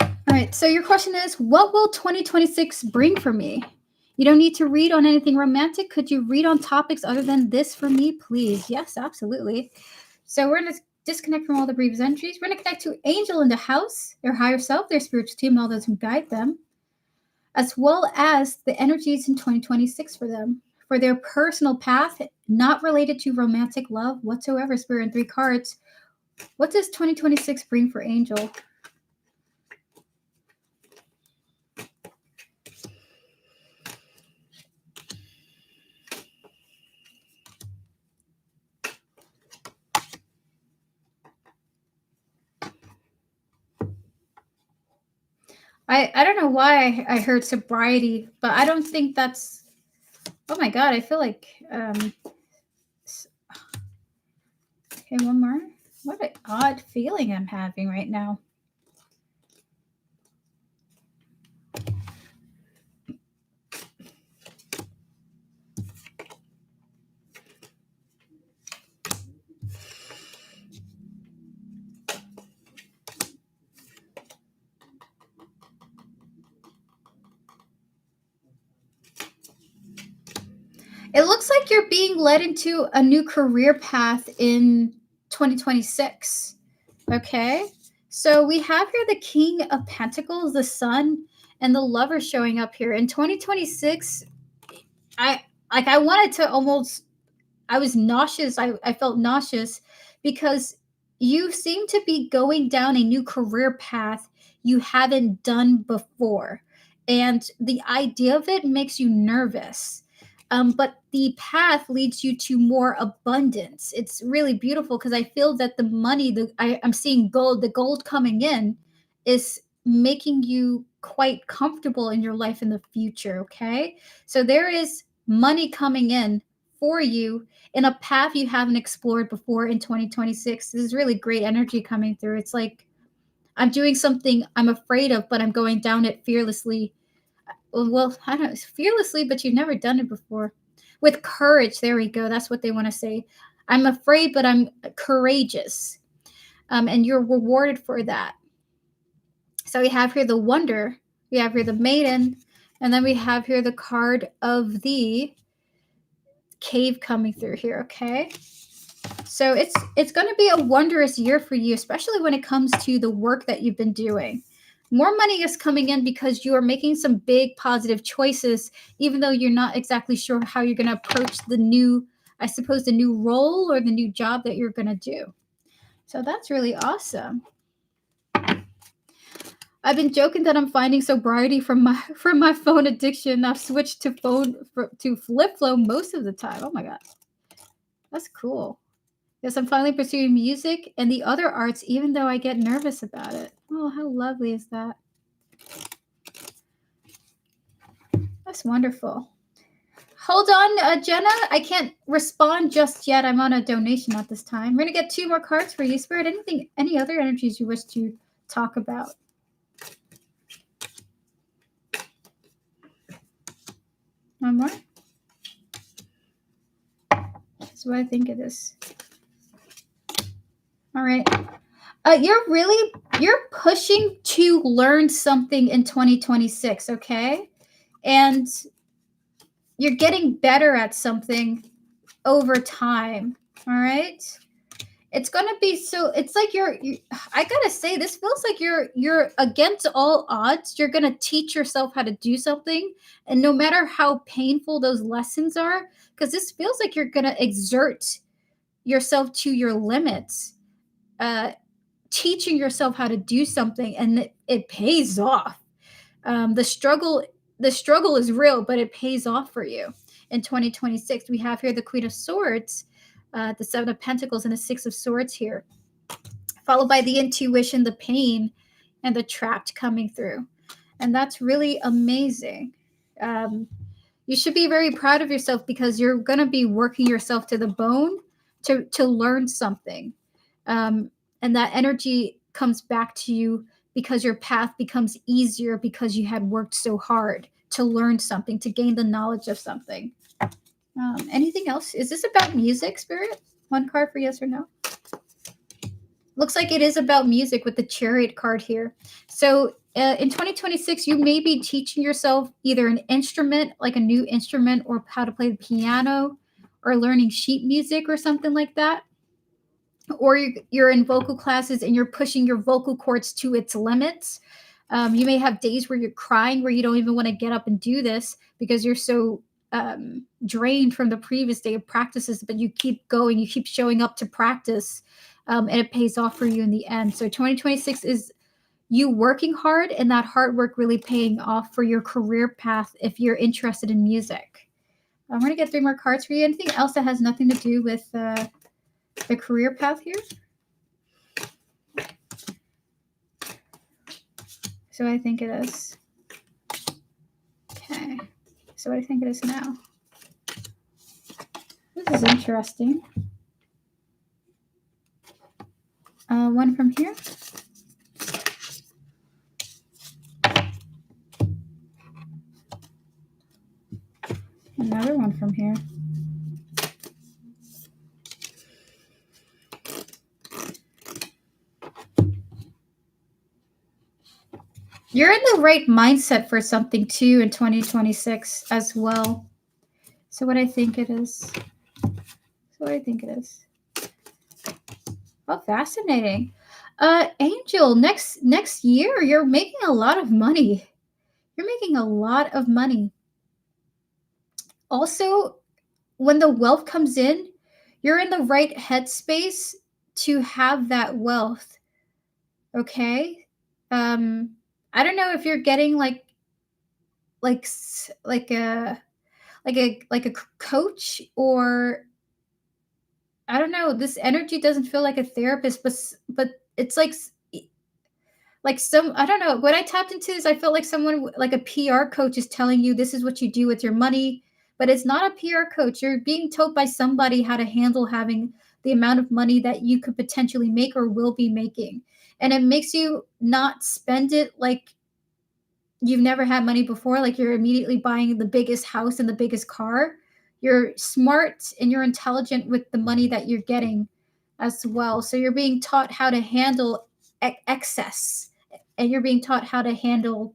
All right, so your question is, what will 2026 bring for me? You don't need to read on anything romantic. Could you read on topics other than this for me, please? Yes, absolutely. So we're going to disconnect from all the previous energies. We're going to connect to Angel in the house, their higher self, their spiritual team, and all those who guide them, as well as the energies in 2026 for them, for their personal path, not related to romantic love whatsoever. Spirit in 3 cards. What does 2026 bring for Angel? I don't know why I heard sobriety, but I don't think that's. Oh my God, I feel like. Okay, one more. What an odd feeling I'm having right now. It looks like you're being led into a new career path in 2026. Okay. So we have here the King of Pentacles, the Sun, and the Lover showing up here. In 2026, I wanted to almost, I was nauseous. I felt nauseous because you seem to be going down a new career path you haven't done before. And the idea of it makes you nervous. But the path leads you to more abundance. It's really beautiful because I feel that the money, I'm seeing gold, the gold coming in is making you quite comfortable in your life in the future. Okay. So there is money coming in for you in a path you haven't explored before in 2026. This is really great energy coming through. It's like I'm doing something I'm afraid of, but I'm going down it fearlessly. Well, I don't know, fearlessly, but you've never done it before. With courage, there we go. That's what they want to say. I'm afraid, but I'm courageous. And you're rewarded for that. So we have here the Wonder, we have here the Maiden, and then we have here the card of the Cave coming through here, okay? So it's going to be a wondrous year for you, especially when it comes to the work that you've been doing. More money is coming in because you are making some big positive choices, even though you're not exactly sure how you're going to approach the new, I suppose, the new role or the new job that you're going to do. So that's really awesome. I've been joking that I'm finding sobriety from my phone addiction. I've switched to flip flow most of the time. Oh my god, that's cool. Yes, I'm finally pursuing music and the other arts, even though I get nervous about it. Oh, how lovely is that? That's wonderful. Hold on, Jenna. I can't respond just yet. I'm on a donation at this time. We're going to get 2 more cards for you, Spirit. Any other energies you wish to talk about? One more? That's what I think it is. All right. You're pushing to learn something in 2026, okay? And you're getting better at something over time. All right. It's gonna be so. It's like I gotta say, this feels like you're against all odds. You're gonna teach yourself how to do something, and no matter how painful those lessons are, because this feels like you're gonna exert yourself to your limits, teaching yourself how to do something, and it pays off. The struggle is real, but it pays off for you. In 2026, we have here the Queen of Swords, the Seven of Pentacles, and the Six of Swords here, followed by the intuition, the pain, and the trapped coming through. And that's really amazing. You should be very proud of yourself because you're going to be working yourself to the bone to learn something. And that energy comes back to you because your path becomes easier because you had worked so hard to learn something, to gain the knowledge of something. Anything else? Is this about music, Spirit? 1 card for yes or no? Looks like it is about music with the Chariot card here. So in 2026, you may be teaching yourself either an instrument, like a new instrument, or how to play the piano, or learning sheet music or something like that. Or you're in vocal classes and you're pushing your vocal cords to its limits. You may have days where you're crying, where you don't even want to get up and do this because you're so drained from the previous day of practices, but you keep going, you keep showing up to practice, and it pays off for you in the end. So 2026 is you working hard and that hard work really paying off for your career path if you're interested in music. I'm going to get 3 more cards for you. Anything else that has nothing to do with the career path here? So I think it is. Okay. So what I think it is now. This is interesting. 1 from here. Another 1 from here. You're in the right mindset for something too in 2026 as well. So what I think it is. Oh, fascinating. Angel, next year you're making a lot of money. You're making a lot of money. Also, when the wealth comes in, you're in the right headspace to have that wealth. Okay? I don't know if you're getting like a coach, or I don't know, this energy doesn't feel like a therapist, but it's like some, I don't know, when I tapped into this, I felt like someone, like a PR coach, is telling you this is what you do with your money, but it's not a PR coach. You're being told by somebody how to handle having the amount of money that you could potentially make or will be making. And it makes you not spend it like you've never had money before, like you're immediately buying the biggest house and the biggest car. You're smart and you're intelligent with the money that you're getting as well. So you're being taught how to handle excess, and you're being taught how to handle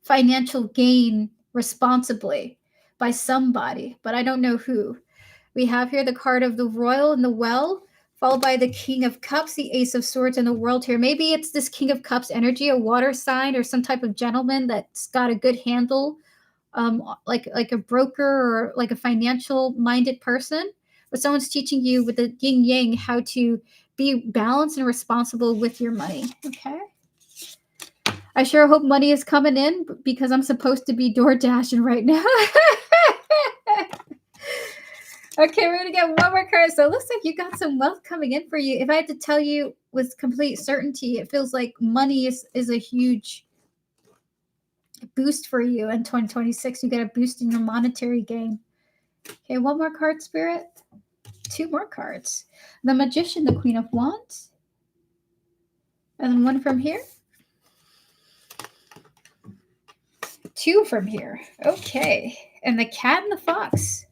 financial gain responsibly by somebody, but I don't know who. We have here the card of the Royal and the Well, followed by the King of Cups, the Ace of Swords, and the World here. Maybe it's this King of Cups energy, a water sign or some type of gentleman that's got a good handle, like a broker or like a financial minded person. But someone's teaching you with the yin yang how to be balanced and responsible with your money. Okay. I sure hope money is coming in because I'm supposed to be door dashing right now. Okay, we're gonna get one more card. So it looks like you got some wealth coming in for you. If I had to tell you with complete certainty, it feels like money is a huge boost for you in 2026. You get a boost in your monetary gain. Okay, one more card, Spirit. Two more cards. The Magician, the Queen of Wands. And then one from here. Two from here. Okay. And the Cat and the Fox.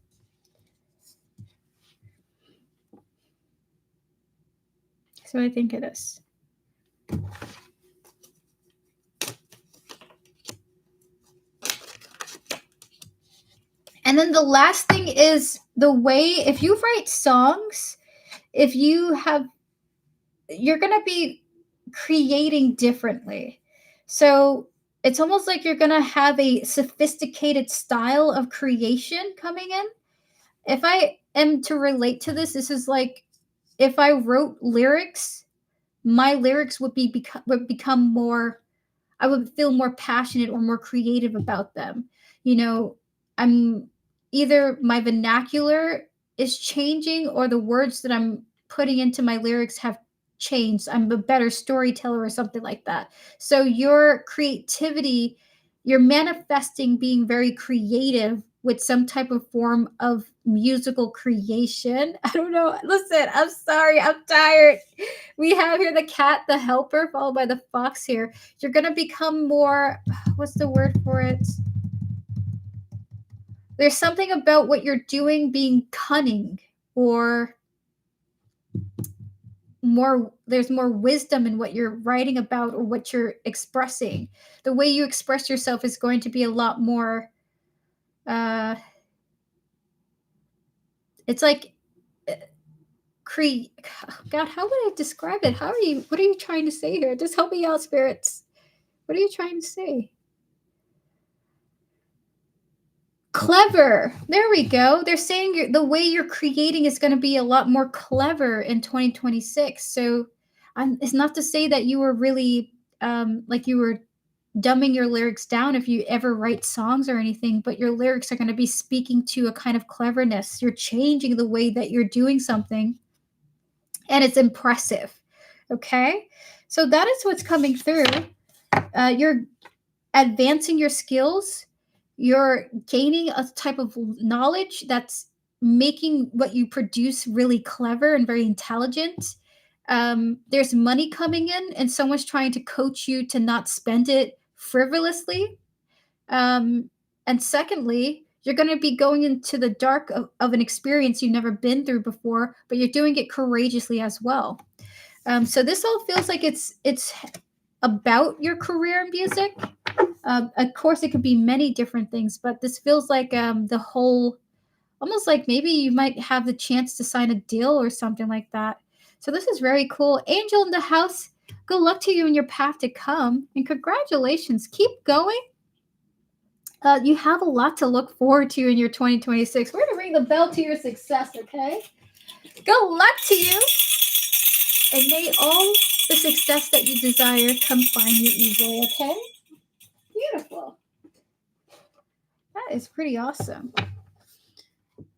So I think it is. And then the last thing is the way, if you write songs, you're going to be creating differently. So it's almost like you're going to have a sophisticated style of creation coming in. If I am to relate to this, this is like if I wrote lyrics, my lyrics would become more, I would feel more passionate or more creative about them. You know, I'm either my vernacular is changing or the words that I'm putting into my lyrics have changed. I'm a better storyteller or something like that. So your creativity, you're manifesting being very creative with some type of form of musical creation. I don't know. Listen, I'm sorry. I'm tired. We have here the cat, the helper, followed by the fox here. You're going to become more, what's the word for it? There's something about what you're doing being cunning, or there's more wisdom in what you're writing about or what you're expressing. The way you express yourself is going to be a lot more, it's like, God, how would I describe it? What are you trying to say here? Just help me out, spirits. What are you trying to say? Clever. There we go. They're saying the way you're creating is going to be a lot more clever in 2026. So it's not to say that you were really like you were dumbing your lyrics down if you ever write songs or anything, but your lyrics are going to be speaking to a kind of cleverness. You're changing the way that you're doing something, and it's impressive. Okay? So that is what's coming through. You're advancing your skills. You're gaining a type of knowledge that's making what you produce really clever and very intelligent. There's money coming in, and someone's trying to coach you to not spend it frivolously. And secondly, you're going to be going into the dark of an experience you've never been through before, but you're doing it courageously as well. So this all feels like it's about your career in music. Of course, it could be many different things, but this feels like the whole, almost like maybe you might have the chance to sign a deal or something like that. So this is very cool. Angel in the house, good luck to you in your path to come, and congratulations. Keep going. You have a lot to look forward to in your 2026. We're gonna ring the bell to your success, okay? Good luck to you, and may all the success that you desire come find you easily, okay? Beautiful. That is pretty awesome.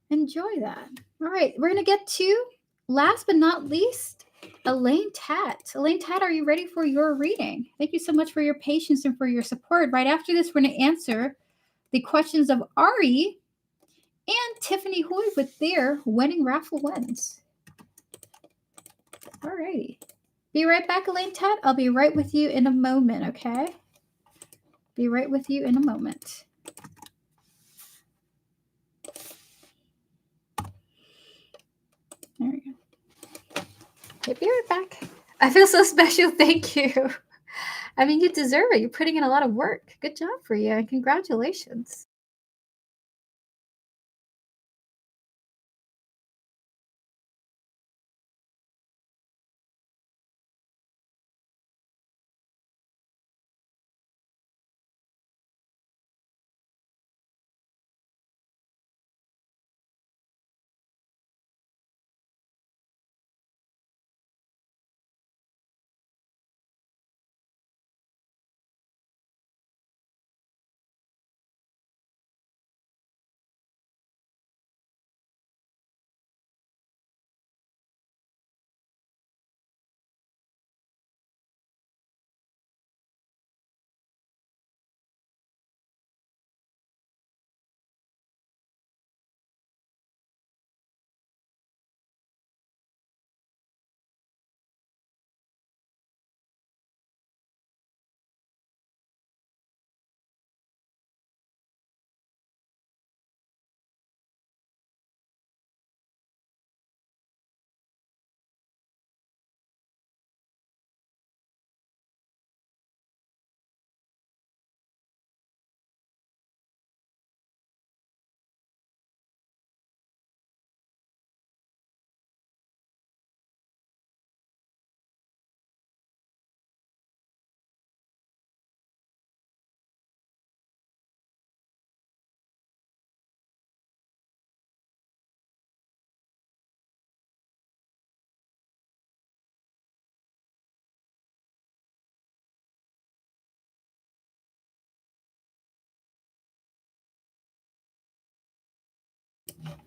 Enjoy that. All right, we're going to get to, last but not least, Elaine Tat. Elaine Tat, are you ready for your reading? Thank you so much for your patience and for your support. Right after this, we're going to answer the questions of Ari and Tiffany Hoy with their wedding raffle wins. All righty. Be right back, Elaine Tat. I'll be right with you in a moment, okay? Be right with you in a moment. There we go. Okay, be right back. I feel so special. Thank you. I mean, you deserve it. You're putting in a lot of work. Good job for you, and congratulations.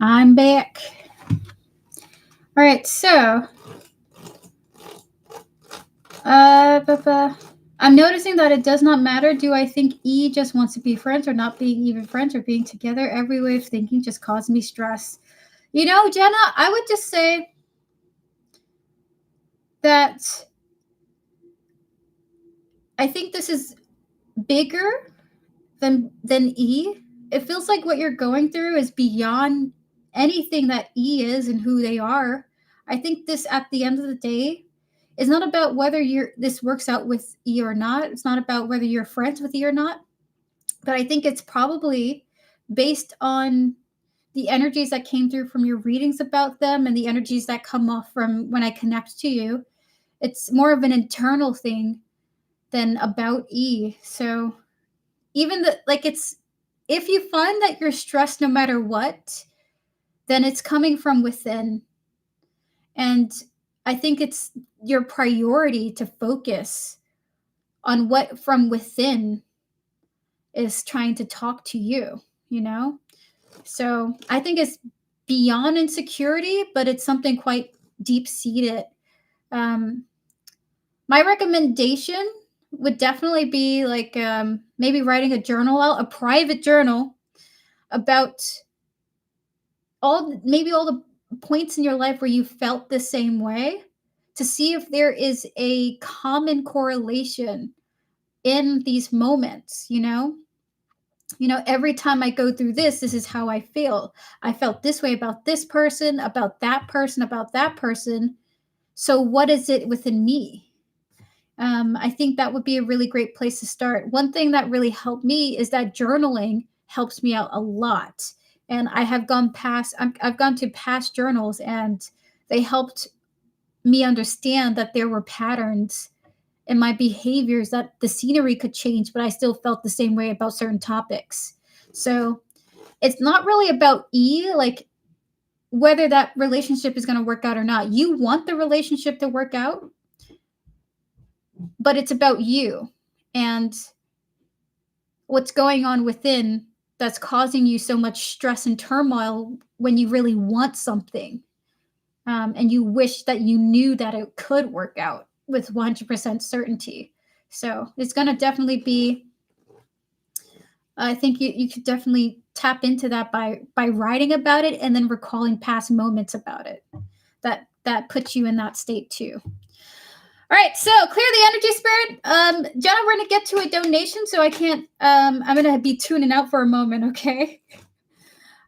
I'm back. All right, so I'm noticing that it does not matter. Do I think E just wants to be friends or not being even friends or being together? Every way of thinking just caused me stress. You know, Jenna, I would just say that I think this is bigger than E. It feels like what you're going through is beyond anything that E is and who they are. I think this, at the end of the day, is not about whether this works out with E or not. It's not about whether you're friends with E or not. But I think it's probably based on the energies that came through from your readings about them and the energies that come off from when I connect to you. It's more of an internal thing than about E. So even it's, if you find that you're stressed no matter what, then it's coming from within. And I think it's your priority to focus on what from within is trying to talk to you, you know? So I think it's beyond insecurity, but it's something quite deep seated. My recommendation would definitely be like maybe writing a journal out, a private journal about all the points in your life where you felt the same way, to see if there is a common correlation in these moments, you know? You know, every time I go through this is how I feel. I felt this way about this person, about that person, about that person. So what is it within me? I think that would be a really great place to start. One thing that really helped me is that journaling helps me out a lot. And I have I've gone to past journals, and they helped me understand that there were patterns in my behaviors, that the scenery could change, but I still felt the same way about certain topics. So it's not really about like whether that relationship is going to work out or not. You want the relationship to work out, but it's about you and what's going on within that's causing you so much stress and turmoil when you really want something. And you wish that you knew that it could work out with 100% certainty. So it's going to definitely be, I think you could definitely tap into that by writing about it and then recalling past moments about it. That puts you in that state too. All right, so clear the energy, spirit. Jenna, we're gonna get to a donation, so I can't. I'm gonna be tuning out for a moment, okay?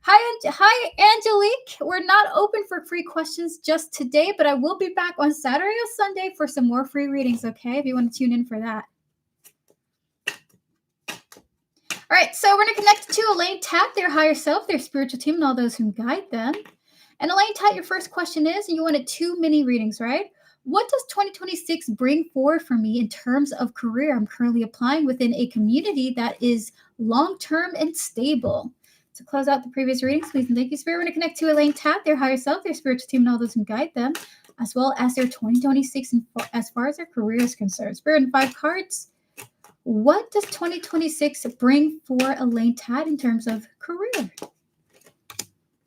Hi, Angelique. We're not open for free questions just today, but I will be back on Saturday or Sunday for some more free readings, okay? If you want to tune in for that. All right, so we're gonna connect to Elaine Tat, their higher self, their spiritual team, and all those who guide them. And Elaine Tat, your first question is, and you wanted 2 mini readings, right? What does 2026 bring forward for me in terms of career? I'm currently applying within a community that is long-term and stable. To close out the previous readings, please and thank you, Spirit. We're going to connect to Elaine Tat, their higher self, their spiritual team, and all those who guide them, as well as their 2026 as far as their career is concerned. Spirit, and 5 cards. What does 2026 bring for Elaine Tat in terms of career?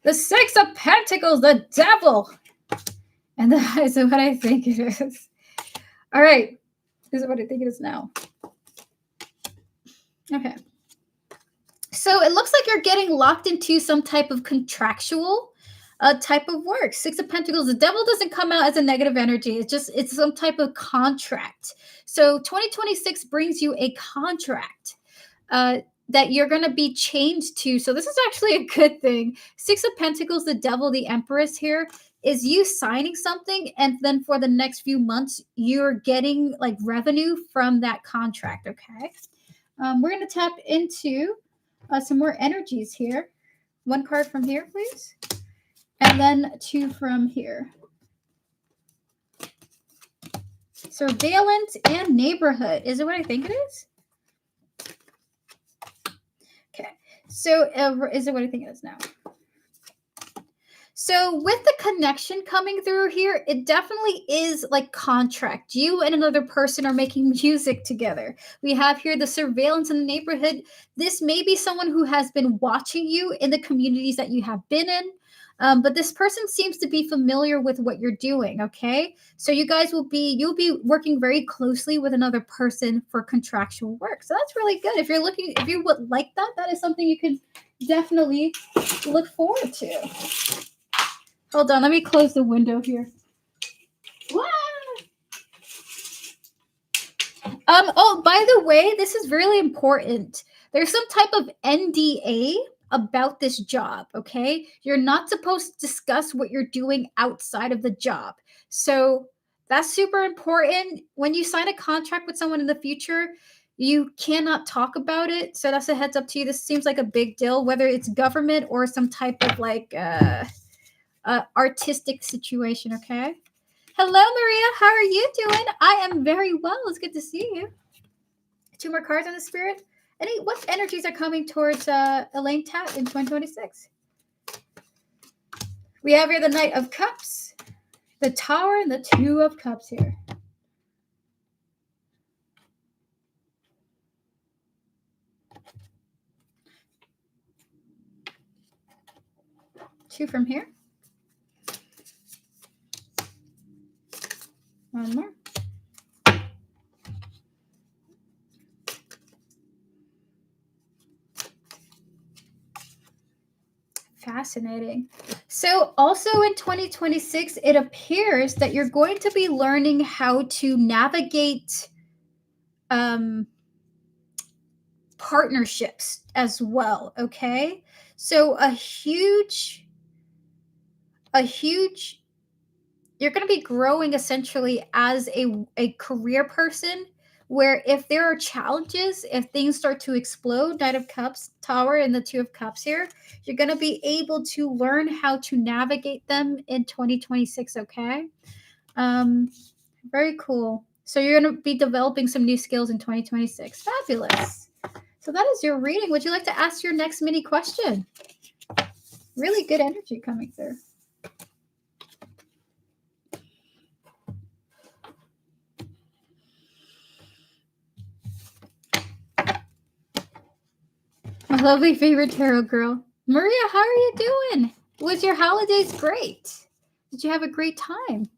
The 6 of Pentacles, the devil. And that is what I think it is. All right. This is what I think it is now. Okay. So it looks like you're getting locked into some type of contractual type of work. 6 of Pentacles, the devil doesn't come out as a negative energy. It's some type of contract. So 2026 brings you a contract that you're going to be changed to. So this is actually a good thing. 6 of Pentacles, the devil, the Empress here, is you signing something, and then for the next few months, you're getting like revenue from that contract, okay? We're going to tap into some more energies here. 1 card from here, please. And then 2 from here. Surveillance and neighborhood. Is it what I think it is? Okay. So is it what I think it is now? So with the connection coming through here, it definitely is like contract. You and another person are making music together. We have here the surveillance in the neighborhood. This may be someone who has been watching you in the communities that you have been in. But this person seems to be familiar with what you're doing, okay? So you'll be working very closely with another person for contractual work. So that's really good. If you would like that, that is something you can definitely look forward to. Hold on, let me close the window here. Oh, by the way, this is really important. There's some type of NDA about this job, okay? You're not supposed to discuss what you're doing outside of the job. So that's super important. When you sign a contract with someone in the future, you cannot talk about it. So that's a heads up to you. This seems like a big deal, whether it's government or some type of like artistic situation, okay? Hello, Maria. How are you doing? I am very well. It's good to see you. 2 more cards on the spirit. What energies are coming towards Elaine Tat in 2026? We have here the Knight of Cups, the Tower, and the 2 of Cups here. Two from here. 1 more. Fascinating. So also in 2026, it appears that you're going to be learning how to navigate partnerships as well, okay? So a huge you're going to be growing essentially as a career person, where if there are challenges, if things start to explode, Knight of Cups, Tower, and the Two of Cups here, you're going to be able to learn how to navigate them in 2026, okay? Very cool. So you're going to be developing some new skills in 2026. Fabulous. So that is your reading. Would you like to ask your next mini question? Really good energy coming through. My lovely favorite tarot girl. Maria, how are you doing? Was your holidays great? Did you have a great time?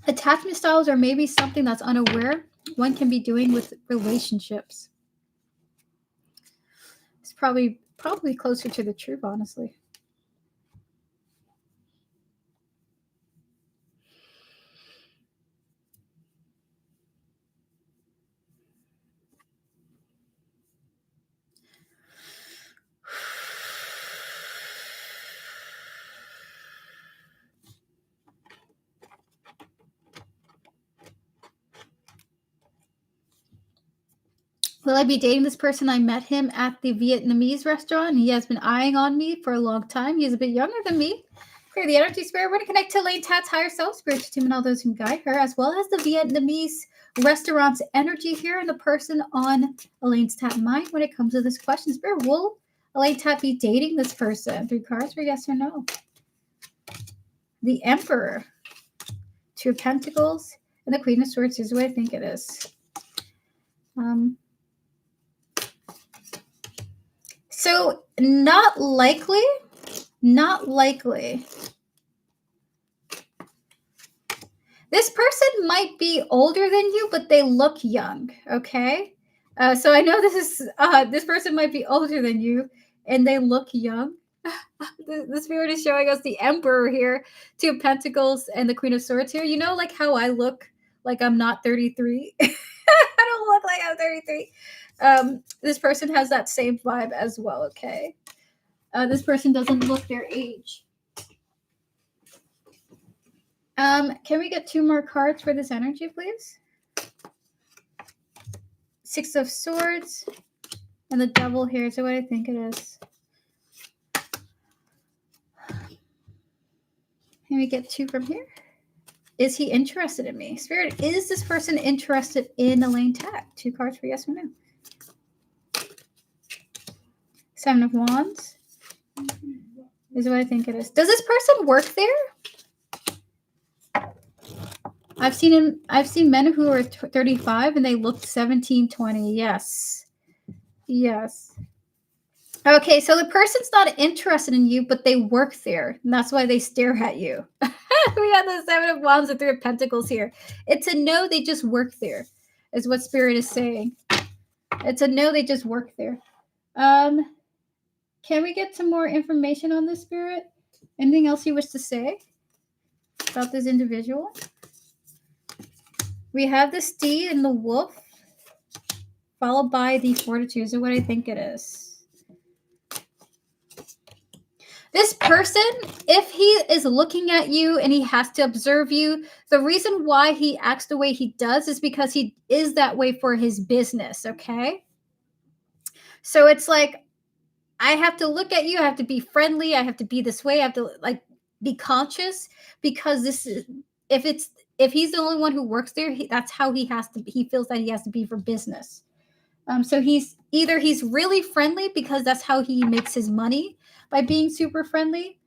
Attachment styles are maybe something that's unaware one can be doing with relationships. It's probably closer to the truth, honestly. Will I be dating this person? I met him at the Vietnamese restaurant. He has been eyeing on me for a long time. He's a bit younger than me. Clear the energy spirit. We're going to connect to Elaine Tat's higher self, spiritual team, and all those who guide her, as well as the Vietnamese restaurant's energy here and the person on Elaine's Tat mind when it comes to this question. Spirit, will Elaine Tat be dating this person? 3 cards for yes or no. The Emperor, Two of Pentacles, and the Queen of Swords is what I think it is. So not likely. This person might be older than you, but they look young, okay? So I know this person might be older than you, and they look young. The spirit is showing us the Emperor here, Two of Pentacles, and the Queen of Swords here. You know, like how I look like I'm not 33? I don't look like I'm 33. This person has that same vibe as well, okay? This person doesn't look their age. Can we get 2 more cards for this energy, please? 6 of Swords and the Devil here. So what I think it is. Can we get 2 from here? Is he interested in me? Spirit, is this person interested in Elaine Tat? 2 cards for yes or no. 7 of Wands is what I think it is. Does this person work there? I've seen men who are 35 and they look 17, 20. Yes. Okay, so the person's not interested in you, but they work there, and that's why they stare at you. We got the 7 of Wands and 3 of Pentacles here. It's a no, they just work there, is what Spirit is saying. It's a no, they just work there. Can we get some more information on this, Spirit? Anything else you wish to say about this individual? We have the Steed and the Wolf, followed by the Fortitude, is what I think it is. This person, if he is looking at you and he has to observe you, the reason why he acts the way he does is because he is that way for his business, okay? So it's like, I have to look at you, I have to be friendly, I have to be this way, I have to like be conscious, because this is, if he's the only one who works there, that's how he has to be. He feels that he has to be for business. So he's really friendly because that's how he makes his money, by being super friendly,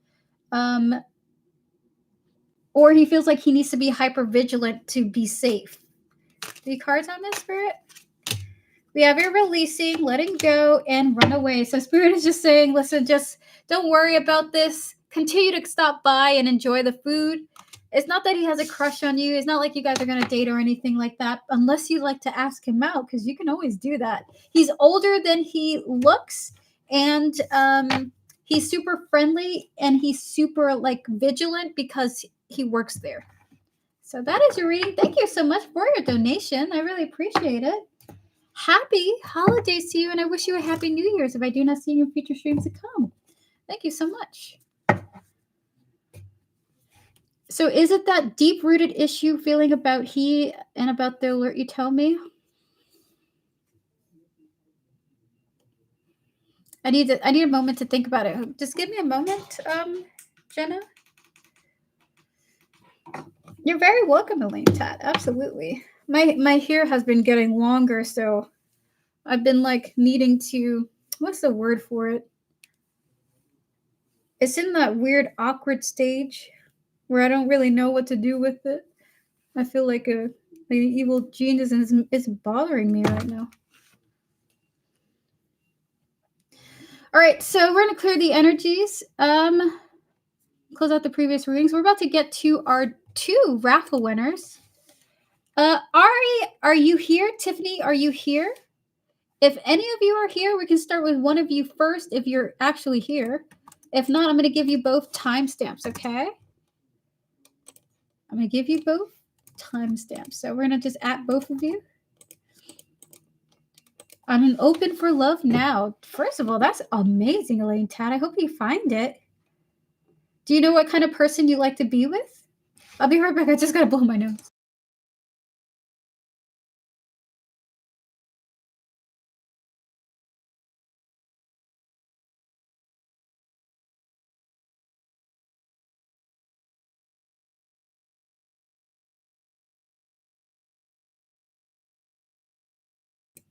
or he feels like he needs to be hyper vigilant to be safe. 3 cards on this, Spirit. We have your releasing, letting go, and run away. So Spirit is just saying, listen, just don't worry about this. Continue to stop by and enjoy the food. It's not that he has a crush on you. It's not like you guys are going to date or anything like that, unless you like to ask him out, because you can always do that. He's older than he looks, and he's super friendly, and he's super like vigilant because he works there. So that is your reading. Thank you so much for your donation. I really appreciate it. Happy holidays to you, and I wish you a happy New Year's if I do not see you in future streams to come. Thank you so much. So is it that deep-rooted issue feeling about he and about the alert you tell me? I need a moment to think about it. Just give me a moment, Jenna. You're very welcome, Elaine Tat. Absolutely. My hair has been getting longer, so I've been like needing to, what's the word for it? It's in that weird awkward stage where I don't really know what to do with it. I feel like an evil genius is bothering me right now. All right, so we're gonna clear the energies. Close out the previous readings. We're about to get to our 2 raffle winners. Ari, are you here? Tiffany, are you here? If any of you are here, we can start with one of you first if you're actually here. If not, I'm going to give you both timestamps, okay? I'm going to give you both timestamps. So we're going to just at both of you. I'm an open for love now. First of all, that's amazing, Elaine Tad. I hope you find it. Do you know what kind of person you like to be with? I'll be right back. I just got to blow my nose.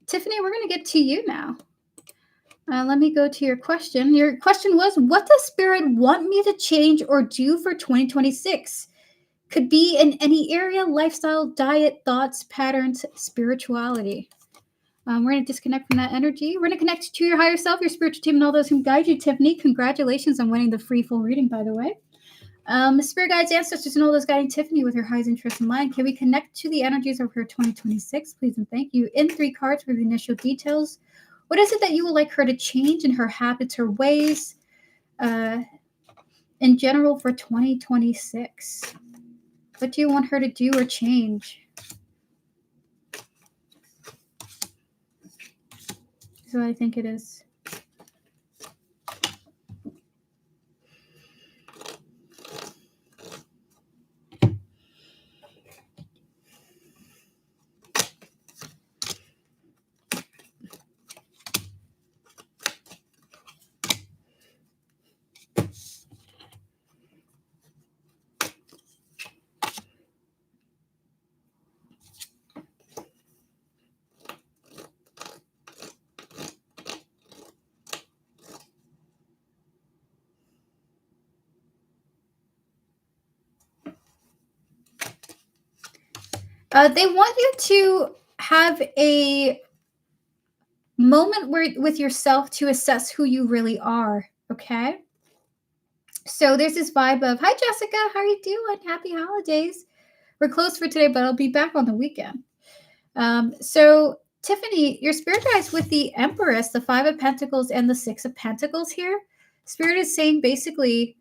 Tiffany, we're going to get to you now. Let me go to your question. Your question was, what does Spirit want me to change or do for 2026? Could be in any area, lifestyle, diet, thoughts, patterns, spirituality. We're going to disconnect from that energy. We're going to connect to your higher self, your spiritual team, and all those who guide you. Tiffany, congratulations on winning the free full reading, by the way. Spirit guides, ancestors, and all those guiding Tiffany with her highest interest in mind. Can we connect to the energies of her 2026? Please and thank you. In 3 cards for the initial details. What is it that you would like her to change in her habits, her ways, in general for 2026? What do you want her to do or change? That's what I think it is. They want you to have a moment with yourself to assess who you really are, okay? So there's this vibe of, hi, Jessica, how are you doing? Happy holidays. We're closed for today, but I'll be back on the weekend. So Tiffany, your spirit guides with the Empress, the 5 of Pentacles, and the 6 of Pentacles here. Spirit is saying basically,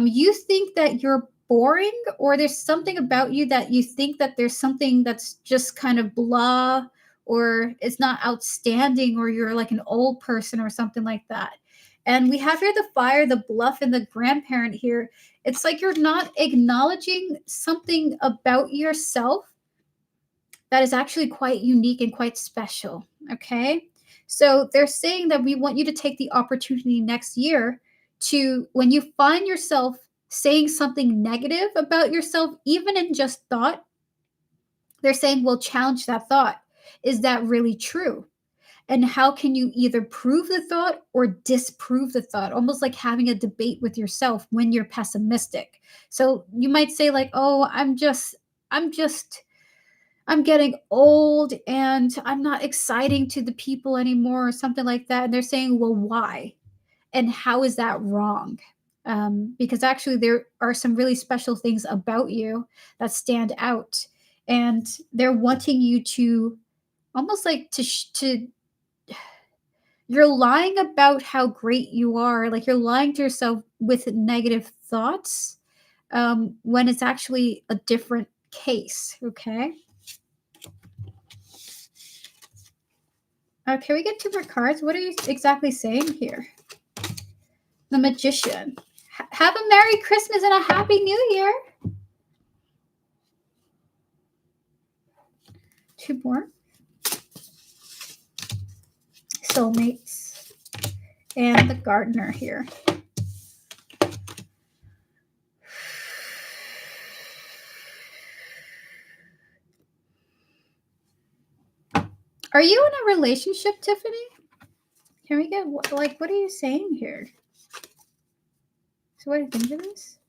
you think that you're boring, or there's something about you that you think that there's something that's just kind of blah, or it's not outstanding, or you're like an old person or something like that. And we have here the fire, the bluff, and the grandparent here. It's like you're not acknowledging something about yourself that is actually quite unique and quite special. Okay. So they're saying that we want you to take the opportunity next year to, when you find yourself saying something negative about yourself, even in just thought, they're saying, well, challenge that thought. Is that really true? And how can you either prove the thought or disprove the thought? Almost like having a debate with yourself when you're pessimistic. So you might say, like, oh, I'm getting old and I'm not exciting to the people anymore, or something like that. And they're saying, well, why? And how is that wrong? Because actually, there are some really special things about you that stand out. And they're wanting you to almost like to you're lying about how great you are. Like you're lying to yourself with negative thoughts, when it's actually a different case. Okay. Can we get 2 more cards? What are you exactly saying here? The Magician. Have a Merry Christmas and a Happy New Year. 2 more. Soulmates. And the Gardener here. Are you in a relationship, Tiffany? Can we get, like, what are you saying here? So what do you think of this?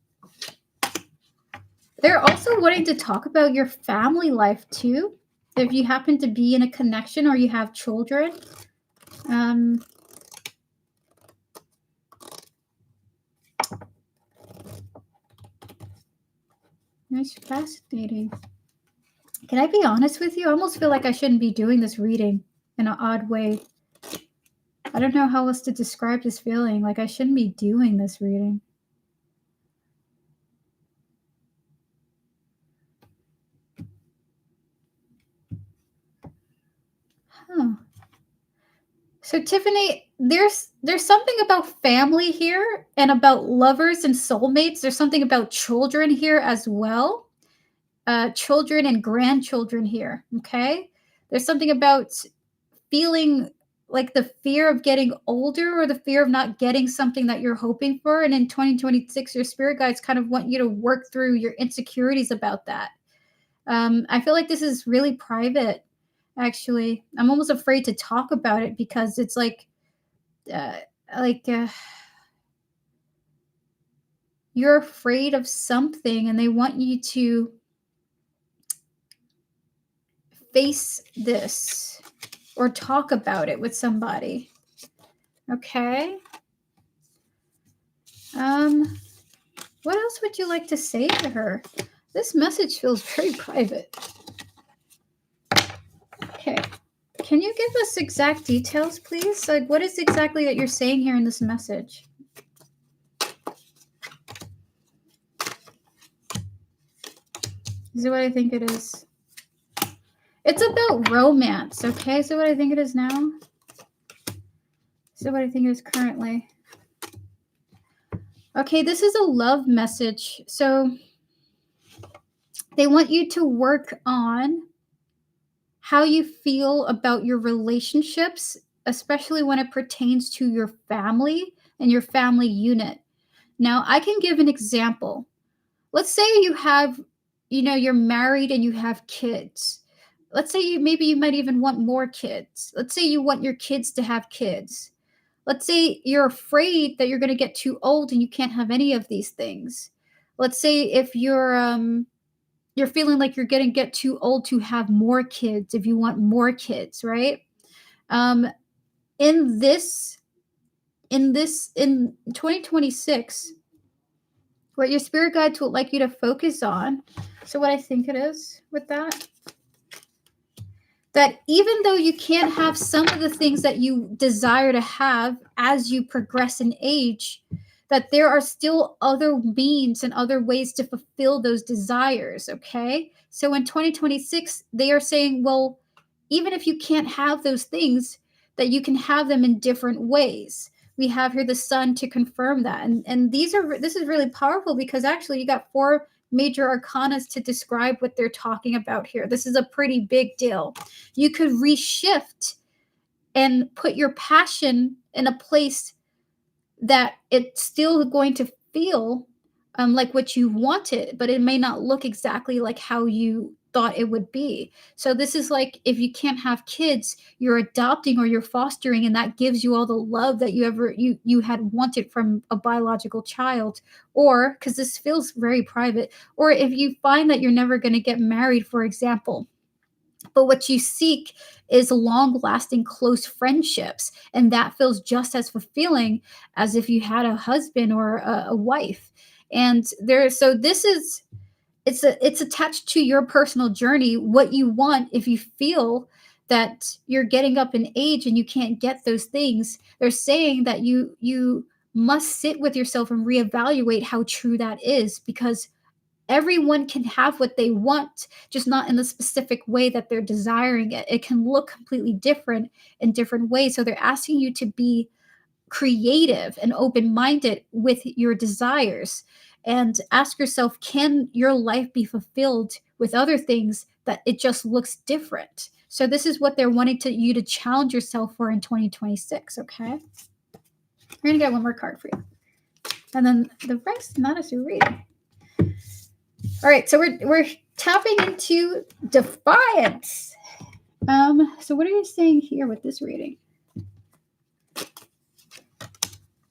They're also wanting to talk about your family life too. If you happen to be in a connection or you have children. That's fascinating. Can I be honest with you? I almost feel like I shouldn't be doing this reading in an odd way. I don't know how else to describe this feeling. Like I shouldn't be doing this reading. Huh. So Tiffany, there's something about family here and about lovers and soulmates. There's something about children here as well. Children and grandchildren here. Okay. There's something about feeling like the fear of getting older or the fear of not getting something that you're hoping for. And in 2026, your spirit guides kind of want you to work through your insecurities about that. I feel like this is really private, actually. I'm almost afraid to talk about it because it's uh, like uh, you're afraid of something and they want you to face this or talk about it with somebody. Okay. What else would you like to say to her? This message feels very private. Okay. Can you give us exact details, please? Like, what is exactly that you're saying here in this message? Is it what I think it is? It's about romance, okay? Is it what I think it is now? Is it what I think it is currently? Okay, this is a love message. So they want you to work on how you feel about your relationships, especially when it pertains to your family and your family unit. Now, I can give an example. Let's say you have, you're married and you have kids. Let's say maybe you might even want more kids. Let's say you want your kids to have kids. Let's say you're afraid that you're going to get too old and you can't have any of these things. Let's say if you're feeling like you're going to get too old to have more kids, if you want more kids, right? Um, in 2026, what your spirit guides would like you to focus on. So what I think it is with that even though you can't have some of the things that you desire to have as you progress in age, that there are still other means and other ways to fulfill those desires, okay? So in 2026, they are saying, well, even if you can't have those things, that you can have them in different ways. We have here the sun to confirm that. And this is really powerful because actually you got 4 major arcanas to describe what they're talking about here. This is a pretty big deal. You could reshift and put your passion in a place that it's still going to feel like what you wanted, but it may not look exactly like how you thought it would be. So this is like if you can't have kids, you're adopting or you're fostering, and that gives you all the love that you had wanted from a biological child. Or because this feels very private, or if you find that you're never going to get married, for example, but what you seek is long lasting close friendships, and that feels just as fulfilling as if you had a husband or a wife. And so this is, it's attached to your personal journey, what you want. If you feel that you're getting up in age and you can't get those things, they're saying that you must sit with yourself and reevaluate how true that is, because everyone can have what they want, just not in the specific way that they're desiring it. It can look completely different in different ways. So they're asking you to be creative and open-minded with your desires, and ask yourself, can your life be fulfilled with other things that it just looks different? So this is what they're wanting you to challenge yourself for in 2026. Okay, we're gonna get one more card for you, and then the rest, not as you're reading. All right, so we're tapping into defiance. So what are you saying here with this reading?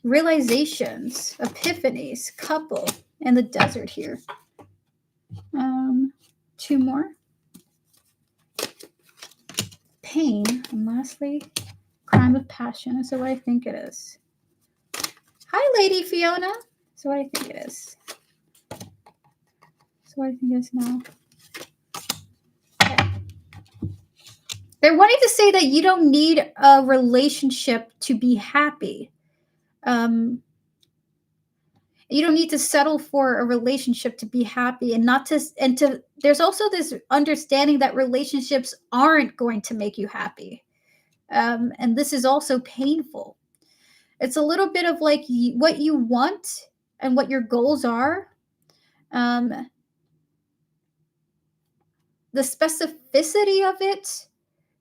Realizations, epiphanies, couple, and the desert here. Two more. Pain, and lastly, crime of passion. So what I think it is. Hi, Lady Fiona. So what I think it is. So what I think it is now. Okay. They're wanting to say that you don't need a relationship to be happy. You don't need to settle for a relationship to be happy, and there's also this understanding that relationships aren't going to make you happy. And this is also painful. It's a little bit of like what you want and what your goals are. The specificity of it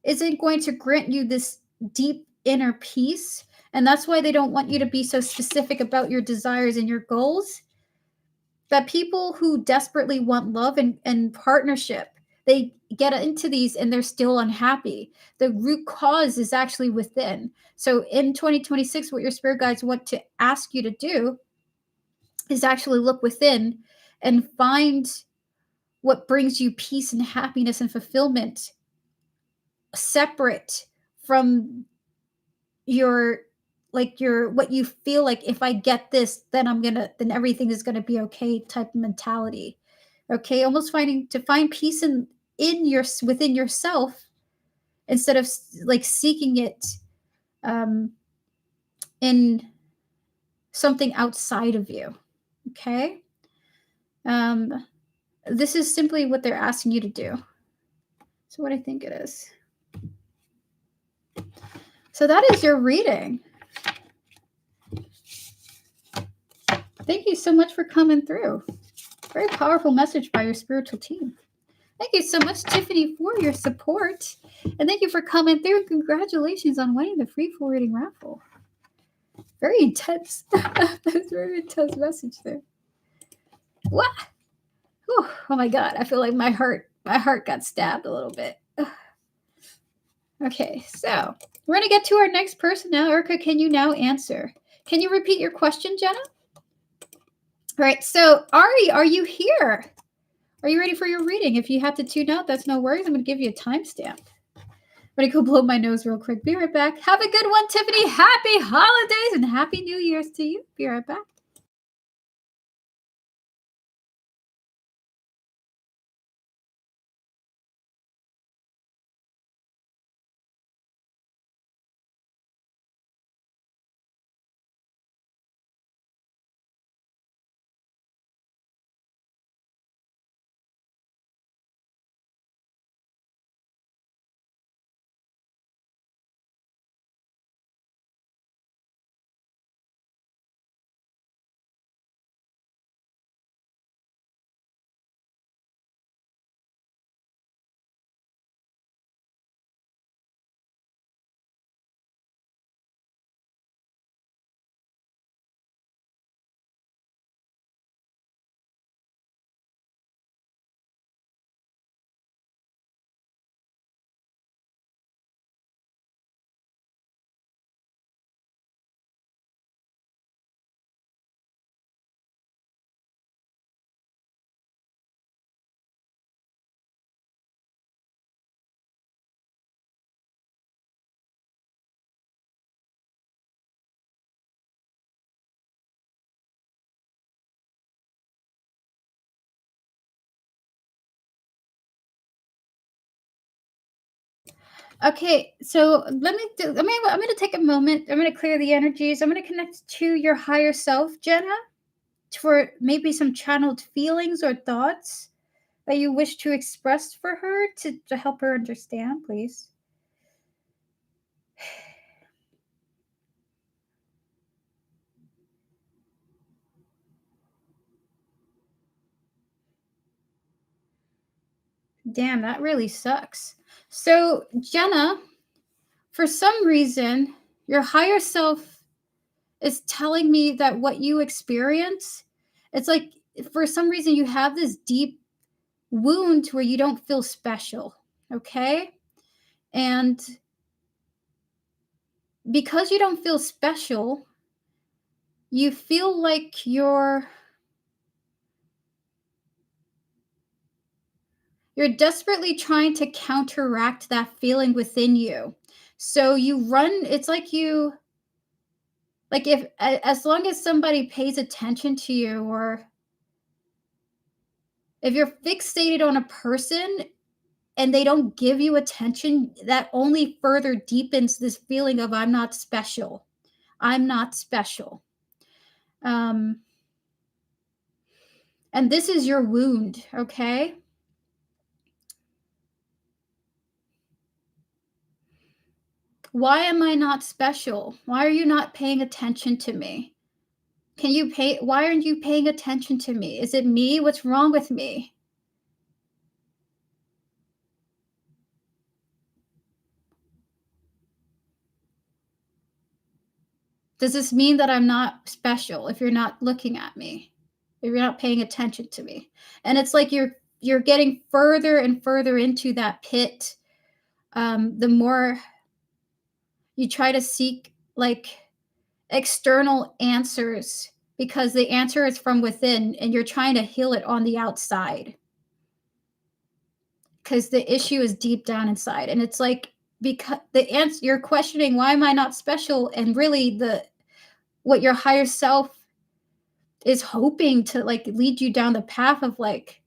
isn't going to grant you this deep inner peace. And that's why they don't want you to be so specific about your desires and your goals. That people who desperately want love and partnership, they get into these and they're still unhappy. The root cause is actually within. So in 2026, what your spirit guides want to ask you to do is actually look within and find what brings you peace and happiness and fulfillment separate from what you feel like, if I get this, then then everything is gonna be okay type of mentality. Okay, almost find peace within yourself, instead of like seeking it in something outside of you. Okay, this is simply what they're asking you to do. So what I think it is. So that is your reading. Thank you so much for coming through. Very powerful message by your spiritual team. Thank you so much, Tiffany, for your support. And thank you for coming through. And congratulations on winning the free full reading raffle. Very intense. That's a very intense message there. What? Whew. Oh my God. I feel like my heart got stabbed a little bit. Okay, so we're going to get to our next person now. Erica, can you now answer? Can you repeat your question, Jenna? All right, so Ari, are you here? Are you ready for your reading? If you have to tune out, that's no worries. I'm going to give you a timestamp. I'm going to go blow my nose real quick. Be right back. Have a good one, Tiffany. Happy holidays and Happy New Year's to you. Be right back. Okay, so I'm going to take a moment. I'm going to clear the energies. I'm going to connect to your higher self, Jenna, for maybe some channeled feelings or thoughts that you wish to express for her to help her understand, please? Damn, that really sucks. So, Jenna, for some reason, your higher self is telling me that what you experience, it's like for some reason you have this deep wound where you don't feel special, okay? And because you don't feel special, you feel like you're desperately trying to counteract that feeling within you. So you run, it's like you, like if as long as somebody pays attention to you, or if you're fixated on a person and they don't give you attention, that only further deepens this feeling of I'm not special. I'm not special. Um, and this is your wound, okay? Why am I not special? Why are you not paying attention to me? Why aren't you paying attention to me? Is it me? What's wrong with me? Does this mean that I'm not special if you're not looking at me? If you're not paying attention to me? And it's like you're getting further and further into that pit. The more you try to seek like external answers, because the answer is from within and you're trying to heal it on the outside, because the issue is deep down inside. And it's like, because the answer, you're questioning, why am I not special? And really the what your higher self is hoping to like lead you down the path of like,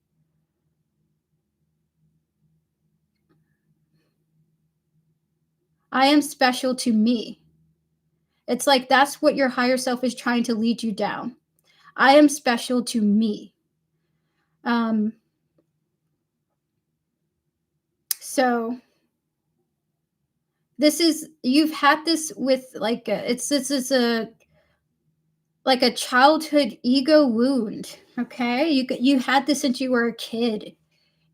I am special to me. It's like that's what your higher self is trying to lead you down. I am special to me. Um, so this is, you've had this with like it's this is a like a childhood ego wound. Okay, you had this since you were a kid,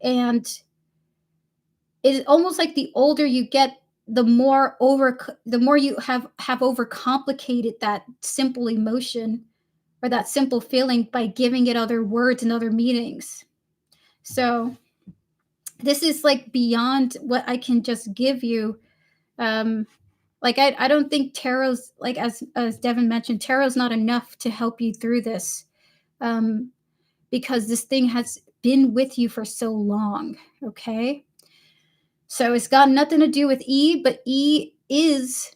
and it's almost like the older you get, the more you have overcomplicated that simple emotion or that simple feeling by giving it other words and other meanings. So this is like beyond what I can just give you. Um, like I don't think tarot's like, as Devin mentioned, tarot's not enough to help you through this, um, because this thing has been with you for so long. Okay, so it's got nothing to do with E, but E is,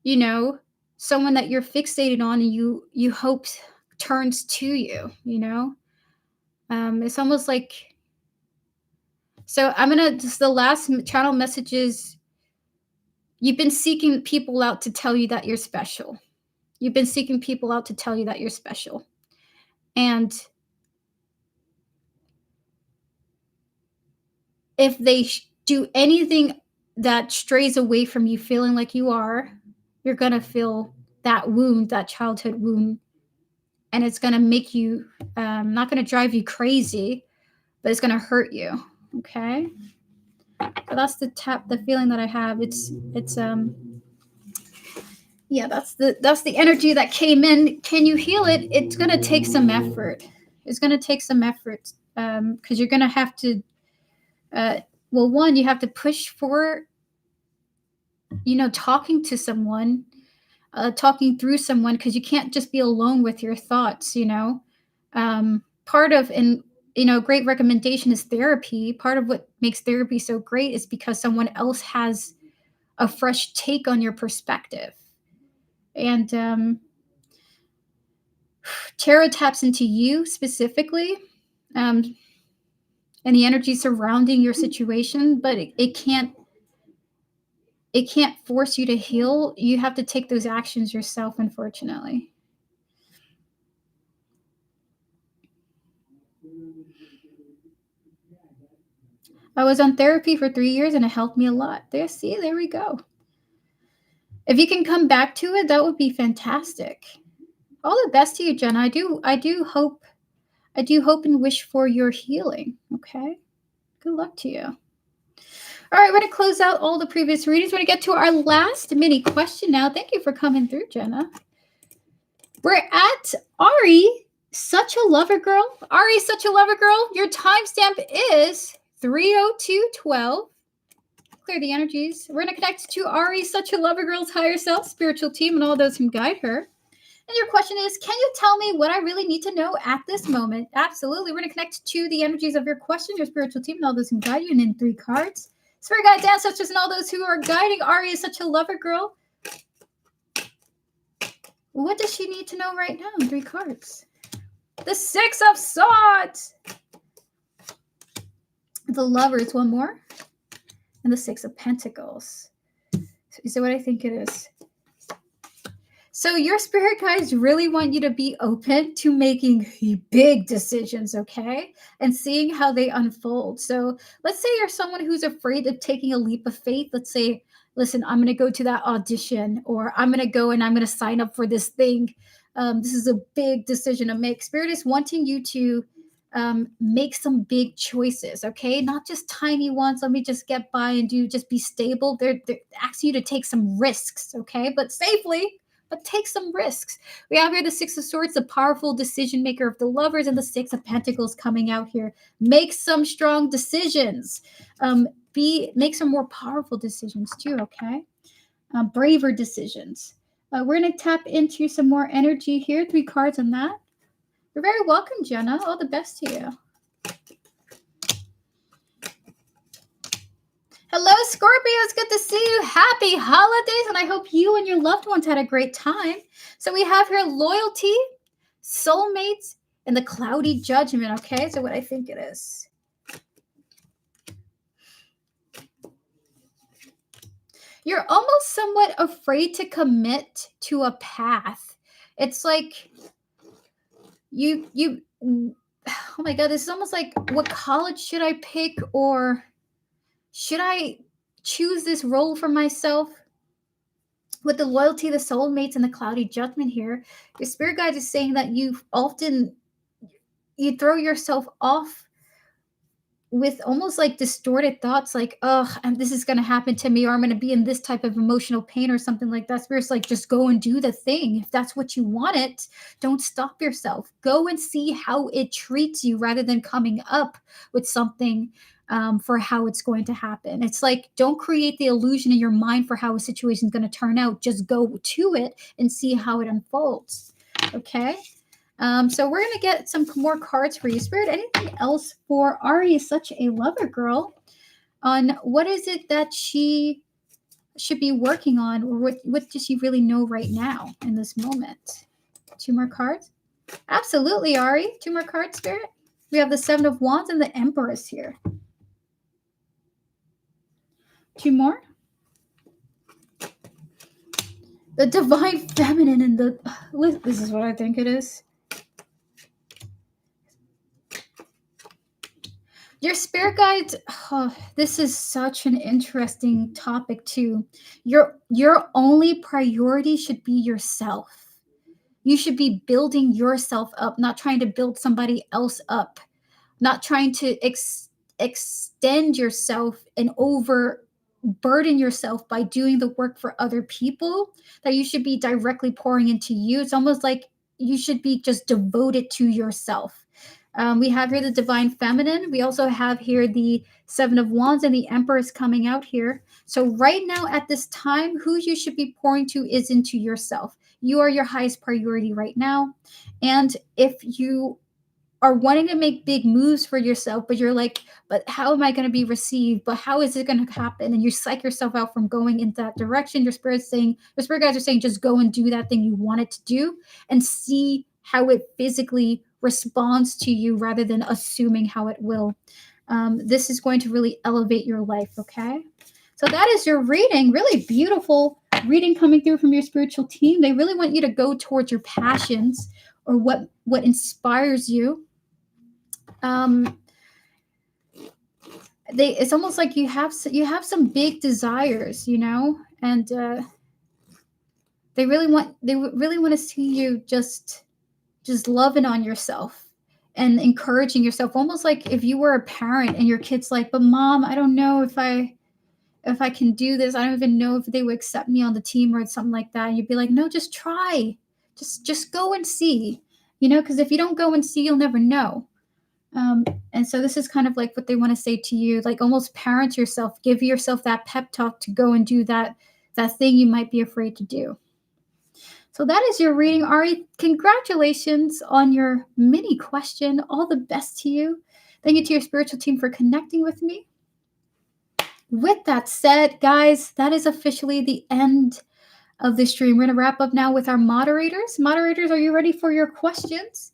you know, someone that you're fixated on and you hope turns to you. You know, it's almost like, so I'm gonna just the last channel messages. You've been seeking people out to tell you that you're special. You've been seeking people out to tell you that you're special. And if they do anything that strays away from you feeling like you are, you're going to feel that wound, that childhood wound. And it's going to make you, not going to drive you crazy, but it's going to hurt you. Okay. So that's the feeling that I have. Yeah, that's the energy that came in. Can you heal it? It's going to take some effort. It's going to take some effort, because you're going to have to, uh, well, one, you have to push for, talking to someone, talking through someone, because you can't just be alone with your thoughts. Part of, and great recommendation is therapy. Part of what makes therapy so great is because someone else has a fresh take on your perspective. And tarot taps into you specifically, um, and the energy surrounding your situation, but it can't force you to heal. You have to take those actions yourself, unfortunately. I was on therapy for 3 years and it helped me a lot. There, see, there we go. If you can come back to it, that would be fantastic. All the best to you, Jenna. I do hope and wish for your healing. Okay. Good luck to you. All right, we're going to close out all the previous readings. We're going to get to our last mini question now. Thank you for coming through, Jenna. We're at Ari, such a lover girl. Ari, such a lover girl. Your timestamp is 3:02:12. Clear the energies. We're going to connect to Ari, such a lover girl's higher self, spiritual team, and all those who guide her. And your question is, can you tell me what I really need to know at this moment? Absolutely. We're going to connect to the energies of your question, your spiritual team, and all those who guide you, and in 3 cards. Spirit guides, ancestors, and all those who are guiding Ari is such a lover girl. What does she need to know right now in 3 cards? The 6 of Swords. The Lovers, one more. And the 6 of Pentacles. Is that what I think it is? So your spirit guides really want you to be open to making big decisions, okay? And seeing how they unfold. So let's say you're someone who's afraid of taking a leap of faith. Let's say, listen, I'm going to go to that audition, or I'm going to go and I'm going to sign up for this thing. This is a big decision to make. Spirit is wanting you to make some big choices, okay? Not just tiny ones. Let me just get by and just be stable. They're asking you to take some risks, okay? But safely. But take some risks. We have here the 6 of Swords, the powerful decision maker of the Lovers, and the 6 of Pentacles coming out here. Make some strong decisions. Make some more powerful decisions too, okay? Braver decisions. We're going to tap into some more energy here. 3 cards on that. You're very welcome, Jenna. All the best to you. Hello, Scorpios. Good to see you. Happy holidays, and I hope you and your loved ones had a great time. So we have here loyalty, soulmates, and the cloudy judgment, okay? So what I think it is. You're almost somewhat afraid to commit to a path. It's like you oh my God, this is almost like, what college should I pick, or should I choose this role for myself? With the loyalty, the soulmates, and the cloudy judgment here, your spirit guide is saying that you throw yourself off with almost like distorted thoughts, like, oh, this is going to happen to me, or I'm going to be in this type of emotional pain or something like that. Spirit's like, just go and do the thing. If that's what you want it, don't stop yourself. Go and see how it treats you rather than coming up with something for how it's going to happen. It's like, don't create the illusion in your mind for how a situation is going to turn out. Just go to it and see how it unfolds. Okay. So we're going to get some more cards for you, Spirit. Anything else for Ari is such a lover girl on what is it that she should be working on, or what does she really know right now in this moment? 2 more cards. Absolutely, Ari. 2 more cards, Spirit. We have the 7 of Wands and the Empress here. 2 more. The Divine Feminine and the... This is what I think it is. Your spirit guides, this is such an interesting topic too. Your only priority should be yourself. You should be building yourself up, not trying to build somebody else up, not trying to extend yourself and overburden yourself by doing the work for other people, that you should be directly pouring into you. It's almost like you should be just devoted to yourself. We have here the Divine Feminine. We also have here the 7 of Wands and the Empress coming out here. So right now at this time, who you should be pouring to is into yourself. You are your highest priority right now. And if you are wanting to make big moves for yourself, but you're like, but how am I going to be received? But how is it going to happen? And you psych yourself out from going in that direction. Your spirit guides are saying, just go and do that thing you want it to do and see how it physically responds to you rather than assuming how it will. This is going to really elevate your life, okay? So that is your reading. Really beautiful reading coming through from your spiritual team. They really want you to go towards your passions or what inspires you. It's almost like you have some big desires, and they really want to see you just loving on yourself and encouraging yourself, almost like if you were a parent and your kid's like, but mom, I don't know if I can do this. I don't even know if they would accept me on the team or something like that. You'd be like, no, just try. Just go and see, because if you don't go and see, you'll never know. And so this is kind of like what they want to say to you, like almost parent yourself, give yourself that pep talk to go and do that thing you might be afraid to do. So that is your reading, Ari. Congratulations on your mini question. All the best to you. Thank you to your spiritual team for connecting with me. With that said, guys, that is officially the end of the stream. We're going to wrap up now with our moderators. Moderators, are you ready for your questions?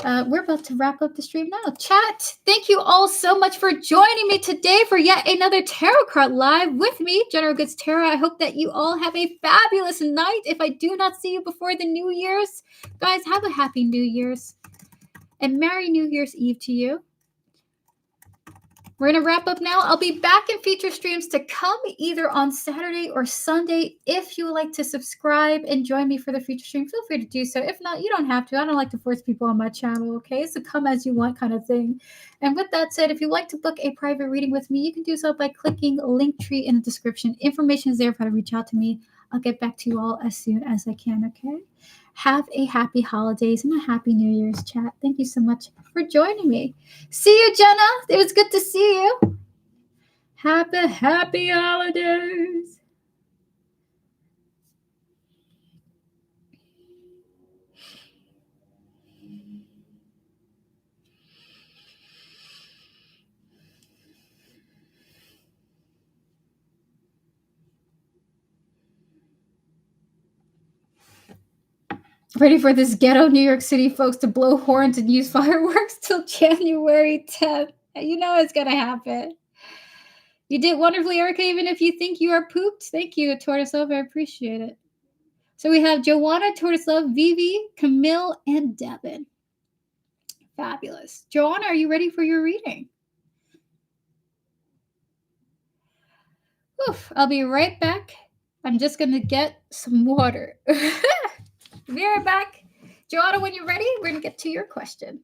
We're about to wrap up the stream now. Chat, thank you all so much for joining me today for yet another Tarot Card Live with me, General Goods Tarot. I hope that you all have a fabulous night. If I do not see you before the New Year's, guys, have a happy New Year's. And Merry New Year's Eve to you. We're going to wrap up now. I'll be back in future streams to come either on Saturday or Sunday. If you would like to subscribe and join me for the future stream, feel free to do so. If not, you don't have to. I don't like to force people on my channel, okay? So come as you want kind of thing. And with that said, if you'd like to book a private reading with me, you can do so by clicking Linktree in the description. Information is there for how to reach out to me. I'll get back to you all as soon as I can, okay? Have a happy holidays and a happy New Year's, chat. Thank you so much for joining me. See you, Jenna. It was good to see you. Happy holidays. Ready for this ghetto New York City folks to blow horns and use fireworks till January 10th. You know it's going to happen. You did wonderfully, Erica, even if you think you are pooped. Thank you, Tortoise Love. I appreciate it. So we have Joanna, Tortoise Love, Vivi, Camille, and Devin. Fabulous. Joanna, are you ready for your reading? Oof, I'll be right back. I'm just going to get some water. Be right back. Joanna, when you're ready, we're going to get to your question.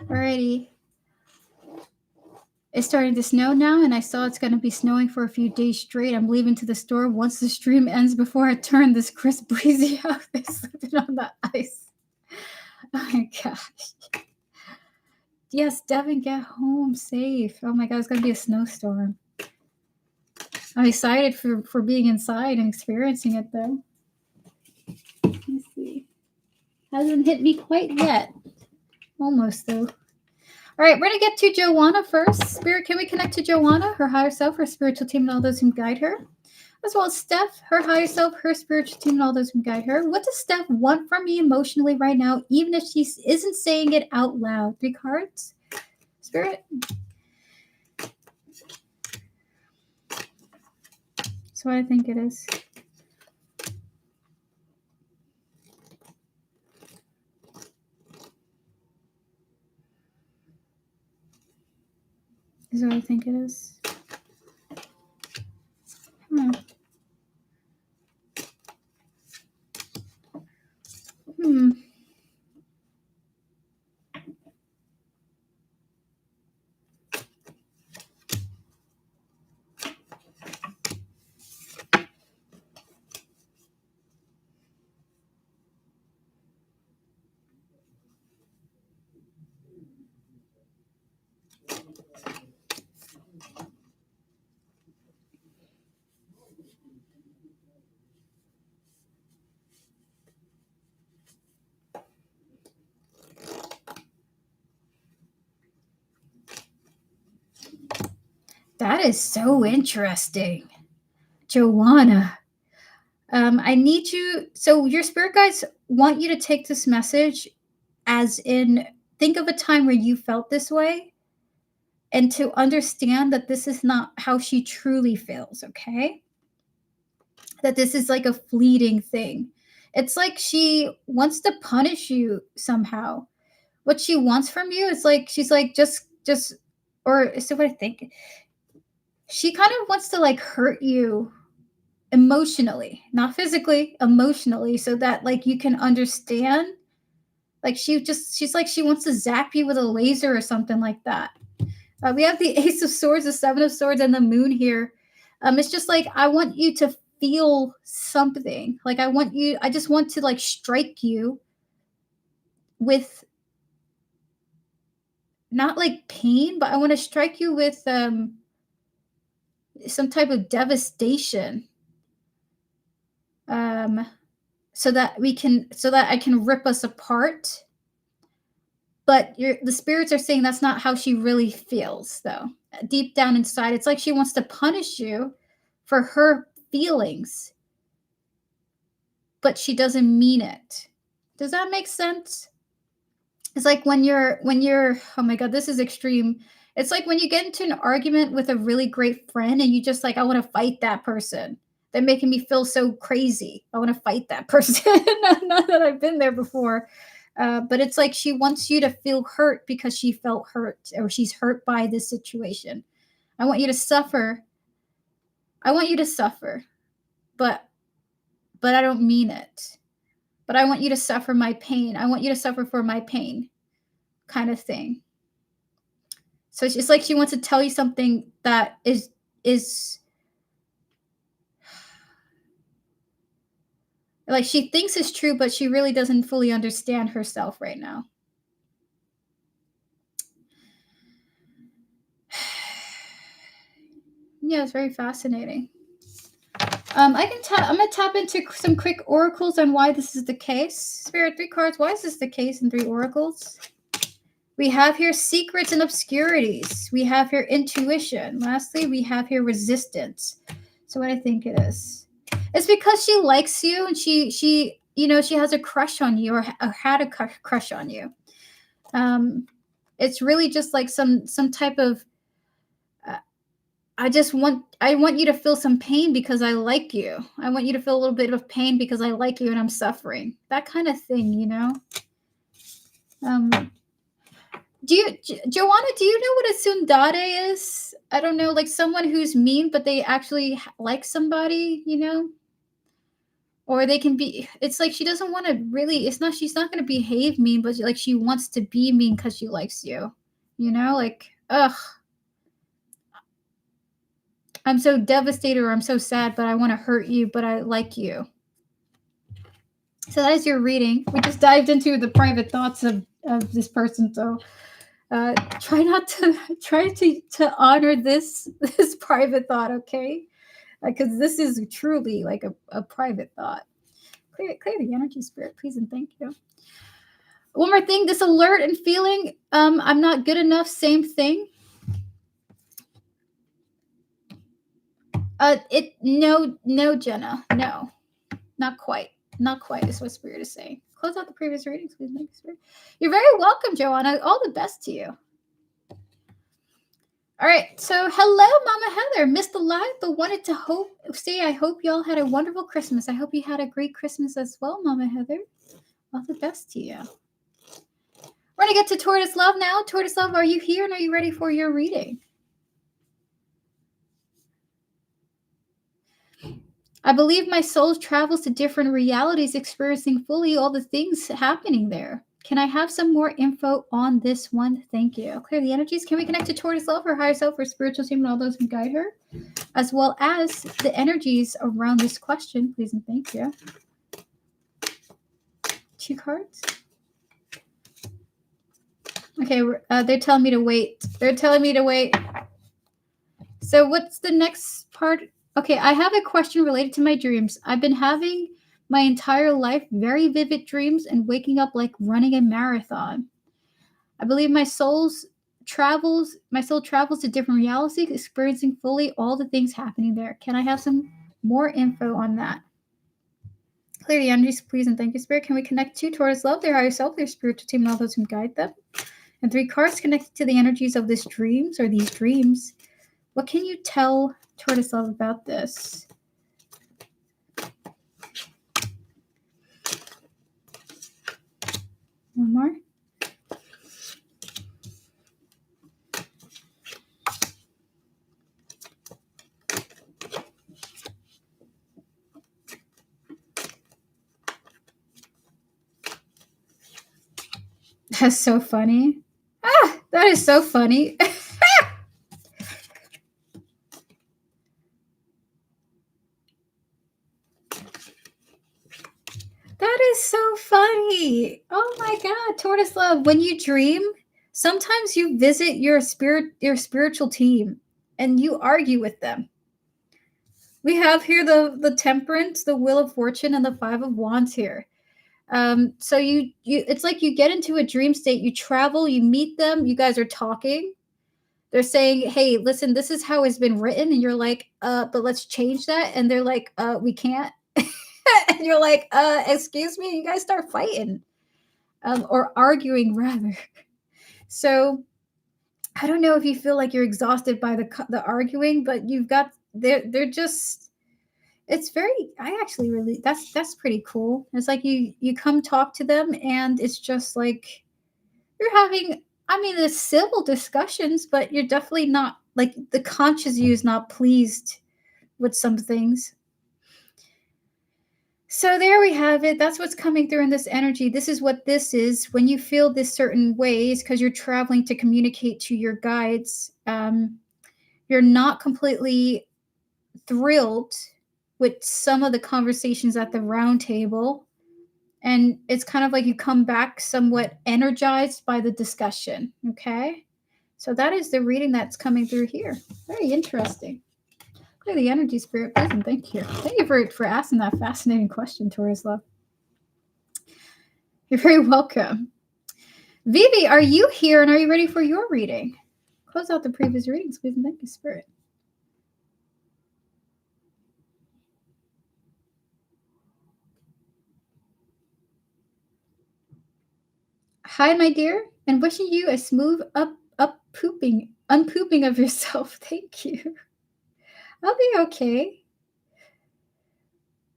Alrighty. It's starting to snow now, and I saw it's going to be snowing for a few days straight. I'm leaving to the store once the stream ends before I turn this crisp breezy outfit slipping on the ice. Oh my gosh. Yes, Devin, get home safe. Oh my god, it's going to be a snowstorm. I'm excited for being inside and experiencing it, though. Let me see. Hasn't hit me quite yet. Almost, though. All right, we're going to get to Joanna first. Spirit, can we connect to Joanna, her higher self, her spiritual team, and all those who guide her? As well as Steph, her higher self, her spiritual team, and all those who guide her. What does Steph want from me emotionally right now, even if she isn't saying it out loud? 3 cards. Spirit. That's what I think it is. Is what I think it is. That is so interesting. Joanna. I need you. So your spirit guides want you to take this message as in, think of a time where you felt this way and to understand that this is not how she truly feels, okay? That this is like a fleeting thing. It's like she wants to punish you somehow. What she wants from you is like, she's like, just, or so what I think. She kind of wants to like hurt you emotionally, not physically, emotionally, so that like you can understand. Like she's like, she wants to zap you with a laser or something like that. We have the Ace of Swords, the Seven of Swords, and the Moon here. It's just like, I want you to feel something. Like I just want to like strike you with not like pain, but I want to strike you with some type of devastation. So that I can rip us apart. But the spirits are saying that's not how she really feels, though. Deep down inside, it's like she wants to punish you for her feelings, but she doesn't mean it. Does that make sense? It's like when you're oh my god, this is extreme. It's like when you get into an argument with a really great friend and you just like, I want to fight that person. They're making me feel so crazy. I want to fight that person. Not that I've been there before. But it's like she wants you to feel hurt because she felt hurt or she's hurt by this situation. I want you to suffer. But I don't mean it. But I want you to suffer my pain. I want you to suffer for my pain, kind of thing. So it's just like she wants to tell you something that is like she thinks is true, but she really doesn't fully understand herself right now. Yeah, it's very fascinating. I'm gonna tap into some quick oracles on why this is the case. Spirit, 3 cards. Why is this the case in 3 oracles? We have here secrets and obscurities. We have here intuition. Lastly, we have here resistance. So what I think it is. It's because she likes you and she has a crush on you or had a crush on you. It's really just like some type of I want you to feel some pain because I like you. I want you to feel a little bit of pain because I like you and I'm suffering. That kind of thing, you know? Joanna, do you know what a tsundere is? I don't know, like someone who's mean, but they actually like somebody, you know? Or they can be, it's like she doesn't want to really, she's not going to behave mean, but like she wants to be mean because she likes you. You know, like, ugh. I'm so devastated or I'm so sad, but I want to hurt you, but I like you. So that is your reading. We just dived into the private thoughts of this person. So try to honor this private thought, okay? because this is truly like a private thought. Clear the energy, spirit, please and thank you. One more thing, this alert and feeling, I'm not good enough, same thing. No, Jenna, no, not quite is what spirit is saying. Close out the previous readings, please. Thank you, spirit. You're very welcome, Joanna. All the best to you. All right, so hello, Mama Heather. Missed the live, but wanted to say I hope y'all had a wonderful Christmas. I hope you had a great Christmas as well, Mama Heather. All the best to you. We're going to get to Tortoise Love now. Tortoise Love, are you here and are you ready for your reading? I believe my soul travels to different realities, experiencing fully all the things happening there. Can I have some more info on this one? Thank you. Clear the energies. Can we connect to Tortoise Love, her higher self, her spiritual team, and all those who guide her? As well as the energies around this question, please and thank you. 2 cards. Okay, they're telling me to wait. So what's the next part? Okay, I have a question related to my dreams. I've been having my entire life very vivid dreams and waking up like running a marathon. I believe my soul travels to different realities, experiencing fully all the things happening there. Can I have some more info on that? Clear the energies, please, and thank you, Spirit. Can we connect to Tortoise Love, their higher self, their spiritual team, and all those who guide them? And 3 cards connected to the energies of these dreams. What can you tell Tortoise Love about this? One more. That's so funny. That is so funny. That is so funny. Oh my God, Tortoise Love. When you dream, sometimes you visit your spiritual team and you argue with them. We have here the Temperance, the Wheel of Fortune, and the 5 of Wands here. So you it's like you get into a dream state, you travel, you meet them, you guys are talking. They're saying, hey, listen, this is how it's been written. And you're like, but let's change that. And they're like, we can't. And you're like, excuse me, you guys start fighting. Or arguing rather. So I don't know if you feel like you're exhausted by the arguing, but you've got they're just, it's very, I actually really, that's pretty cool. It's like you come talk to them and it's just like you're having, I mean, the civil discussions, but you're definitely not, like, the conscious you is not pleased with some things. So there we have it. That's what's coming through in this energy. This is what this is. When you feel this certain ways, because you're traveling to communicate to your guides, you're not completely thrilled with some of the conversations at the round table. And it's kind of like you come back somewhat energized by the discussion. Okay. So that is the reading that's coming through here. Very interesting. Clear the energy, Spirit, please, and thank you. Thank you for asking that fascinating question, Tortoise Love. You're very welcome. Vivi, are you here and are you ready for your reading? Close out the previous readings, please, and thank you, Spirit. Hi, my dear, and wishing you a smooth unpooping of yourself. Thank you. I'll be okay.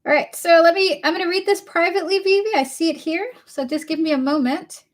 All right, so I'm going to read this privately, Vivi. I see it here, so just give me a moment.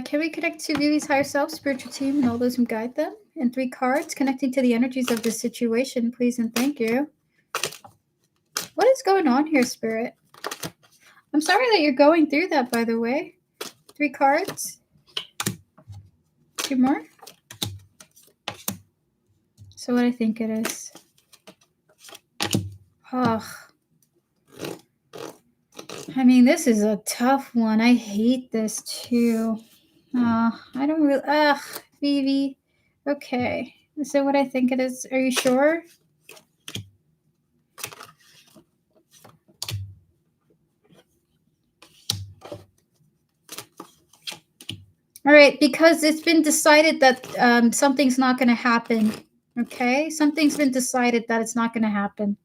Can we connect to Vivi's higher self, spiritual team, and all those who guide them? And 3 cards connecting to the energies of this situation, please and thank you. What is going on here, Spirit? I'm sorry that you're going through that, by the way. 3 cards. 2 more. So what I think it is. Oh. I mean, this is a tough one. I hate this too. I don't really. Vivi. Okay. Is that what I think it is? Are you sure? All right, because it's been decided that something's not going to happen. Okay, something's been decided that it's not going to happen.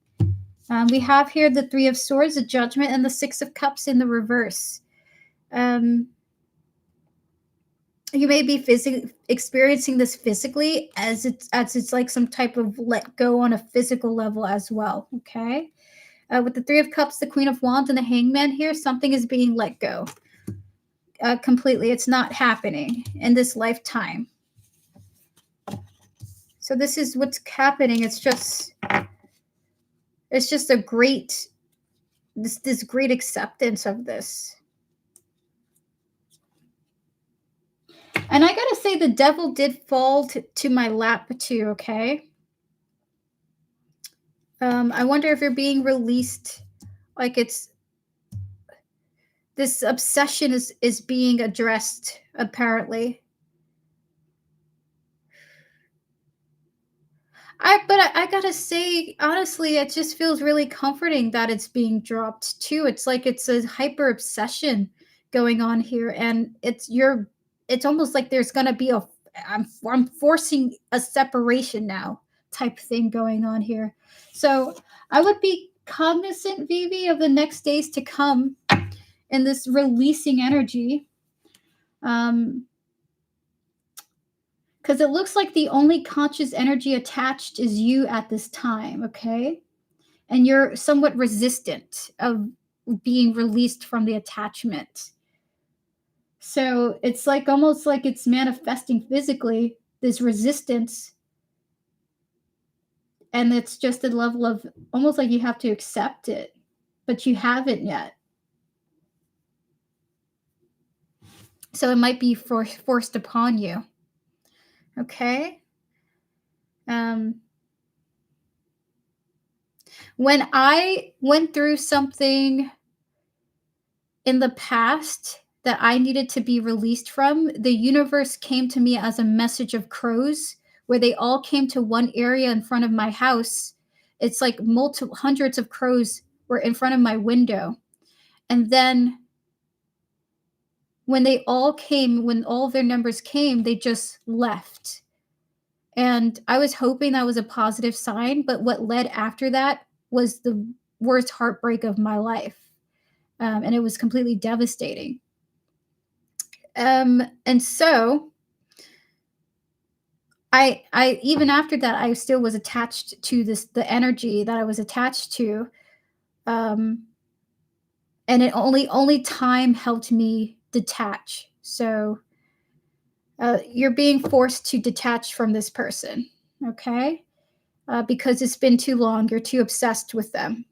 We have here the 3 of Swords, the Judgment, and the 6 of Cups in the reverse. You may be experiencing this physically as it's like some type of let go on a physical level as well. Okay, with the 3 of Cups, the Queen of Wands, and the Hangman here, something is being let go. Completely. It's not happening in this lifetime. So this is what's happening. It's just a great, this great acceptance of this. And I gotta say, the devil did fall to my lap too, okay? I wonder if you're being released, like it's, this obsession is being addressed, apparently. But I gotta say, honestly, it just feels really comforting that it's being dropped too. It's like it's a hyper obsession going on here, and it's almost like there's gonna be I'm forcing a separation now type thing going on here. So I would be cognizant, Vivi, of the next days to come in this releasing energy. Because it looks like the only conscious energy attached is you at this time, okay? And you're somewhat resistant of being released from the attachment. So it's like almost like it's manifesting physically, this resistance. And it's just a level of almost like you have to accept it, but you haven't yet. So it might be forced upon you. Okay? When I went through something in the past that I needed to be released from, the universe came to me as a message of crows, where they all came to one area in front of my house. It's like hundreds of crows were in front of my window. And then when all of their numbers came, they just left. And I was hoping that was a positive sign, but what led after that was the worst heartbreak of my life. And it was completely devastating. And so I even after that, I still was attached to the energy that I was attached to. And it only time helped me detach. So you're being forced to detach from this person, okay? Because it's been too long. You're too obsessed with them.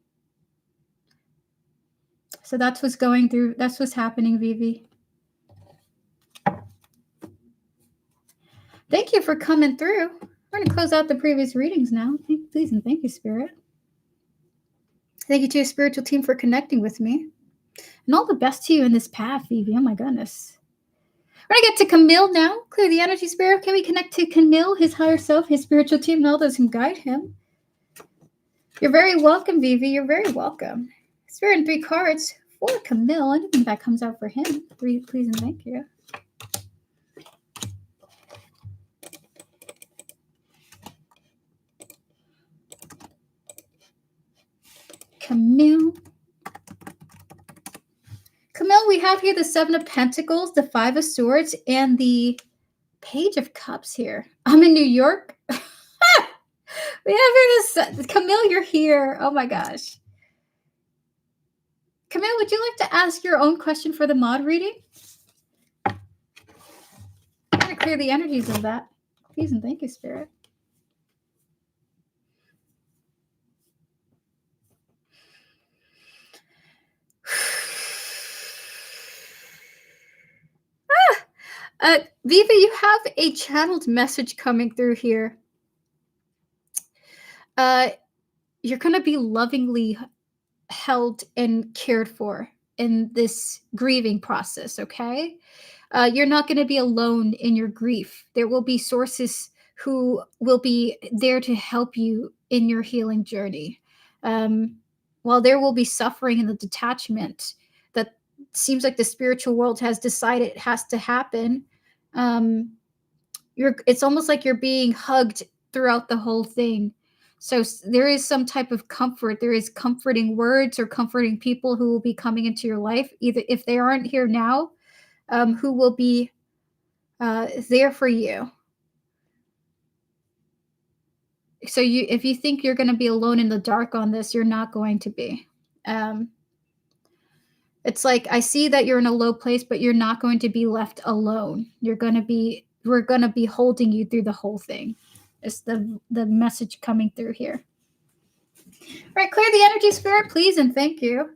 So that's what's happening, Vivi. Thank you for coming through. We're going to close out the previous readings now. Please and thank you, Spirit. Thank you to your spiritual team for connecting with me. And all the best to you in this path, Vivi. Oh my goodness. We're going to get to Camille now. Clear the energy, Spirit. Can we connect to Camille, his higher self, his spiritual team, and all those who guide him? You're very welcome, Vivi. You're very welcome. Spirit and 3 cards for Camille. Anything that comes out for him. 3, please and thank you. Camille, we have here the 7 of Pentacles, the 5 of Swords, and the Page of Cups here. I'm in New York. We have here this. Camille, you're here. Oh my gosh. Camille, would you like to ask your own question for the mod reading? clear the energies of that. Please and thank you, Spirit. Viva, you have a channeled message coming through here. You're going to be lovingly held and cared for in this grieving process, okay? You're not going to be alone in your grief. There will be sources who will be there to help you in your healing journey. While there will be suffering in the detachment that seems like the spiritual world has decided has to happen, it's almost like you're being hugged throughout the whole thing. So there is some type of comfort. There is comforting words or comforting people who will be coming into your life, either if they aren't here now, who will be there for you. So if you think you're going to be alone in the dark on this, you're not going to be. It's like I see that you're in a low place, but you're not going to be left alone. We're going to be holding you through the whole thing. It's the message coming through here. All right, clear the energy, Spirit, please, and thank you.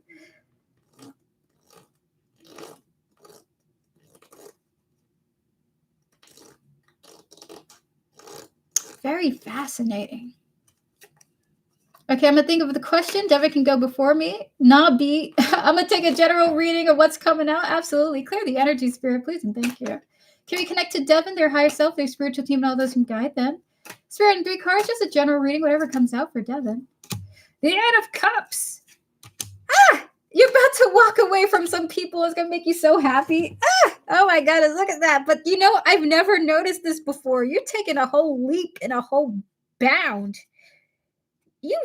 Very fascinating. Okay, I'm gonna think of the question. Devin can go before me. Nabi, I'm gonna take a general reading of what's coming out. Absolutely. Clear the energy, Spirit, please, and thank you. Can we connect to Devin, their higher self, their spiritual team, and all those who guide them? Spirit and 3 cards, just a general reading, whatever comes out for Devin. The Eight of Cups. You're about to walk away from some people. It's gonna make you so happy. Oh my goodness, look at that. But I've never noticed this before. You're taking a whole leap and a whole bound. You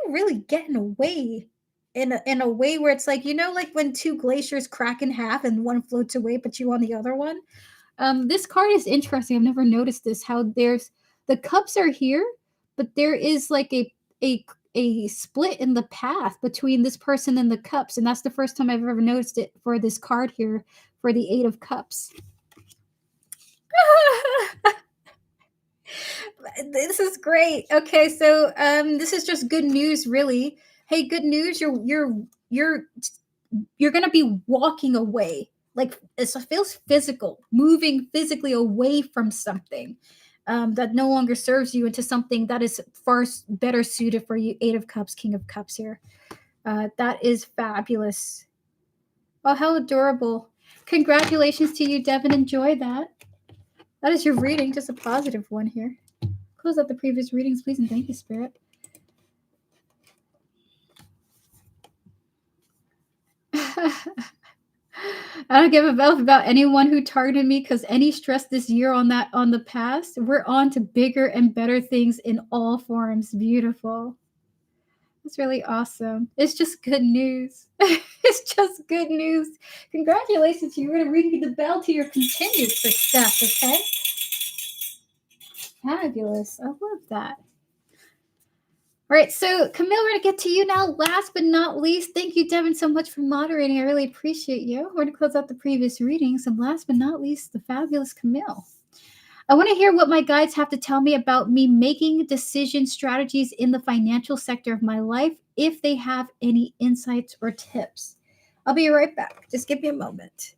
really getting away in a way where it's like, like when 2 glaciers crack in half and one floats away, but you on the other one. This card is interesting. I've never noticed this. How there's the cups are here, but there is like a split in the path between this person and the cups, and that's the first time I've ever noticed it for this card here for the 8 of Cups. This is great. Okay, so this is just good news, really. Hey, good news. You're gonna be walking away. Like it feels physical, moving physically away from something that no longer serves you into something that is far better suited for you. 8 of Cups, King of Cups here. That is fabulous. Oh, how adorable. Congratulations to you, Devin. Enjoy that. That is your reading, just a positive one here. Close out the previous readings, please, and thank you, Spirit. I don't give a F about anyone who targeted me because any stress this year on the past, we're on to bigger and better things in all forms. Beautiful. That's really awesome. It's just good news. It's just good news. Congratulations. You're going to ring the bell to your continued success, okay? Fabulous. I love that. All right, so Camille, we're going to get to you now. Last but not least, thank you, Devin, so much for moderating. I really appreciate you. We're going to close out the previous readings. And last but not least, the fabulous Camille. I want to hear what my guides have to tell me about me making decision strategies in the financial sector of my life, if they have any insights or tips. I'll be right back. Just give me a moment.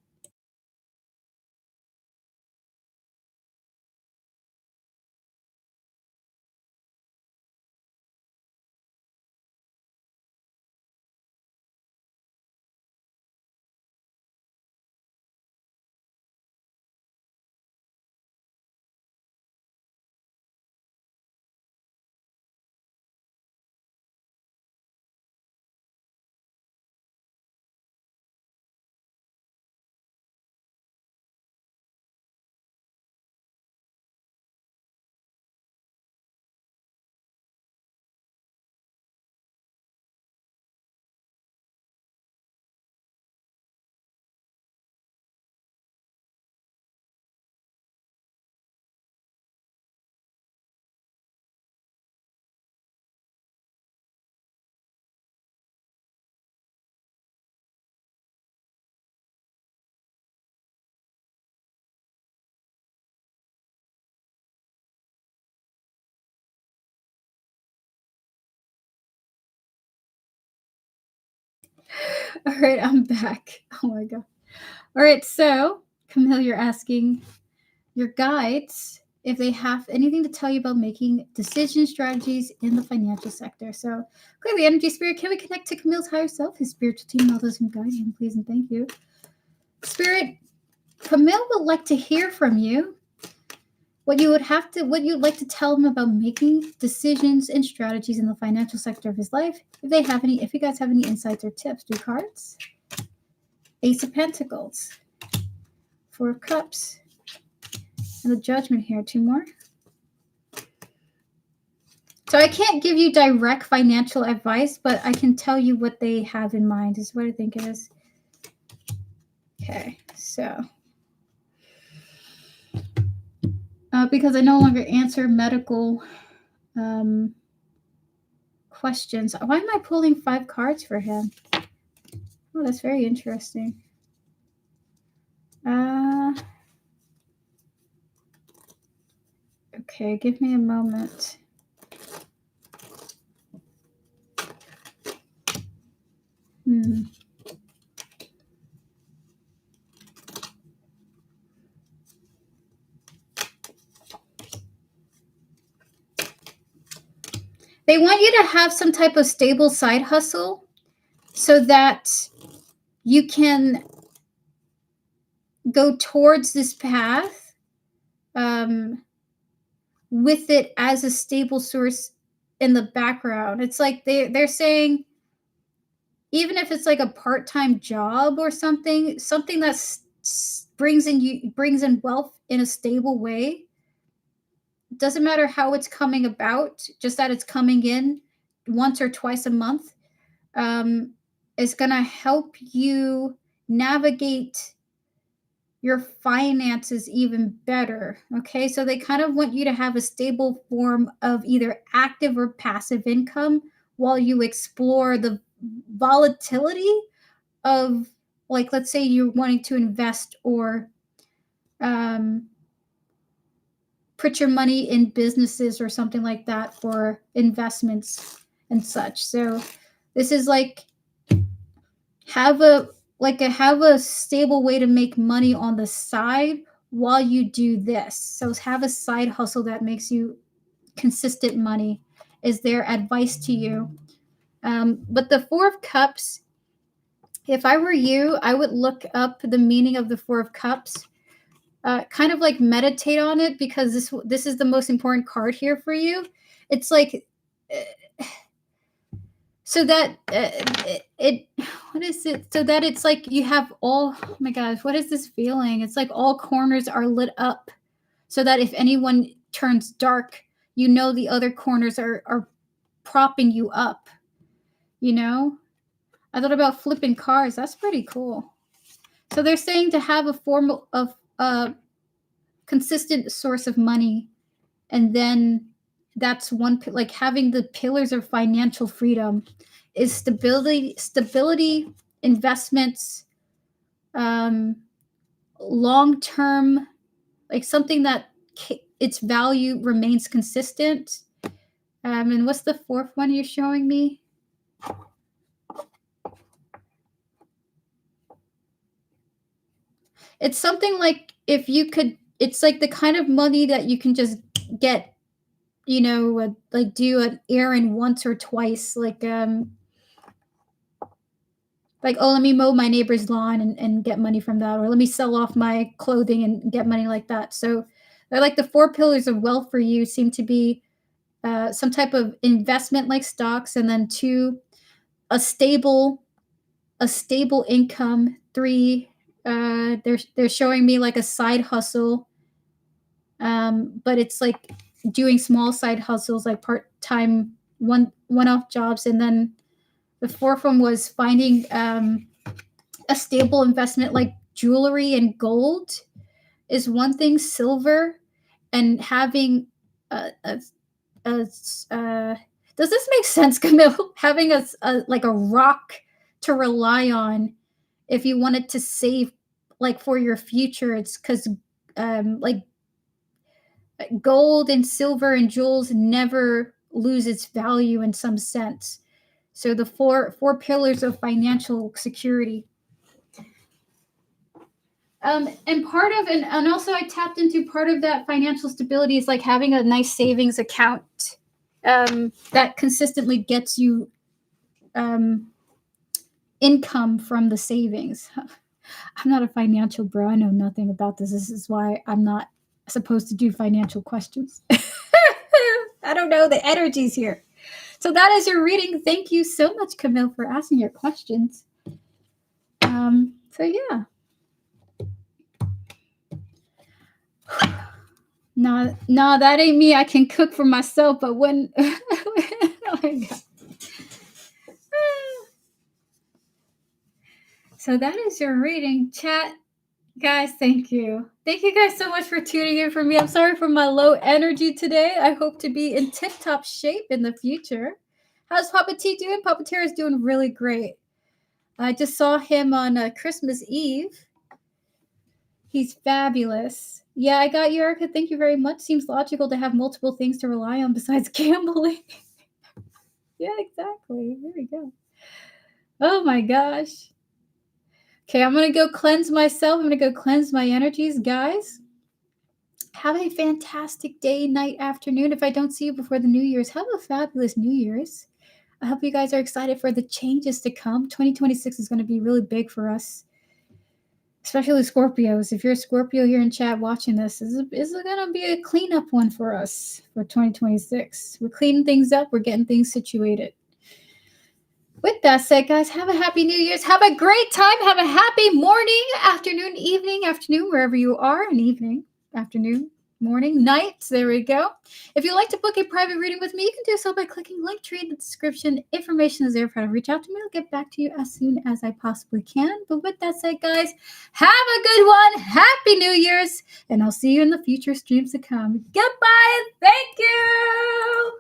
All right, I'm back. Oh my god. All right, so Camille, you're asking your guides if they have anything to tell you about making decision strategies in the financial sector. So, clearly, energy spirit, can we connect to Camille's higher self, his spiritual team, and all those who guide him, please and thank you. Spirit, Camille would like to hear from you what you'd like to tell him about making decisions and strategies in the financial sector of his life. If you guys have any insights or tips, 3 cards. Ace of Pentacles, 4 of Cups, and the Judgment here, 2 more. So I can't give you direct financial advice, but I can tell you what they have in mind is what I think it is. Okay, so because I no longer answer medical questions, why am I pulling 5 cards for him? Oh, that's very interesting. Okay, give me a moment. They want you to have some type of stable side hustle so that you can go towards this path with it as a stable source in the background. It's like they're saying, even if it's like a part-time job or something that brings in wealth in a stable way, doesn't matter how it's coming about, just that it's coming in once or twice a month, is going to help you navigate your finances even better. Okay, so they kind of want you to have a stable form of either active or passive income while you explore the volatility of, like, let's say you're wanting to invest or put your money in businesses or something like that for investments and such. So this is like have a stable way to make money on the side while you do this. So have a side hustle that makes you consistent money is their advice to you. But the 4 of Cups, if I were you, I would look up the meaning of the 4 of Cups. Kind of like meditate on it, because this is the most important card here for you. It's like so that what is it? So that it's like you have all, oh my gosh, what is this feeling? It's like all corners are lit up, so that if anyone turns dark, you know the other corners are propping you up. You know, I thought about flipping cars. That's pretty cool. So they're saying to have a form of consistent source of money, and then that's one, like having the pillars of financial freedom is stability, investments, long-term, like something that its value remains consistent. And what's the 4th one you're showing me? It's something like, if you could, it's like the kind of money that you can just get, you know, like do an errand once or twice, like oh, let me mow my neighbor's lawn and get money from that, or let me sell off my clothing and get money like that. So they're like the 4 pillars of wealth for you seem to be some type of investment like stocks, and then 2, a stable income. 3, they're showing me like a side hustle, but it's like doing small side hustles, like part-time one-off jobs. And then the 4th one was finding a stable investment like jewelry and gold is one thing, silver, and having a does this make sense, Camille? Having a like a rock to rely on if you wanted to save, like for your future. It's because like gold and silver and jewels never lose its value in some sense. So the four pillars of financial security. And part of, and also I tapped into part of that financial stability is like having a nice savings account that consistently gets you income from the savings. I'm not a financial bro. I know nothing about this. This is why I'm not supposed to do financial questions. I don't know the energies here. So that is your reading. Thank you so much, Camille, for asking your questions. So yeah. No, that ain't me. I can cook for myself, but when oh my God. So that is your reading, chat. Guys, thank you. Thank you guys so much for tuning in for me. I'm sorry for my low energy today. I hope to be in tip-top shape in the future. How's Papa T doing? Papa T is doing really great. I just saw him on Christmas Eve. He's fabulous. Yeah, I got you, Erica. Thank you very much. Seems logical to have multiple things to rely on besides gambling. Yeah, exactly. There we go. Oh my gosh. Okay, I'm going to go cleanse myself. I'm going to go cleanse my energies. Guys, have a fantastic day, night, afternoon. If I don't see you before the New Year's, have a fabulous New Year's. I hope you guys are excited for the changes to come. 2026 is going to be really big for us, especially Scorpios. If you're a Scorpio here in chat watching this, this is going to be a cleanup one for us for 2026. We're cleaning things up. We're getting things situated. With that said, guys, have a happy New Year's. Have a great time. Have a happy morning, afternoon, evening, afternoon, wherever you are. An evening, afternoon, morning, night. There we go. If you'd like to book a private reading with me, you can do so by clicking Linktree in the description. Information is there for you to reach out to me. I'll get back to you as soon as I possibly can. But with that said, guys, have a good one. Happy New Year's. And I'll see you in the future streams to come. Goodbye and thank you.